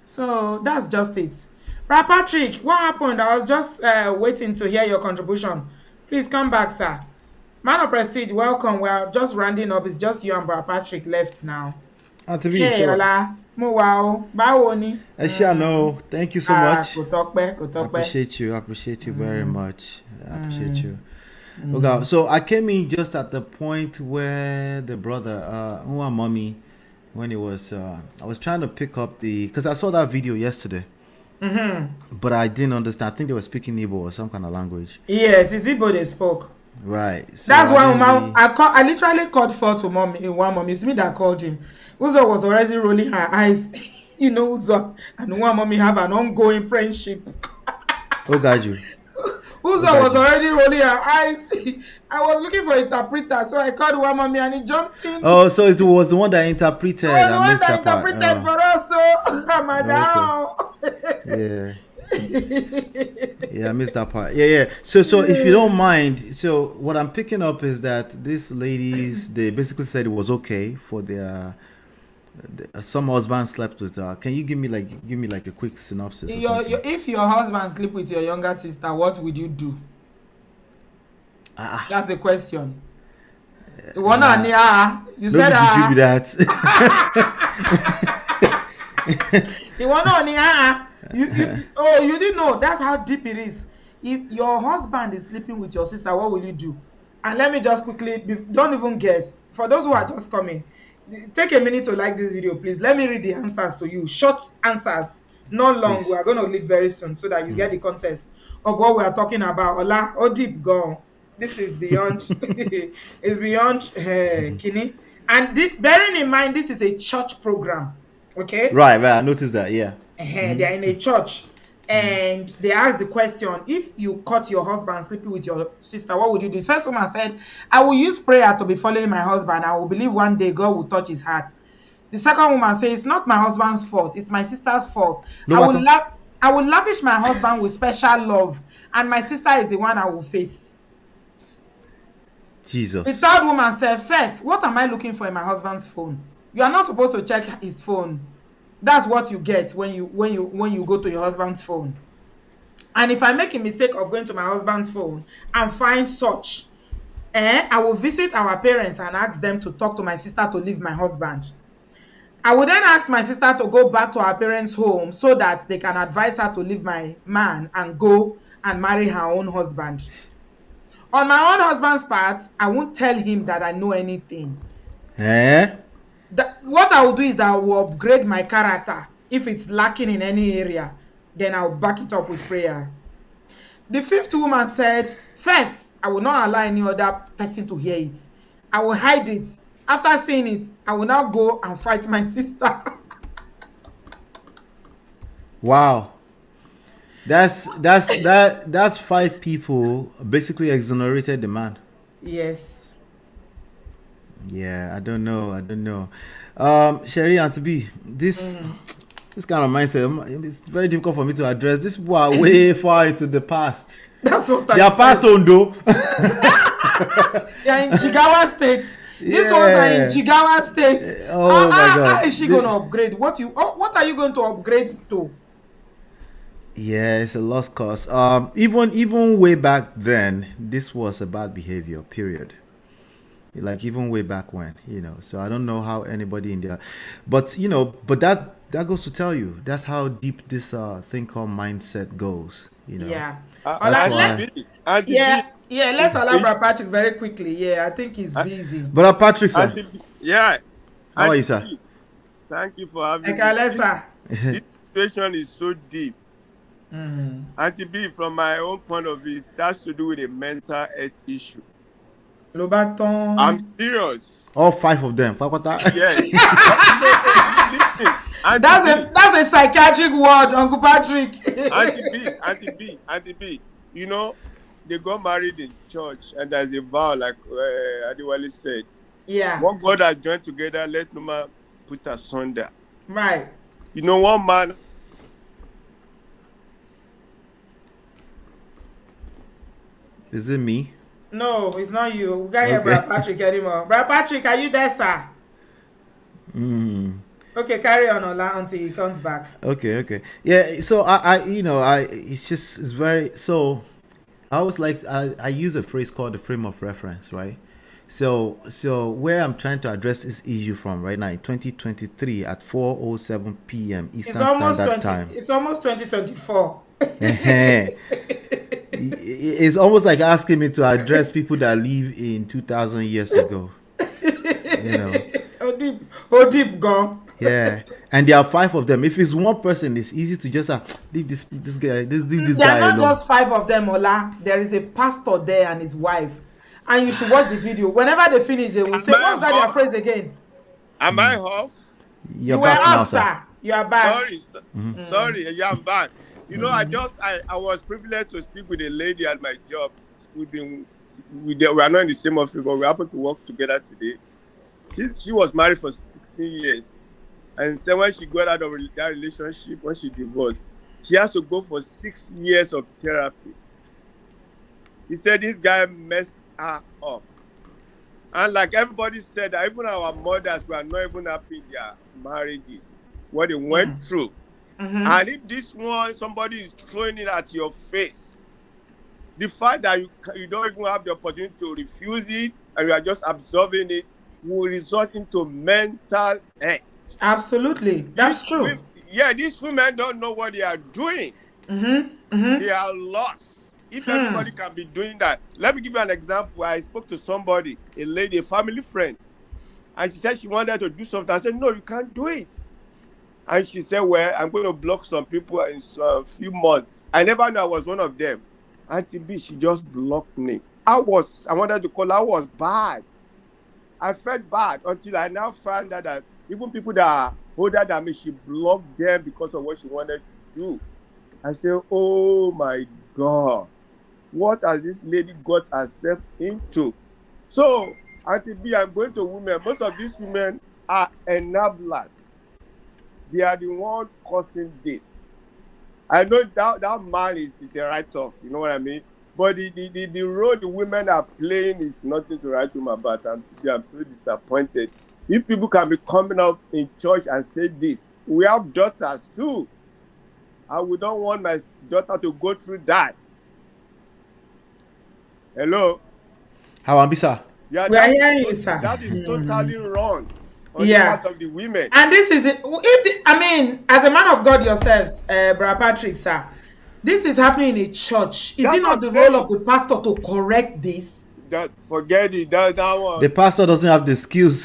So that's just it. Brother Patrick, what happened? I was just waiting to hear your contribution. Please come back, sir. Man of Prestige, welcome. We are just rounding up. It's just you and Brother Patrick left now. Hey, Ola. Wow. Bawoni. No, thank you so much. I appreciate you. I appreciate you very much. I appreciate you. Okay, so I came in just at the point where the brother, mommy, when it was, I was trying to pick up because I saw that video yesterday. But I didn't understand. I think they were speaking Igbo or some kind of language. Yes, it's Igbo they spoke. Right. So that's why I literally called for to one mommy. It's me that called him. Uzo was already rolling her eyes. Uzo and one mommy have an ongoing friendship. Oh, got you. Uzo was already rolling her eyes. I was looking for an interpreter, so I called one mommy and he jumped in. Oh, so it was the one that interpreted. It was the one that interpreted for us, so madam. Yeah. Yeah, I missed that part. Yeah. So if you don't mind, so what I'm picking up is that these ladies, they basically said it was okay for their some husband slept with her. Can you give me like a quick synopsis? If your husband sleep with your younger sister, what would you do? That's the question. You said give me that. You wanna you didn't know. That's how deep it is. If your husband is sleeping with your sister, what will you do? And let me just quickly, don't even guess. For those who are just coming, take a minute to like this video, please. Let me read the answers to you. Short answers, not long. Please. We are going to leave very soon so that you get the context of what we are talking about. Ola, deep gone. This is beyond. It's beyond Kini. And bearing in mind, this is a church program. Okay. Right. I noticed that. Yeah. They are in a church, and they asked the question: if you caught your husband sleeping with your sister, what would you do? The first woman said, I will use prayer to be following my husband. I will believe one day God will touch his heart. The second woman says, it's not my husband's fault, it's my sister's fault. I will lavish my husband with special love, and my sister is the one I will face. Jesus. The third woman said, first, what am I looking for in my husband's phone? You are not supposed to check his phone. That's what you get when you go to your husband's phone. And if I make a mistake of going to my husband's phone and find such, I will visit our parents and ask them to talk to my sister to leave my husband. I will then ask my sister to go back to our parents' home so that they can advise her to leave my man and go and marry her own husband. On my own husband's part, I won't tell him that I know anything. What I will do is that I will upgrade my character. If it's lacking in any area, then I'll back it up with prayer. The fifth woman said, first, I will not allow any other person to hear it. I will hide it. After seeing it, I will now go and fight my sister. Wow. That's 5 people basically exonerated the man. Yes. Yeah, I don't know. Sherry and B, this kind of mindset, it's very difficult for me to address. This was way far into the past. That's what they are past Ondo. They are in Jigawa State. These ones are in Jigawa State. Oh my God! How is she going to upgrade? What are you going to upgrade to? Yeah, it's a lost cause. Even way back then, this was a bad behavior. Period. Like even way back when, So I don't know how anybody in there, but that goes to tell you that's how deep this thing called mindset goes. Yeah. That's why. Let's allow Brother Patrick very quickly. Yeah, I think he's busy. Brother Patrick, sir. How are you, sir? Thank you for having me. This situation is so deep. Auntie B, from my own point of view, that's to do with a mental health issue. I'm serious. All 5 of them. Yes. That's a psychiatric word, Uncle Patrick. Auntie B. They got married in church, and there's a vow, like Adewale said. Yeah. What God has joined together, let no man put asunder. Right. One man. Is it me? No, it's not you. We can't hear Brother Patrick anymore. Brother Patrick, are you there, sir? Okay, carry on, Ola, until he comes back. Okay. Yeah. So it's very. So I was like, I use a phrase called the frame of reference, right? So where I'm trying to address this issue from right now, in 2023 at 4:07 p.m. Eastern Standard Time. It's almost 2024. It's almost like asking me to address people that live in 2,000 years ago. Deep gone. Yeah, and there are 5 of them. If it's one person, it's easy to just leave this guy. This guy alone. There are not just 5 of them, Ola. There is a pastor there and his wife, and you should watch the video. Whenever they finish, they will say, "What's that their phrase again?" Am I off? You were off, sir. You are back. Sorry, I'm back. I was privileged to speak with a lady at my job. We are not in the same office, but we happen to work together today. She was married for 16 years. And so when she got out of that relationship, when she divorced, she has to go for 6 years of therapy. He said this guy messed her up. And like everybody said, that even our mothers were not even happy in their marriages, what they went through. And if this one, somebody is throwing it at your face, the fact that you don't even have the opportunity to refuse it and you are just absorbing it will result into mental health. Absolutely. That's true. These women don't know what they are doing. They are lost. If everybody can be doing that. Let me give you an example. I spoke to somebody, a lady, a family friend, and she said she wanted to do something. I said, no, you can't do it. And she said, well, I'm going to block some people in a few months. I never knew I was one of them. Auntie B, she just blocked me. I wanted to call her. I was bad. I felt bad until I now found out that even people that are older than me, she blocked them because of what she wanted to do. I said, oh my God, what has this lady got herself into? So, Auntie B, I'm going to women. Most of these women are enablers. They are the one causing this. I know that man is a write-off, you know what I mean? But the role the women are playing is nothing to write home about. I'm so disappointed. If people can be coming up in church and say this, we have daughters too. And we don't want my daughter to go through that. Hello? How am I, sir? Yeah, we are hearing you, sir. That is totally wrong on the part of the women. And this is it. As a man of God yourselves, Brother Patrick, sir, this is happening in a church. Is it not the role of the pastor to correct this? Forget it. That one. The pastor doesn't have the skills.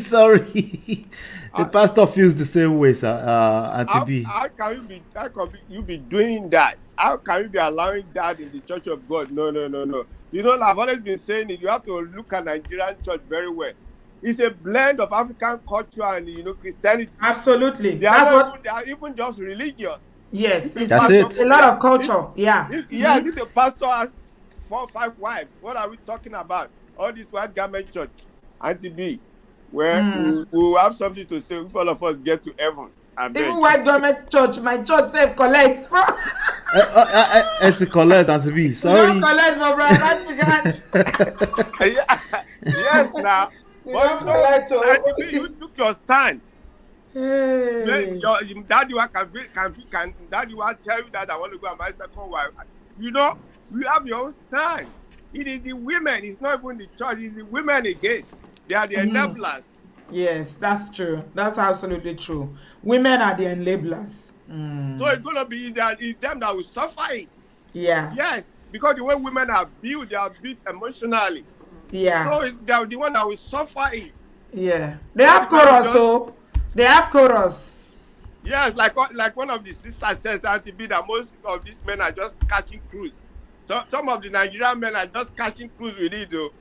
Sorry. The pastor feels the same way, sir. Auntie B. How can you be doing that? How can you be allowing that in the church of God? No. You know, I've always been saying it. You have to look at Nigerian church very well. It's a blend of African culture and Christianity. Absolutely. They are even just religious. Yes, that's it. A lot of culture. If a pastor has 4 or 5 wives, what are we talking about? All this white garment church, Auntie B, where we'll have something to say if all of us get to heaven. Even white garment church, my church self collects. It's a collect, Auntie B. Sorry. Don't collect for brother. Yes, now. But Auntie B, you took your stand. Hey. Your daddy one can daddy one tell you that I want to go and buy second wife. You know, you have your own stand. It is the women, it's not even the church, it's the women again. They are the enablers. Yes, that's true. That's absolutely true. Women are the enablers. So it's gonna be that it's them that will suffer it. Yeah. Yes, because the way women are built, they are built emotionally. Yeah. So they are the one that will suffer it. Yeah. They have chorus, so they have chorus. Yes, like one of the sisters says, Auntie B, that most of these men are just catching cruise. So some of the Nigerian men are just catching cruise with it, though.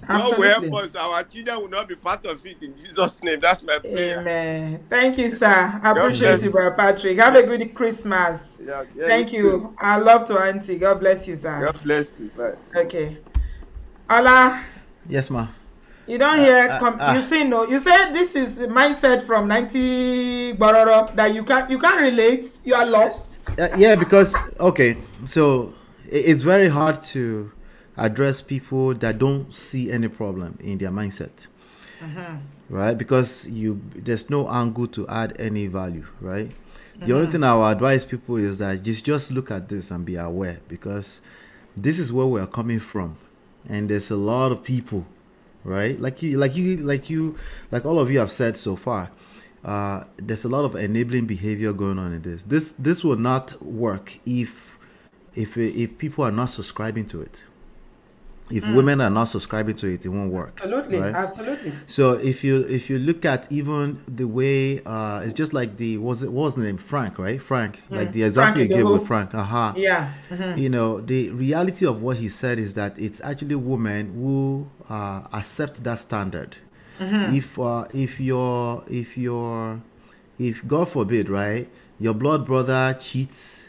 God will help us. Our children will not be part of it in Jesus' name. That's my prayer. Amen. Thank you, sir. I appreciate you, Brother Patrick. Have a good Christmas. Yeah, Thank you. I love to Auntie. God bless you, sir. God bless you. Bye. Okay. Ola. Yes, ma. You don't hear. You see, no. You said this is the mindset from 90 Bororo that you can't relate. You are lost. Yeah, because okay, so it's very hard to address people that don't see any problem in their mindset, right? Because there's no angle to add any value, right? The only thing I will advise people is that just look at this and be aware, because this is where we're coming from, and there's a lot of people, right? Like all of you have said so far. There's a lot of enabling behavior going on in this. This will not work if people are not subscribing to it. If women are not subscribing to it, it won't work. Absolutely, right? Absolutely. So if you look at even the way it's just like what was the name, Frank, right? Frank, like the example you gave with Frank. Yeah. You know, the reality of what he said is that it's actually women who accept that standard. If God forbid, right, your blood brother cheats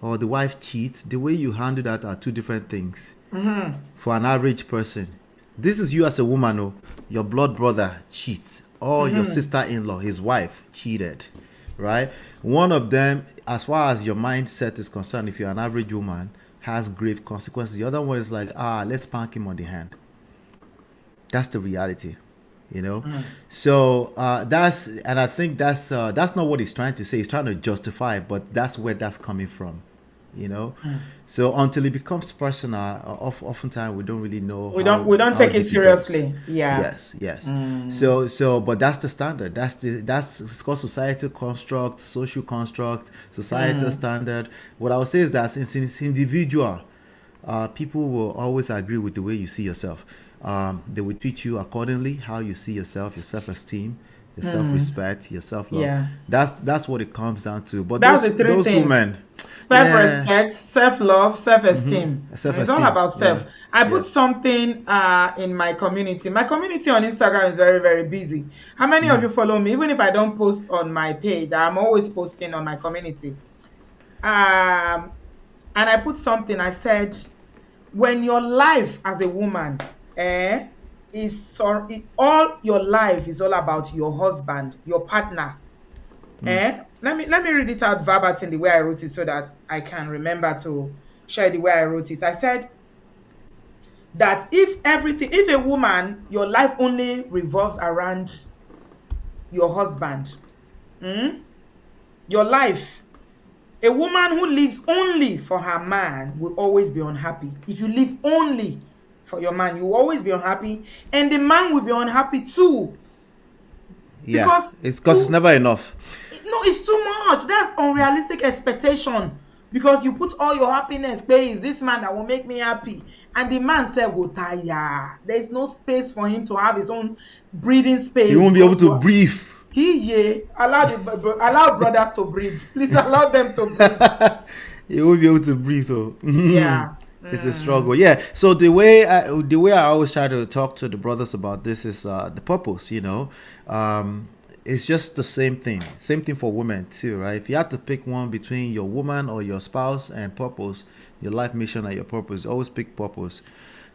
or the wife cheats, the way you handle that are two different things. For an average person, this is you as a woman. Oh, your blood brother cheats, or your sister-in-law, his wife, cheated, right? One of them, as far as your mindset is concerned, if you're an average woman, has grave consequences. The other one is like, let's spank him on the hand. That's the reality. You know, so I think that's not what he's trying to say. He's trying to justify, but that's where that's coming from, you know. So until it becomes personal, oftentimes we don't really know. We don't take it seriously. Yeah. Yes. So, but that's the standard. It's called societal construct, social construct, societal standard. What I would say is that since it's individual, people will always agree with the way you see yourself. They will treat you accordingly, how you see yourself, your self-esteem, your self-respect, your self-love. Yeah. That's what it comes down to. But those women, self-respect, self-love, self-esteem. It's all about self. Yeah. I put something in my community. My community on Instagram is very, very busy. How many of you follow me? Even if I don't post on my page, I'm always posting on my community. And I put something. I said, when your life as a woman all your life is all about your husband, your partner. Let me read it out verbatim the way I wrote it so that I can remember to share the way I wrote it. I said that if a woman, your life only revolves around your husband, your life, a woman who lives only for her man will always be unhappy. If you live only for your man, you will always be unhappy, and the man will be unhappy too. Yeah, because it's never enough. No, it's too much. That's unrealistic expectation, because you put all your happiness, is this man that will make me happy, and the man said go tire. There's no space for him to have his own breathing space. He won't be able to breathe. Allow brothers to breathe. Please allow them to breathe. He won't be able to breathe though. Yeah. It's a struggle. Yeah. So the way I always try to talk to the brothers about this is the purpose, you know. It's just the same thing for women too, right? If you have to pick one between your woman or your spouse and purpose, your life mission and your purpose, always pick purpose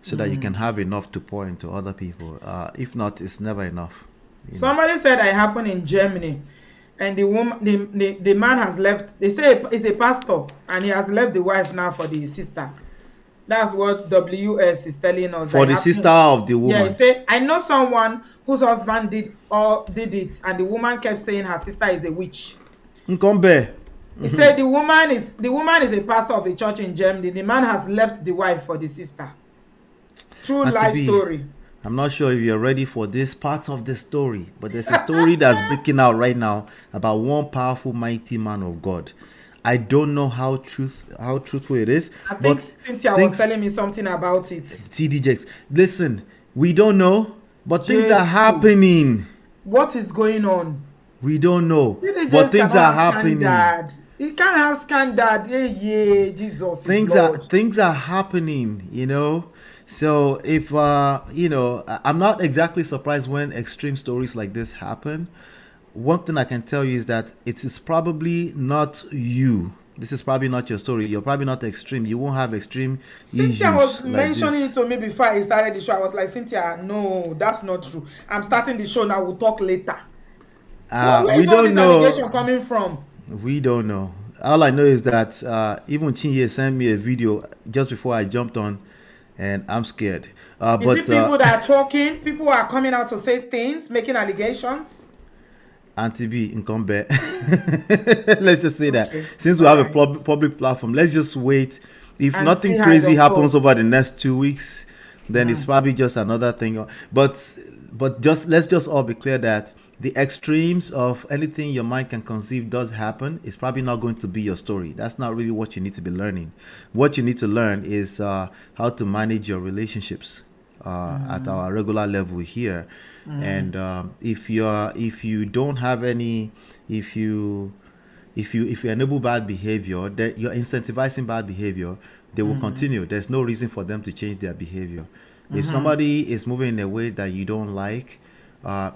so that you can have enough to pour into other people. If not, it's never enough. Somebody said it happened in Germany, and the man has left. They say it's a pastor, and he has left the wife now for the sister. That's what WS is telling us. For the sister of the woman. Yeah, he said, I know someone whose husband did it, and the woman kept saying her sister is a witch. Nkombe. He said the woman is a pastor of a church in Germany. The man has left the wife for the sister. True life story. I'm not sure if you're ready for this part of the story, but there's a story that's breaking out right now about one powerful, mighty man of God. I don't know how truthful it is. I think Cynthia was telling me something about it. TDJX, listen, we don't know, but things are happening. What is going on? We don't know, but things are happening. He can't have scandal. Yeah, Jesus. Things are happening, you know. So if I'm not exactly surprised when extreme stories like this happen. One thing I can tell you is that it is probably not you. This is probably not your story. You're probably not extreme. You won't have extreme issues. Cynthia was like mentioning this. it to me before I started the show. I was like, Cynthia, no, that's not true. I'm starting the show now. We'll talk later. We don't know. Allegation coming from? We don't know. All I know is that even Chinye sent me a video just before I jumped on, and I'm scared. But people that are talking, people are coming out to say things, making allegations. Auntie B, Nkombe. Let's just say that. Since we have a public platform, let's just wait. If nothing crazy happens over the next 2 weeks, then it's probably just another thing. But let's just all be clear that the extremes of anything your mind can conceive does happen. It's probably not going to be your story. That's not really what you need to be learning. What you need to learn is how to manage your relationships at our regular level here. And if you enable bad behavior, that you're incentivizing bad behavior, they will continue. There's no reason for them to change their behavior. If somebody is moving in a way that you don't like,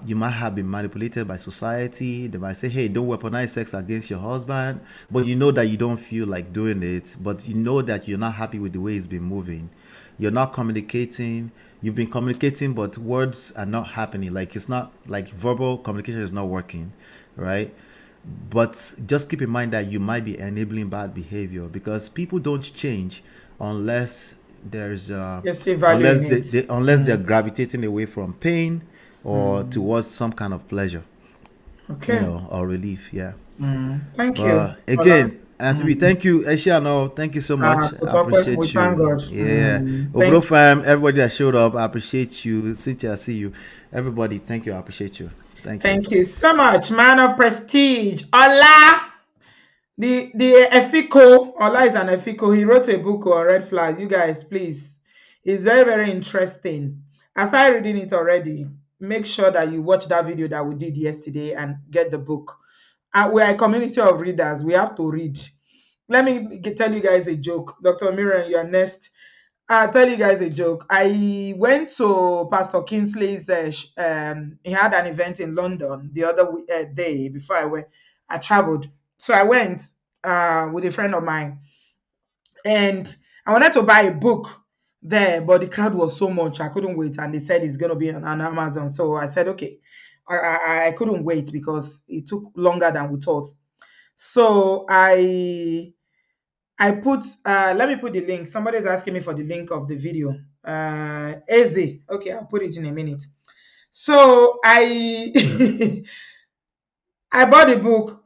you might have been manipulated by society. They might say, hey, don't weaponize sex against your husband, but you know that you don't feel like doing it, but you know that you're not happy with the way it's been moving. You're not communicating. You've been communicating, but words are not happening. Like, it's not like verbal communication is not working, right? But just keep in mind that you might be enabling bad behavior, because people don't change unless there's unless they're gravitating away from pain or towards some kind of pleasure, or relief. Thank you again. Auntie B, thank you. Eshiano, thank you so much. I appreciate you. Obro fam, everybody that showed up, I appreciate you. Cynthia, I see you. Everybody, thank you. I appreciate you. Thank you so much, man of prestige. Ola, the Efiko. Ola is an Efiko. He wrote a book on red flags. You guys, please. It's very, very interesting. I started reading it already. Make sure that you watch that video that we did yesterday and get the book. We are a community of readers. We have to read. Let me tell you guys a joke. Dr. Miriam, you are next. I'll tell you guys a joke. I went to Pastor Kingsley's, he had an event in London the other day before I went. I traveled. So I went with a friend of mine. And I wanted to buy a book there, but the crowd was so much. I couldn't wait. And they said it's going to be on Amazon. So I said, okay. I couldn't wait because it took longer than we thought. So I put, let me put the link. Somebody's asking me for the link of the video. Easy. Okay, I'll put it in a minute. So I bought the book,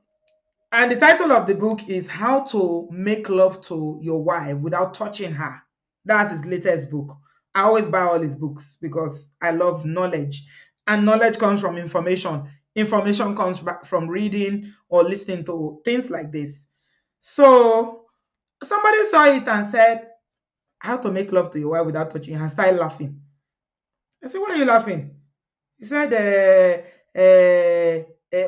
and the title of the book is How to Make Love to Your Wife Without Touching Her. That's his latest book. I always buy all his books because I love knowledge. And knowledge comes from information. Information comes from reading or listening to things like this. So somebody saw it and said, how to make love to your wife without touching her. I started laughing. I said, why are you laughing? He said,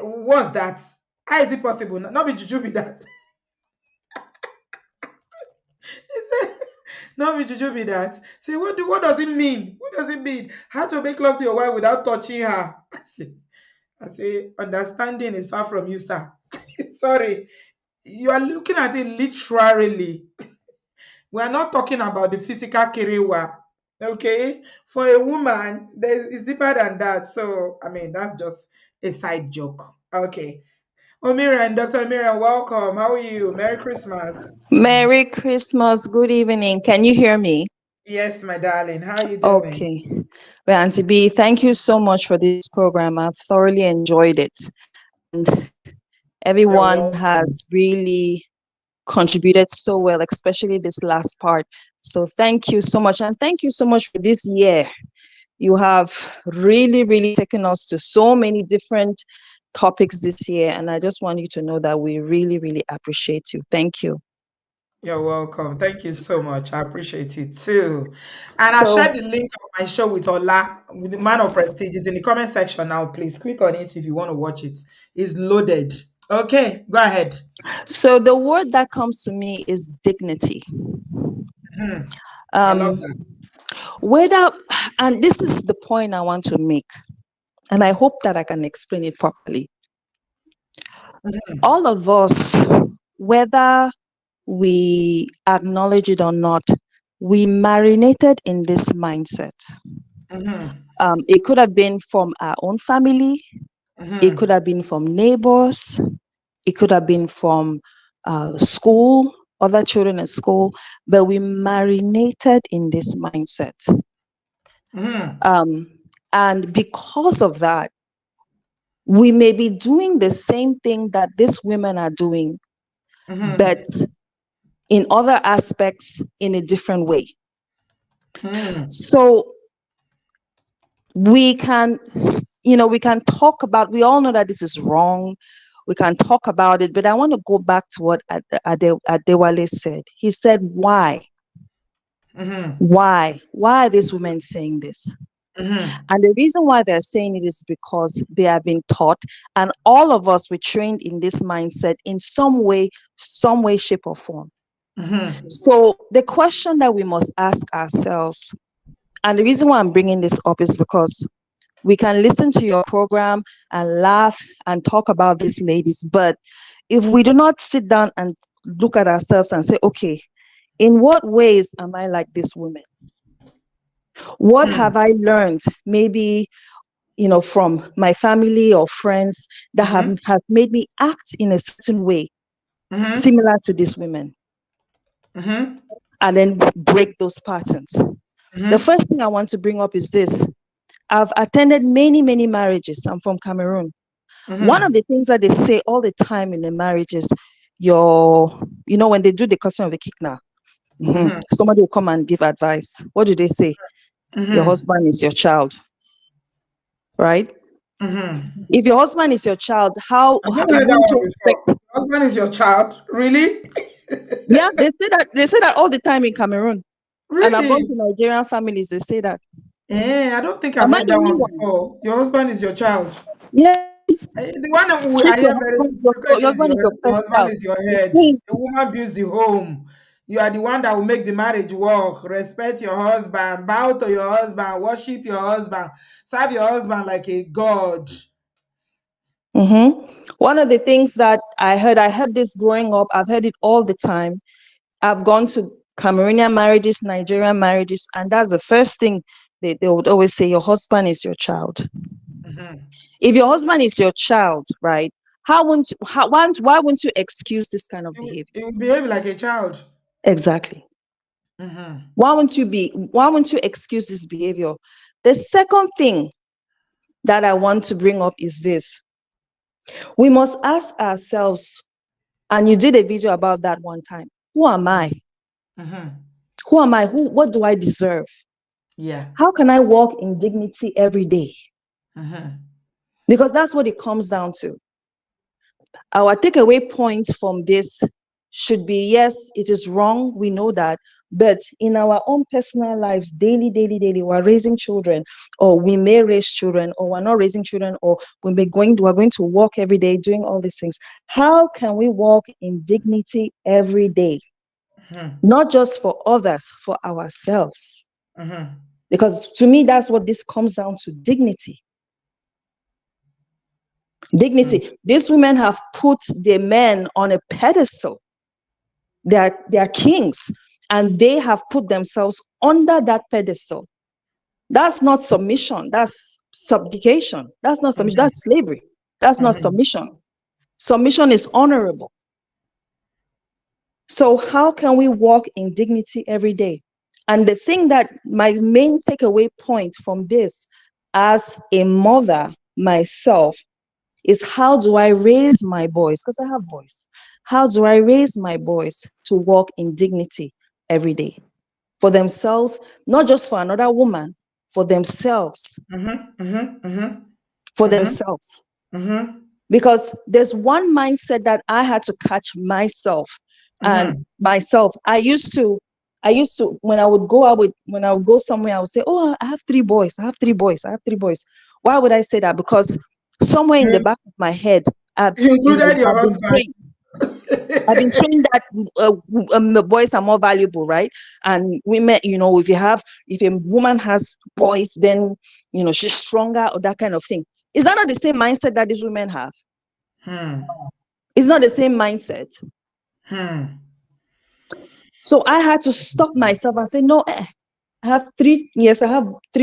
what's that? How is it possible? Not be juju be that. He said, not be juju be that. Say, what does it mean? What does it mean? How to make love to your wife without touching her? I say, understanding is far from you, sir. Sorry. You are looking at it literally. We are not talking about the physical kerewa. Okay? For a woman, it's deeper than that. So, I mean, that's just a side joke. Okay. Omira and Dr. Omira, welcome. How are you? Merry Christmas. Merry Christmas. Good evening. Can you hear me? Yes, my darling. How are you doing? Okay. Well, Auntie B, thank you so much for this program. I've thoroughly enjoyed it. And everyone has really contributed so well, especially this last part. So thank you so much. And thank you so much for this year. You have really, really taken us to so many different topics this year. And I just want you to know that we really, really appreciate you. Thank you. You're welcome. Thank you so much. I appreciate it too. And I've shared the link of my show with Ola, with the Man of Prestige. It's in the comment section now. Please click on it if you want to watch it. It's loaded. Okay, go ahead. So the word that comes to me is dignity. I love that. Whether, and this is the point I want to make, and I hope that I can explain it properly. All of us, whether we acknowledge it or not, we marinated in this mindset. It could have been from our own family. It could have been from neighbors. It could have been from school, other children at school, but we marinated in this mindset. And because of that, we may be doing the same thing that these women are doing, but in other aspects in a different way. So we can, we can talk about, we all know that this is wrong. We can talk about it, but I want to go back to what Adewale said. He said, why? Why are these women saying this? And the reason why they're saying it is because they have been taught, and all of us were trained in this mindset in some way, shape, or form. So the question that we must ask ourselves, and the reason why I'm bringing this up is because we can listen to your program and laugh and talk about these ladies, but if we do not sit down and look at ourselves and say, okay, in what ways am I like this woman? What have I learned? Maybe, from my family or friends that have made me act in a certain way, similar to these women, and then break those patterns. The first thing I want to bring up is this. I've attended many, many marriages. I'm from Cameroon. One of the things that they say all the time in the marriages, when they do the cutting of the cake now, somebody will come and give advice. What do they say? Your husband is your child, right? If your husband is your child, how heard that one before. Your husband is your child, really? Yeah, they say that all the time in Cameroon. Really? And I've gone to Nigerian families, they say that. I don't think I've heard that one before. Your husband is your child. Yes. The one that I hear very frequently is your husband is your head. A woman builds the home. You are the one that will make the marriage work. Respect your husband, bow to your husband, worship your husband, serve your husband like a god. One of the things that I heard this growing up, I've heard it all the time. I've gone to Cameroonian marriages, Nigerian marriages, and that's the first thing they would always say, your husband is your child. If your husband is your child, right, why wouldn't you excuse this kind of behavior? It would behave like a child. Exactly. Why wouldn't you excuse this behavior? The second thing that I want to bring up is this. We must ask ourselves, and you did a video about that one time, who am I? Who am I? What do I deserve? Yeah. How can I walk in dignity every day? Because that's what it comes down to. Our takeaway point from this should be, yes, it is wrong. We know that. But in our own personal lives, daily, we're raising children, or we may raise children, or we're not raising children, or we're going to work every day doing all these things. How can we walk in dignity every day? Not just for others, for ourselves. Because to me, that's what this comes down to, dignity. Dignity. These women have put their men on a pedestal. They are kings, and they have put themselves under that pedestal. That's not submission. That's subjugation. That's not submission. That's slavery. That's not submission. Submission is honorable. So how can we walk in dignity every day? And the thing that my main takeaway point from this, as a mother myself, is how do I raise my boys? Because I have boys. How do I raise my boys to walk in dignity every day for themselves, not just for another woman, for themselves, for themselves. Because there's one mindset that I had to catch myself, and myself. I used to, when I would go somewhere, I would say, "Oh, I have 3 boys. I have 3 boys. I have 3 boys." Why would I say that? Because somewhere in the back of my head, You included your husband. I've been trained that the boys are more valuable, right? And women, if a woman has boys, then she's stronger, or that kind of thing. Is that not the same mindset that these women have? It's not the same mindset. So I had to stop myself and say, no, I have 3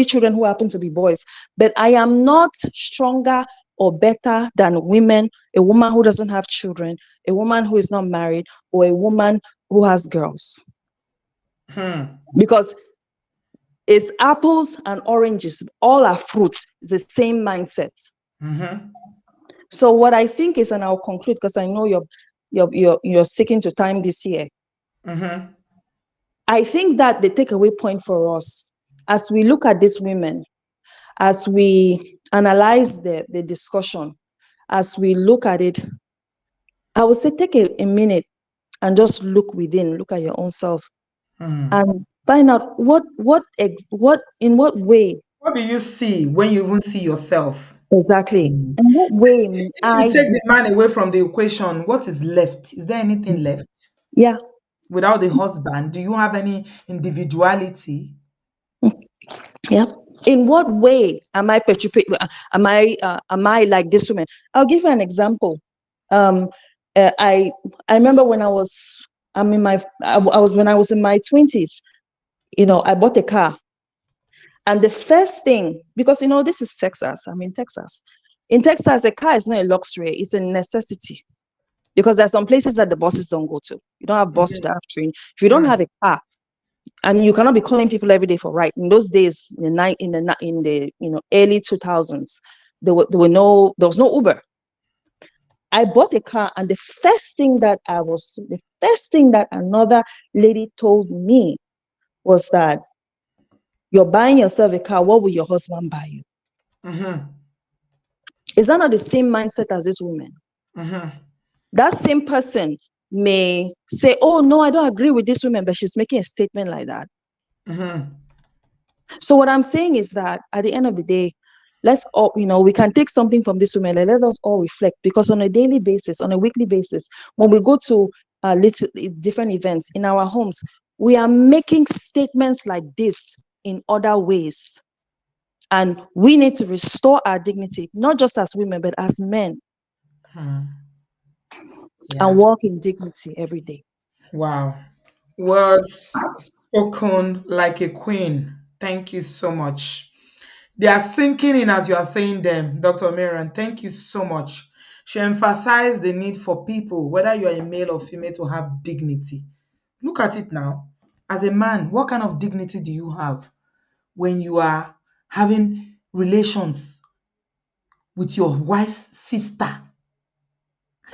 children who happen to be boys, but I am not stronger or better than a woman who doesn't have children, a woman who is not married, or a woman who has girls. Because it's apples and oranges, all are fruits. It's the same mindset. So what I think is, and I'll conclude because I know you're sticking to time this year. I think that the takeaway point for us, as we look at these women, as we analyze the discussion, as we look at it, I would say take a minute and just look within, look at your own self, and find out in what way. What do you see when you even see yourself? Exactly. In what way? If you take the man away from the equation, what is left? Is there anything left? Yeah. Without the husband, do you have any individuality? Yeah. In what way am I am I like this woman? I'll give you an example. I remember when I was in my 20s, I bought a car. And the first thing, because this is Texas, I'm in Texas. In Texas, a car is not a luxury, it's a necessity. Because there are some places that the buses don't go to. You don't have bus, you don't have train. If you don't have a car, and you cannot be calling people every day for ride. In those days, in the early 2000s, there was no Uber. I bought a car, and the first thing that another lady told me was that you're buying yourself a car. What will your husband buy you? Is that not the same mindset as this woman? That same person may say, "Oh no, I don't agree with this woman," but she's making a statement like that. So what I'm saying is that at the end of the day, let's all, we can take something from this woman and let us all reflect, because on a daily basis, on a weekly basis, when we go to different events in our homes, we are making statements like this in other ways. And we need to restore our dignity, not just as women, but as men. And walk in dignity every day. Wow. Words spoken like a queen. Thank you so much. They are sinking in as you are saying them, Dr. Marian. Thank you so much. She emphasized the need for people, whether you are a male or female, to have dignity. Look at it now. As a man, what kind of dignity do you have when you are having relations with your wife's sister?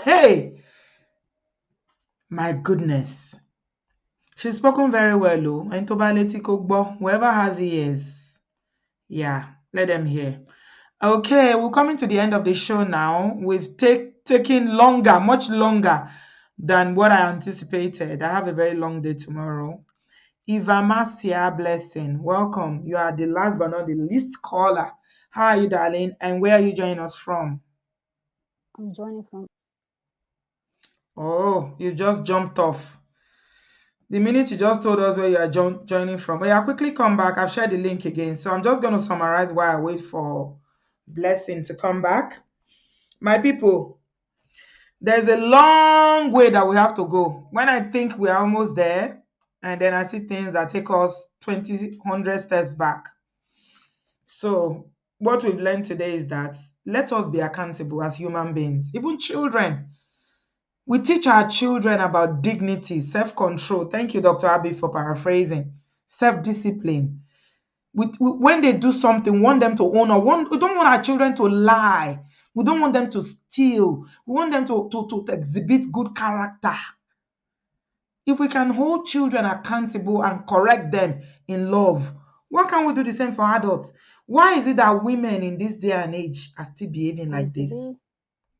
Hey, my goodness. She's spoken very well, though. And whoever has ears, yeah, let them hear. Okay, we're coming to the end of the show now. We've taken longer, much longer than what I anticipated. I have a very long day tomorrow. Ivamasia Blessing, welcome. You are the last but not the least caller. How are you, darling? And where are you joining us from? I'm joining from. Oh, you just jumped off. The minute you just told us where you are joining from. Well, I'll quickly come back. I've shared the link again. So I'm just going to summarize while I wait for Blessing to come back. My people, there's a long way that we have to go. When I think we're almost there, and then I see things that take us 100 steps back. So what we've learned today is that let us be accountable as human beings, even children. We teach our children about dignity, self-control. Thank you, Dr. Abi, for paraphrasing. self-discipline. When they do something, we want them to own, we don't want our children to lie. We don't want them to steal. We want them to exhibit good character. If we can hold children accountable and correct them in love, why can't we do the same for adults? Why is it that women in this day and age are still behaving like this?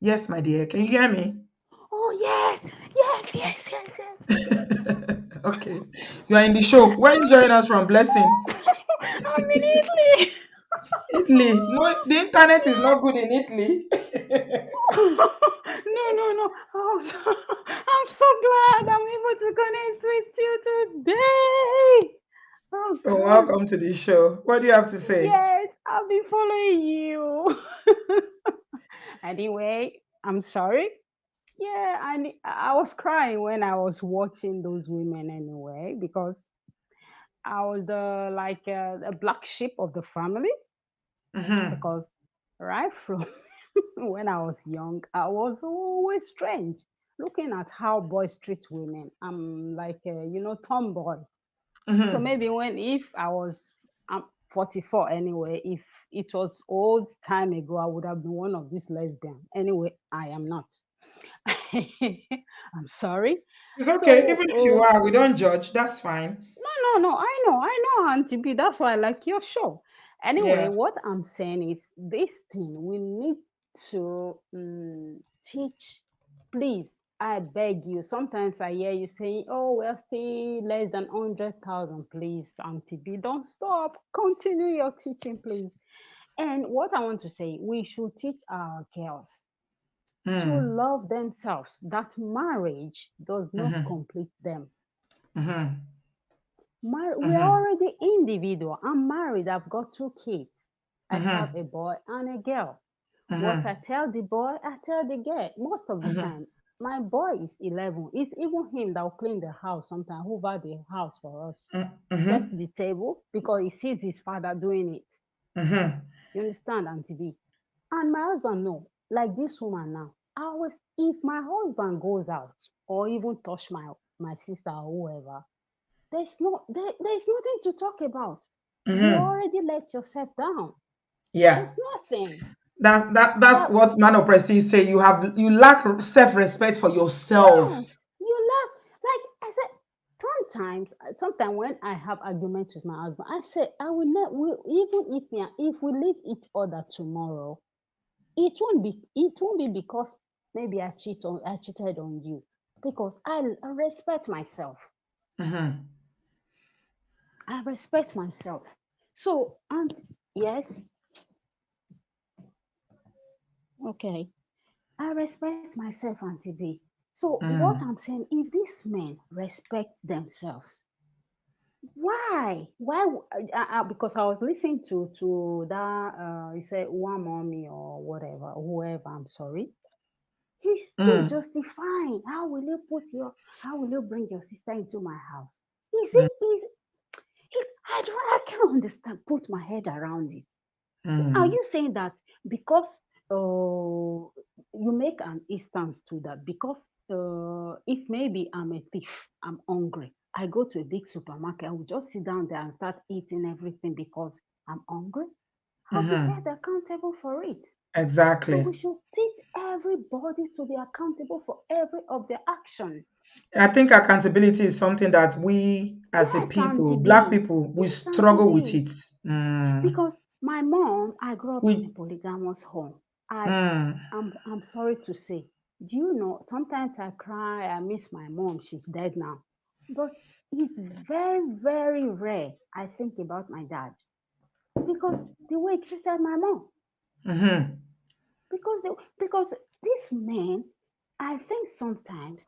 Yes, my dear. Can you hear me? Oh, yes. Okay. You are in the show. Where are you joining us from, Blessing? I'm in Italy. Italy. No, the internet is not good in Italy. No. I'm so glad I'm able to connect with you today. Oh, God. Welcome to the show. What do you have to say? Yes, I'll be following you. Anyway, I'm sorry. Yeah, I was crying when I was watching those women anyway, because I was the black sheep of the family. Because right from when I was young, I was always strange looking at how boys treat women. I'm like tomboy. So maybe if I'm 44 anyway, if it was old time ago, I would have been one of these lesbians. Anyway, I am not. I'm sorry. It's okay. Even if you are, we don't judge. That's fine. No. I know, Auntie B. That's why I like your show. Anyway, Yeah. what I'm saying is this thing we need to teach. Please, I beg you. Sometimes I hear you saying, "Oh, we're still less than 100,000." Please, Auntie B, don't stop. Continue your teaching, please. And what I want to say, we should teach our girls to love themselves. That marriage does not complete them. We're already individual. I'm married. I've got 2 kids. I have a boy and a girl. What I tell the boy, I tell the girl. Most of the time, my boy is 11. It's even him that will clean the house sometimes, hoover the house for us, set the table, because he sees his father doing it. You understand, Auntie B? And my husband, no. Like this woman now. If my husband goes out or even touch my sister or whoever, there's nothing to talk about. You already let yourself down. Yeah. There's nothing. That's what man of prestige say. You lack self-respect for yourself. Yes, you lack. Like I said, sometimes when I have arguments with my husband, I say I will not. Even if we leave each other tomorrow, it won't be because maybe I cheated on you, because I respect myself. I respect myself. So, and yes, okay, I respect myself, Auntie B. So, what I'm saying, if these men respect themselves, why? Because I was listening to that, you said one mommy or whatever, whoever. I'm sorry. He's still justifying. How will you bring your sister into my house? I can't understand. Put my head around it. Are you saying that because you make an instance to that? Because if maybe I'm a thief, I'm hungry, I go to a big supermarket, I will just sit down there and start eating everything because I'm hungry? I'll be held accountable for it. Exactly. So we should teach everybody to be accountable for every of their action. I think accountability is something that we, as the people, Black people, we struggle with it. Because my mom, I grew up in a polygamous home. I'm sorry to say, do you know, sometimes I cry, I miss my mom, she's dead now. But it's very, very rare I think about my dad, because the way he treated my mom. Because these men, I think sometimes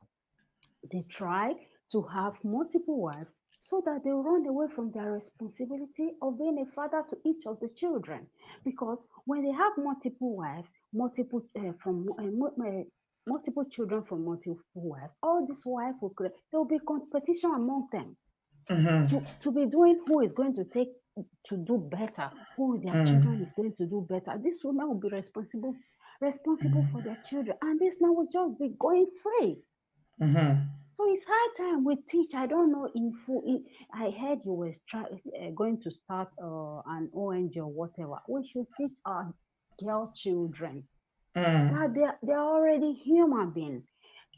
they try to have multiple wives so that they run away from their responsibility of being a father to each of the children. Because when they have multiple wives, multiple children from multiple wives, all these wives there will be competition among them to be doing who is going to do better, who their children is going to do better. This woman will be responsible for their children, and this man will just be going free. So it's high time we teach. I don't know if I heard you were going to start an ONG or whatever. We should teach our girl children that they're already human beings.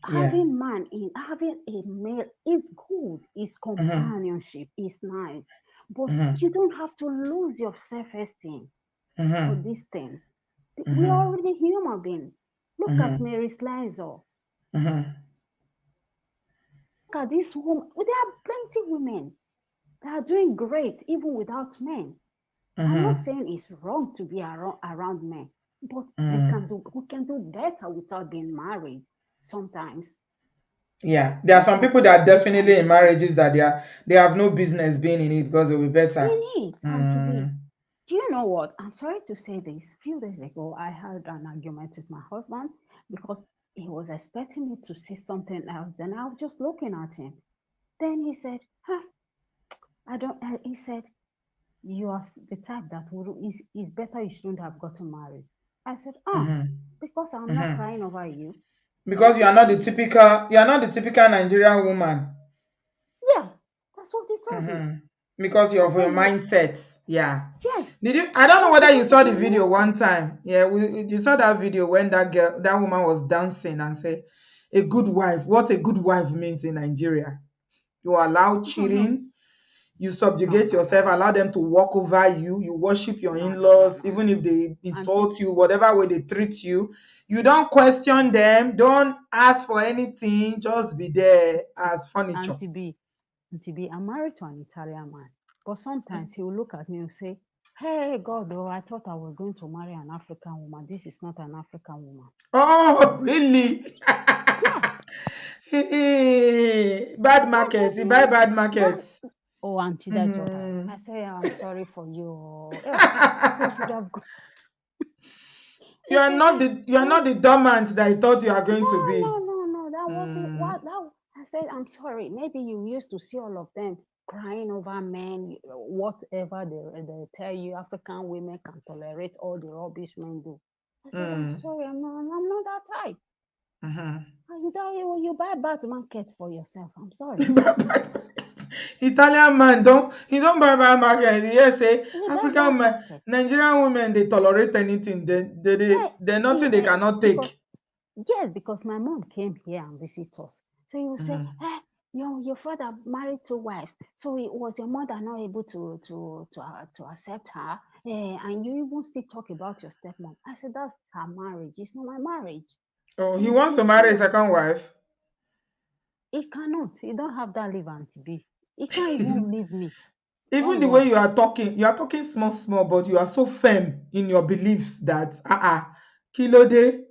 Having a male is good, is companionship, is nice, but you don't have to lose your self-esteem for this thing. We're already human beings. Look at Mary Slicer. Look at this woman. There are plenty of women that are doing great even without men. I'm not saying it's wrong to be around men, but we can do better without being married sometimes. Yeah, there are some people that are definitely in marriages that they have no business being in it because they'll be better. In it, Auntie B. Do you know what? I'm sorry to say this. A few days ago, I had an argument with my husband because he was expecting me to say something else. Then I was just looking at him. Then he said, he said, you are the type that is better you shouldn't have gotten married. I said, because I'm not crying over you. Because you are not the typical Nigerian woman. Yeah, that's what he told me. Because of your mindset. Yeah. Yes. Did you? I don't know whether you saw the video one time. Yeah, you saw that video when that woman was dancing and say, "A good wife." What a good wife means in Nigeria. You allow cheating. You subjugate yourself. Allow them to walk over you. You worship your in-laws, even if they insult you, whatever way they treat you. You don't question them. Don't ask for anything. Just be there as furniture. Auntie B, I'm married to an Italian man, but sometimes he will look at me and say, "Hey, God, I thought I was going to marry an African woman. This is not an African woman." Oh, really? Yes. Bad market. You buy bad markets. Oh, Auntie, that's what I say. I'm sorry for you. I should have gone. You are not the dormant that I thought you are going to be. No. That wasn't what that. I said, I'm sorry. Maybe you used to see all of them crying over men, whatever they tell you. African women can tolerate all the rubbish men do. I said, I'm sorry. I'm not that type. You buy bad market for yourself. I'm sorry. Italian man don't buy bad market. Yes, say African man, Nigerian women, they tolerate anything. They're nothing they cannot take. Yes, because my mom came here and visit us. So he will say, your father married 2 wives. So it was your mother not able to accept her. And you even still talk about your stepmom. I said, that's her marriage. It's not my marriage. Oh, he wants to marry a second wife? He cannot. He don't have that live and to be. He can't even leave me. Even the way you are talking small, but you are so firm in your beliefs that kilo day,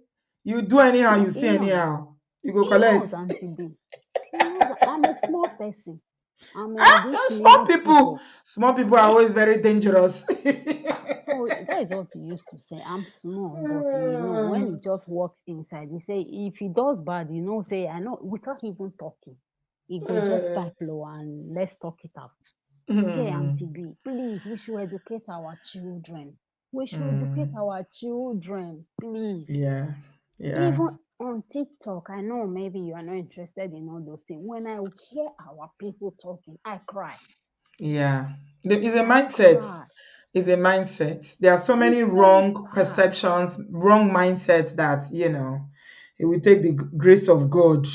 you do anyhow, you see anyhow. You go collect. He knows, Auntie B. He knows I'm a small person. Small people are always very dangerous. So that is what he used to say. I'm small, but when he just walks inside, he say if he does bad, say I know without even talking, he go just type low and let's talk it out. Hey, Auntie B, please, we should educate our children. Please. Yeah. Even on TikTok, I know maybe you are not interested in all those things. When I hear our people talking, I cry. Yeah. It's a mindset. It's a mindset. There are so many wrong perceptions, wrong mindsets that, it will take the grace of God.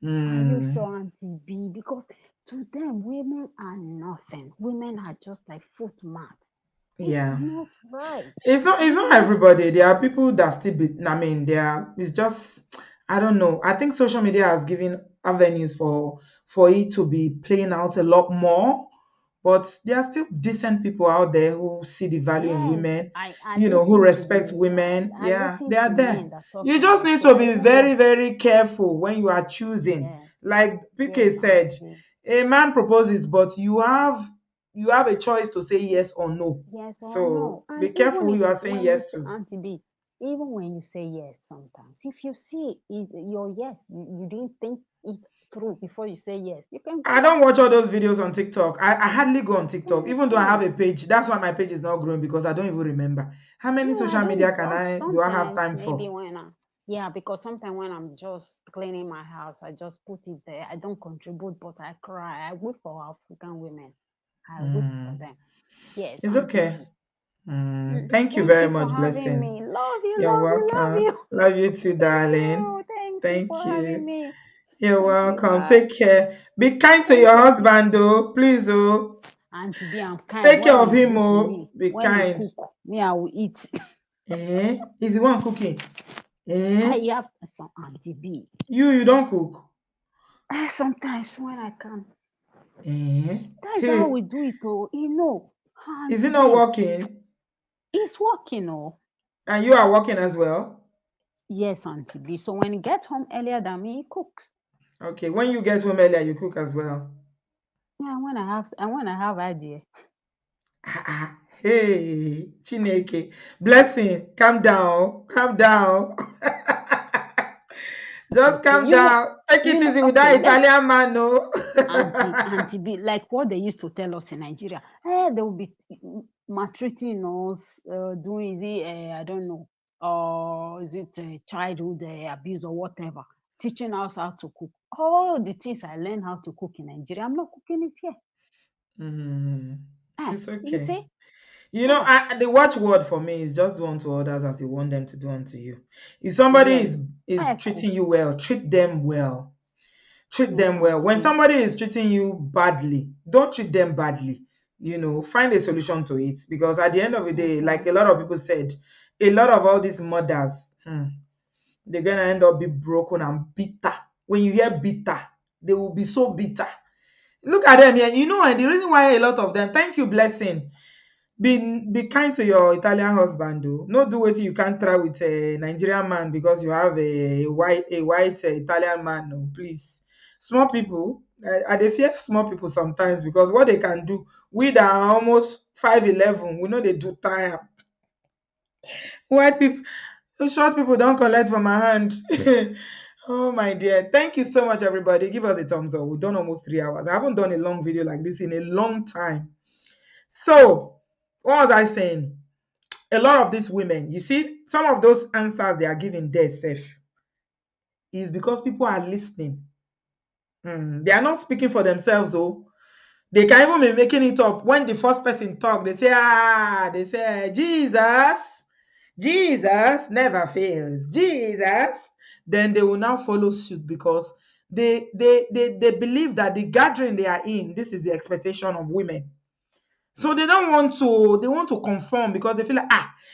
Are you sure, Auntie B? Because to them, women are nothing. Women are just like footmat. It's not right. It's not everybody. There are people that still it's just, I don't know. I think social media has given avenues for it to be playing out a lot more. But there are still decent people out there who see the value in women, who respect women. They are there. You just need to be very, very careful when you are choosing. Like PK said, a man proposes, but you have a choice to say yes or no. Yes or so no. And be careful who you are saying yes to. Auntie B, even when you say yes sometimes, if you see your yes, you didn't think it through before you say yes, you can go. I don't watch all those videos on TikTok. I hardly go on TikTok, even though I have a page. That's why my page is not growing, because I don't even remember how many social media do I have time for. Maybe when Yeah, because sometimes when I'm just cleaning my house, I just put it there. I don't contribute, but I cry. I wait for African women. I wait for them. Yes, It's Auntie okay. B. Thank you Thank very you for much, having Blessing. me. Love you, You're love you, love welcome. you. Love you too, darling. Oh, thank you for Thank having you. me. You're Thank you. welcome. Bye. Take care. Be kind to Thank your you. husband, though. Please, oh. Auntie B, I'm kind. Take care When of he's him, good to oh. me, Be when he kind. cook, me, I will eat. Is the one cooking? I have some Auntie B. You don't cook? Sometimes when I can. That's Hey. how we do it, oh. You know. Is it Auntie not B. working? It's working, oh. And you are working as well? Yes, Auntie B. So when he gets home earlier than me, he cooks. Okay. When you get home earlier, you cook as well? Yeah, when I have idea. Hey, Chineke. Blessing, calm down. Calm down. Just Okay, calm down. Take it easy with that Italian man, no? Auntie B, like what they used to tell us in Nigeria. They will be maltreating us, doing I don't know, is it childhood abuse or whatever, teaching us how to cook. All the things I learned how to cook in Nigeria, I'm not cooking it here. It's okay. You see? You know, the watchword for me is just do unto others as you want them to do unto you. If somebody is treating you well, treat them well. Treat them well. When somebody is treating you badly, don't treat them badly. You know, find a solution to it. Because at the end of the day, like a lot of people said, a lot of all these mothers, they're going to end up be broken and bitter. When you hear bitter, they will be so bitter. Look at them here. You know, and the reason why a lot of them, thank you, Blessing. Be kind to your Italian husband, though. No do what you can't try with a Nigerian man because you have a white Italian man. No, please. Small people, I dey fear small people sometimes because what they can do, we that are almost 5'11", we know they do tire. White people, short people don't collect from my hand. Oh my dear. Thank you so much, everybody. Give us a thumbs up. We've done almost 3 hours. I haven't done a long video like this in a long time. So, what was I saying? A lot of these women, you see, some of those answers they are giving there safe is because people are listening. They are not speaking for themselves, though. They can even be making it up. When the first person talk, they say, Jesus never fails. Jesus. Then they will now follow suit because they believe that the gathering they are in, this is the expectation of women. So they want to conform because they feel like,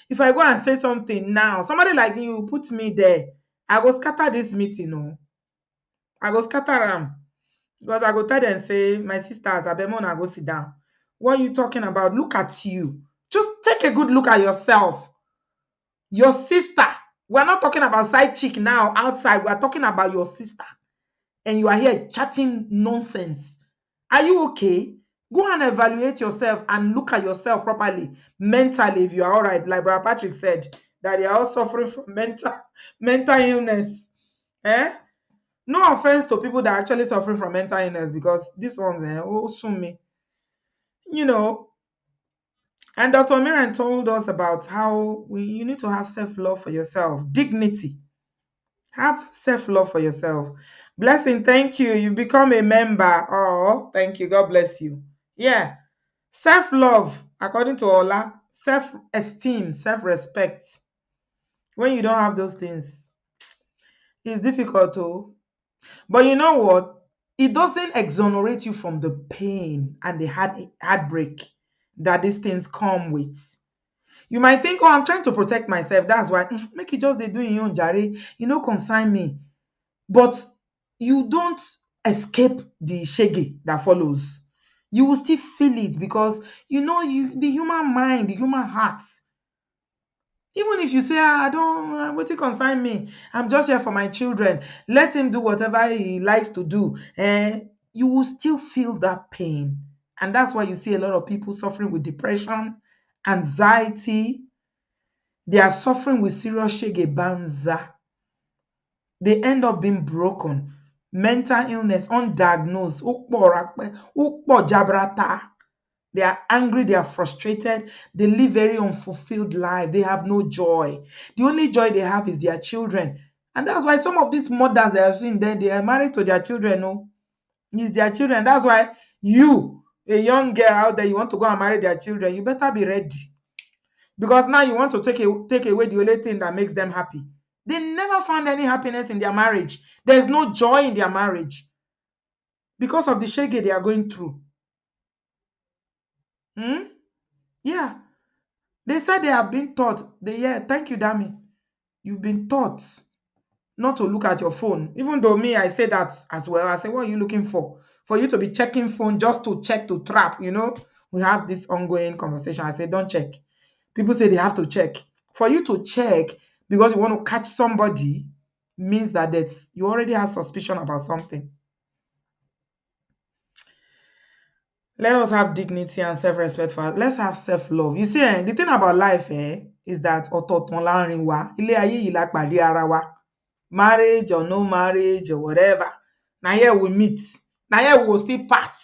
if I go and say something now, somebody like you put me there, I go scatter this meeting, no. I go scatter them. Because I go tell them, say, my sisters, I better go sit down. What are you talking about? Look at you. Just take a good look at yourself. Your sister. We're not talking about side chick now outside. We're talking about your sister. And you are here chatting nonsense. Are you okay? Go and evaluate yourself and look at yourself properly, mentally, if you are all right. Like Brother Patrick said, that they are all suffering from mental illness. No offense to people that are actually suffering from mental illness, because these ones, soon me. You know, and Dr. Miran told us about how you need to have self-love for yourself, dignity. Have self-love for yourself. Blessing, thank you. You've become a member. Oh, thank you. God bless you. Yeah. Self-love, according to Ola, self-esteem, self-respect. When you don't have those things, it's difficult to. But you know what? It doesn't exonerate you from the pain and the heartbreak that these things come with. You might think, oh, I'm trying to protect myself. That's why make it just they do your own jare. You know, consign me. But you don't escape the shege that follows. You will still feel it because you know the human mind, the human heart. Even if you say, I don't, what it concern me? I'm just here for my children. Let him do whatever he likes to do. You will still feel that pain. And that's why you see a lot of people suffering with depression, anxiety. They are suffering with serious shege banza. They end up being broken. Mental illness, undiagnosed. Ukpo jabrata. They are angry, they are frustrated, they live very unfulfilled life, they have no joy. The only joy they have is their children And that's why some of these mothers they are seeing then they are married to their children. No, it's their children. That's why you, a young girl out there, you want to go and marry their children, you better be ready. Because now you want to take away the only thing that makes them happy. They never found any happiness in their marriage. There's no joy in their marriage because of the shege they are going through. Yeah. They said they have been taught. Thank you, Dami. You've been taught not to look at your phone. Even though me, I say that as well. I say, what are you looking for? For you to be checking phone just to check, to trap, We have this ongoing conversation. I say, don't check. People say they have to check. For you to check because you want to catch somebody means that you already have suspicion about something. Let us have dignity and self-respect. Let's have self-love. You see, the thing about life is that marriage or no marriage or whatever. Now here we meet. Now here we will still part.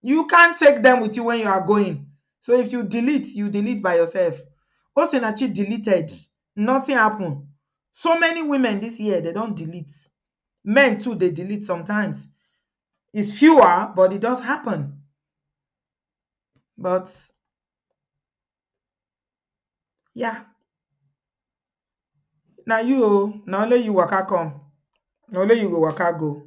You can't take them with you when you are going. So if you delete by yourself. Osinachi deleted. Nothing happened. So many women this year, they don't delete. Men too, they delete sometimes. It's fewer, but it does happen. But yeah. Now only you waka come. Now only you go waka go.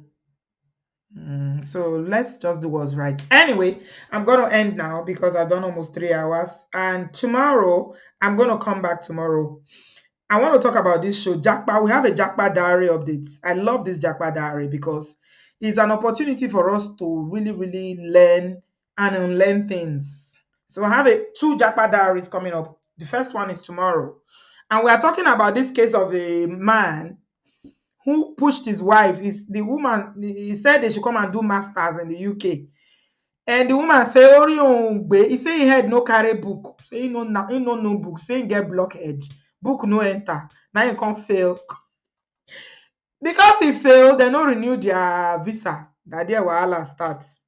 So let's just do what's right. Anyway, I'm going to end now because I've done almost 3 hours. And tomorrow, I'm going to come back tomorrow. I want to talk about this show, Japa. We have a Japa diary update. I love this Japa diary because it's an opportunity for us to really, really learn and unlearn things. So I have 2 Japa diaries coming up. The first one is tomorrow. And we are talking about this case of a man who pushed his wife. The woman, he said they should come and do masters in the UK. And the woman say, he say he had no carry book. Say he no book. Say he get blockhead. Book no enter. Now he can't fail. Because he failed, they no renew their visa. That their wahala starts.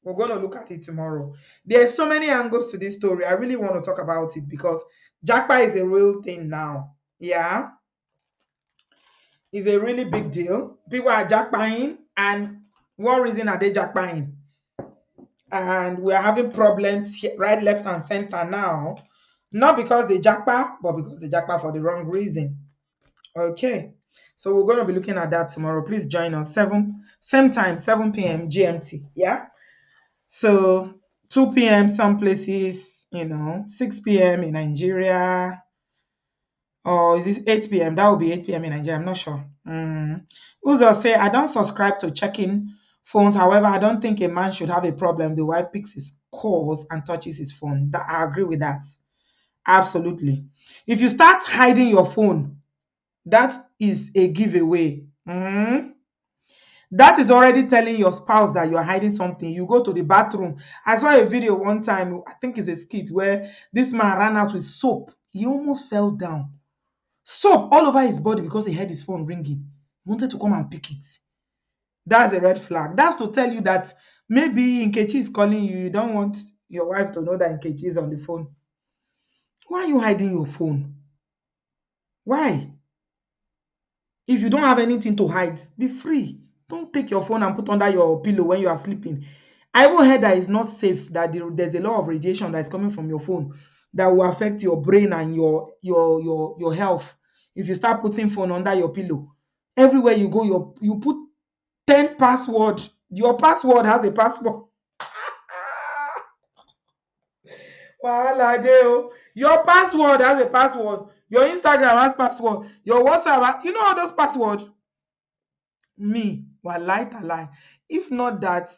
We're going to look at it tomorrow. There's so many angles to this story. I really want to talk about it because Japa is a real thing now. Yeah. It's a really big deal. People are jackpying, and what reason are they jackpying? And we are having problems here, right, left, and center now. Not because they jackpot, but because they jackpot for the wrong reason. Okay. So we're going to be looking at that tomorrow. Please join us. Same time, 7 p.m. GMT. Yeah. So 2 p.m. some places, 6 p.m. in Nigeria. Or is this 8 p.m.? That will be 8 p.m. in Nigeria. I'm not sure. Uzo say, I don't subscribe to checking phones. However, I don't think a man should have a problem. The wife picks his calls and touches his phone. I agree with that. Absolutely. If you start hiding your phone, that is a giveaway. That is already telling your spouse that you're hiding something. You go to the bathroom. I saw a video one time, I think it's a skit, where this man ran out with soap. He almost fell down. Soap all over his body because he heard his phone ringing. He wanted to come and pick it. That's a red flag. That's to tell you that maybe Nkechi is calling you. You don't want your wife to know that Nkechi is on the phone. Why are you hiding your phone? Why? If you don't have anything to hide, be free. Don't take your phone and put under your pillow when you are sleeping. I even heard that it's not safe, that there's a lot of radiation that is coming from your phone that will affect your brain and your health. If you start putting phone under your pillow, everywhere you go, you put 10 password. Your password has a password. Your password has a password. Your Instagram has password. Your WhatsApp, you know all those passwords. Me, lie. If not that,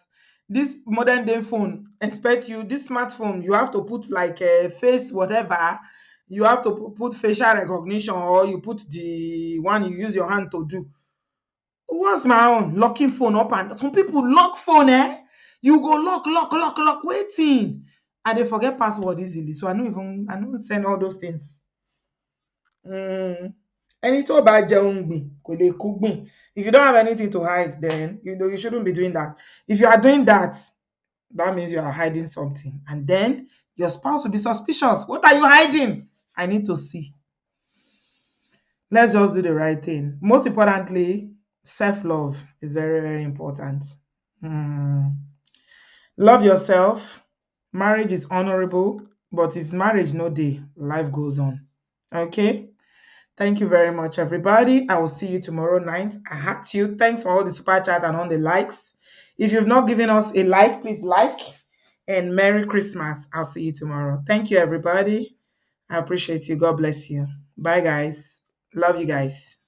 this modern day phone expects you, this smartphone, you have to put like a face, whatever. You have to put facial recognition, or you put the one you use your hand to do. What's my own? Locking phone up, and some people lock phone, You go lock, waiting. And they forget password easily. So I don't send all those things. If you don't have anything to hide, then you shouldn't be doing that. If you are doing that, that means you are hiding something, and then your spouse will be suspicious. What are you hiding? I need to see. Let's just do the right thing. Most importantly, self-love is very, very important. Love yourself. Marriage is honorable, but if marriage no day, life goes on. Okay? Thank you very much, everybody. I will see you tomorrow night. I heart you. Thanks for all the super chat and all the likes. If you've not given us a like, please like. And Merry Christmas. I'll see you tomorrow. Thank you, everybody. I appreciate you. God bless you. Bye, guys. Love you guys.